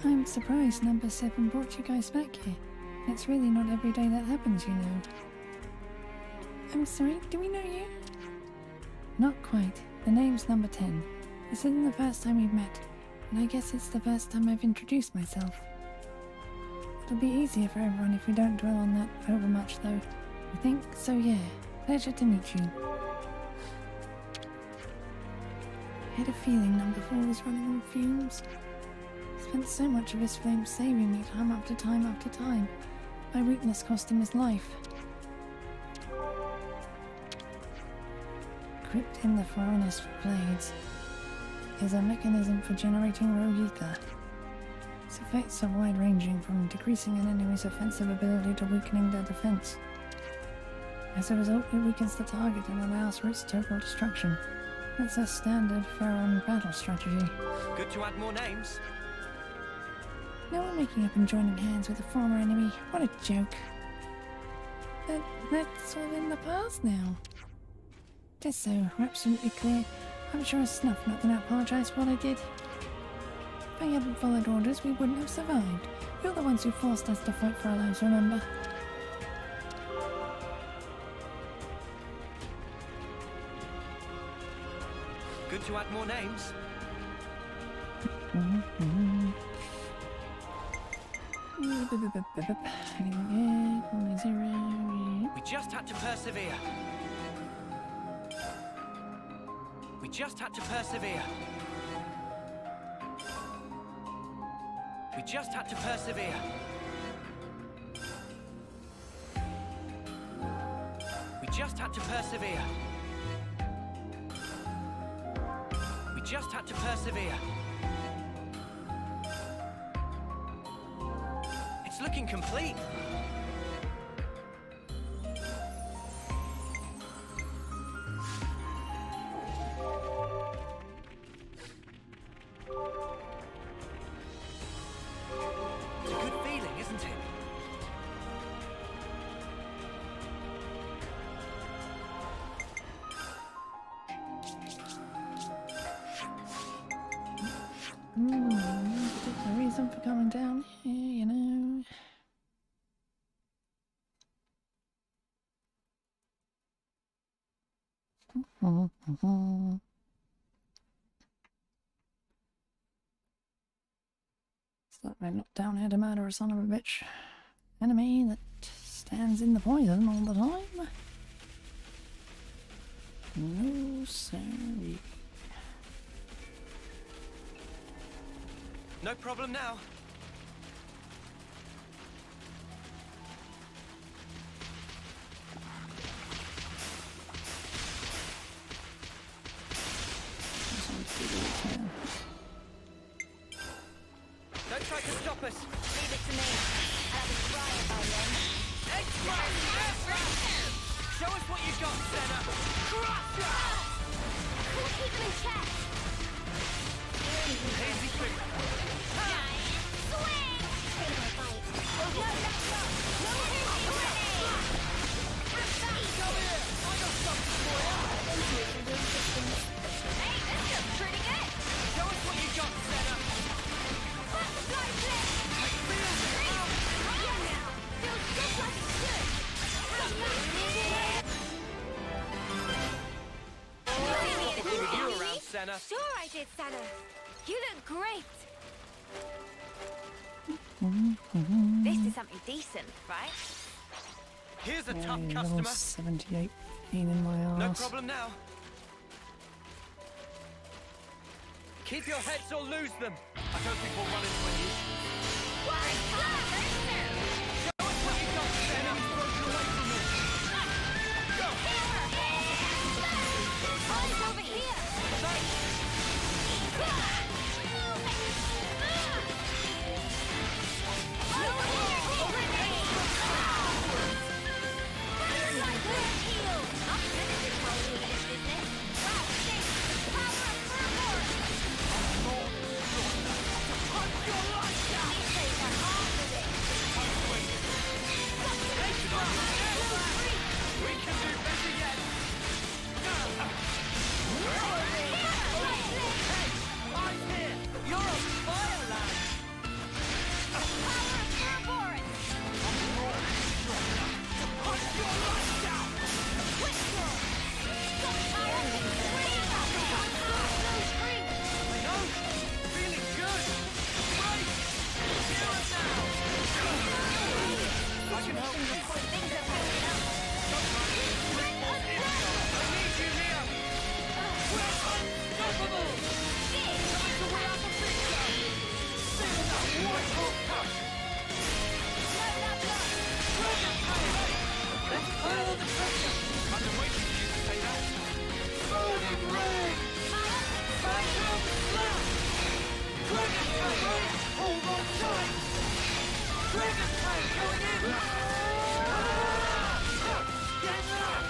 I'm surprised Number 7 brought you guys back here. It's really not every day that happens, you know. I'm sorry, do we know you? Not quite. The name's Number 10. This isn't the first time we've met, and I guess it's the first time I've introduced myself. It'll be easier for everyone if we don't dwell on that over much, though. I think so, yeah. Pleasure to meet you. I had a feeling Number 4 was running on fumes. Spent so much of his flame saving me time after time after time. My weakness cost him his life. Crypt in the Foreigner's blades is a mechanism for generating rogue ether. Its effects are wide-ranging, from decreasing an enemy's offensive ability to weakening their defense. As a result, it weakens the target and allows for its total destruction. That's a standard Pharaon battle strategy. Good to add more names. Now we're making up and joining hands with a former enemy. What a joke. That's all in the past now. Just so we're absolutely clear, I'm sure as snuff not gonna apologize for what I did. If I hadn't followed orders, we wouldn't have survived. You're the ones who forced us to fight for our lives, remember? Good to add more names. We just had to persevere. We just had to persevere. We just had to persevere. We just had to persevere. We just had to persevere. It's looking complete. It's a good feeling, isn't it? No particular reason for coming down here, you know. Certainly not down here to murder a son of a bitch enemy that stands in the poison all the time. No, sorry. No problem now. Don't try to stop us. Leave it to me. I'll have a try by then. Show us what you got, Senna. Crusher! We'll keep them in check. Easy quick. Swing! Take my bite. Oh, no, that's not. No, Go here! I got something for you! Hey, this feels pretty good. Show us what you got, Senna. Butterfly flip! I feel it! Yeah, now. Feels just like it should. You around, Senna. Sure I did, Senna. You look great. This is something decent, right? Here's a Yay, tough level customer. 78 pain in my No arse. problem now. Keep your heads or lose them. I don't think we'll run into an issue. Show us what you got, Senna. Broken away from me. Go! Eyes over here! We can do better yet. Hey, eyes here. You're a fire lad. I know. Feeling good. Great. Hear us now. I can help you. I need you here. We're unstoppable. Time to wear out the picture. Feel that white hot touch. Let's feel the pressure. I've been waiting for you to say that. Burning rain. Phantom slap. Dragon tail. Hold on tight. Dragon tail going in. Get that.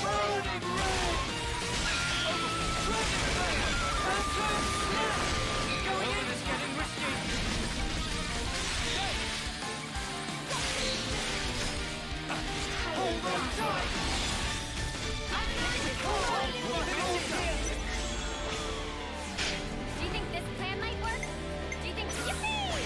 Burning rain. Dragon tail. Phantom slap. Going in. It's getting risky. Hold on tight. Do you think this plan might work? Do you think... Yippee!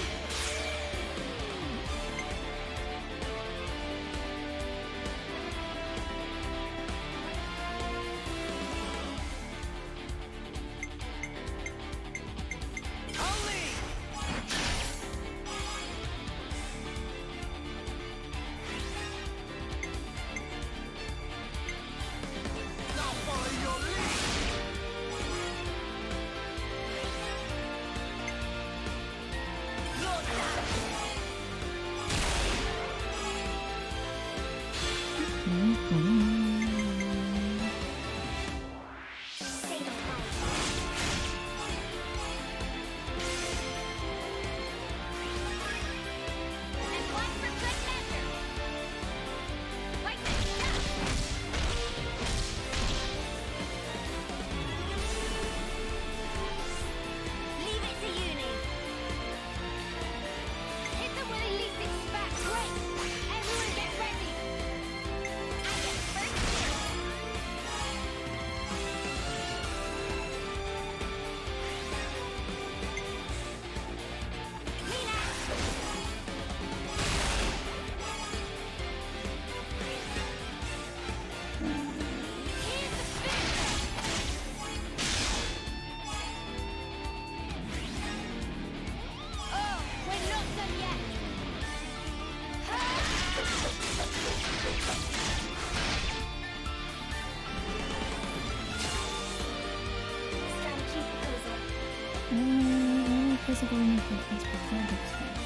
physical movement is preferred.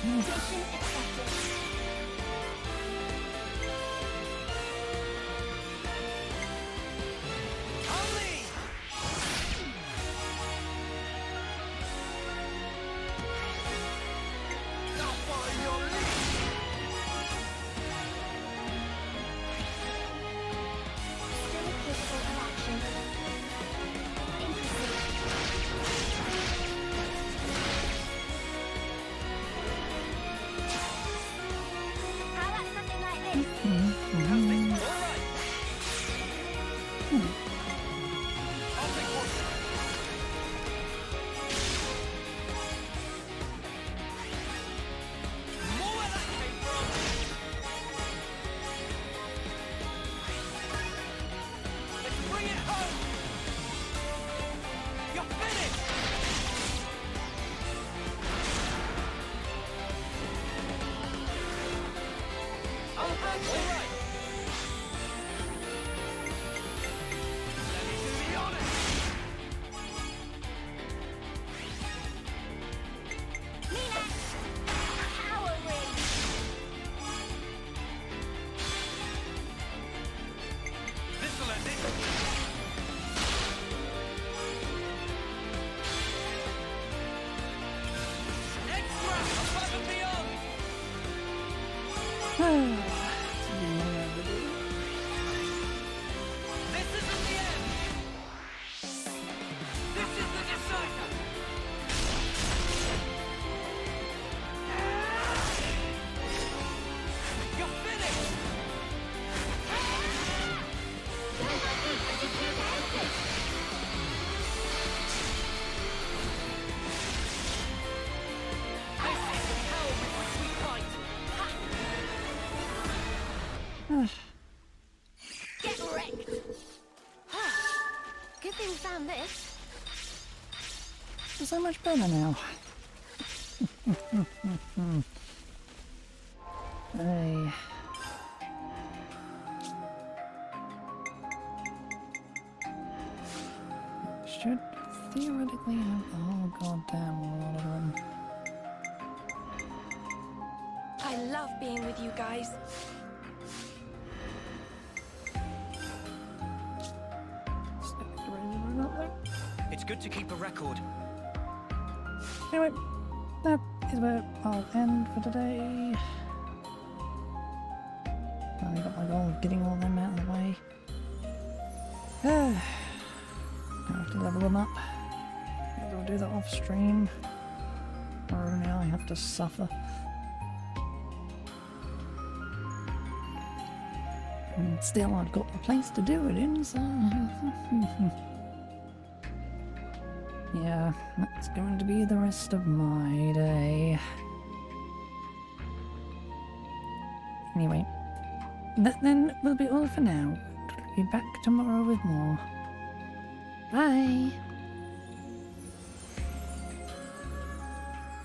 Nice. Mission accepted. Still capable of action. In pursuit. How about something like this? Bring it home! You're finished! All right! Let me be honest! Mina! Power ring! This'll end it! Extra! Above and beyond! This isn't the end! This is the decider! You're finished! This is the power with which we fight! Get wrecked! Good thing we found this. So much better now. Hey. Should theoretically have the whole goddamn lot of them. I love being with you guys. It's good to keep a record. Anyway, that is where I'll end for today. I got my goal of getting all them out of the way. I have to level them up. Maybe I'll do that off stream. Or now I have to suffer. And still, I've got a place to do it in, so. Yeah, that's going to be the rest of my day. Anyway, that then will be all for now. Be back tomorrow with more. Bye!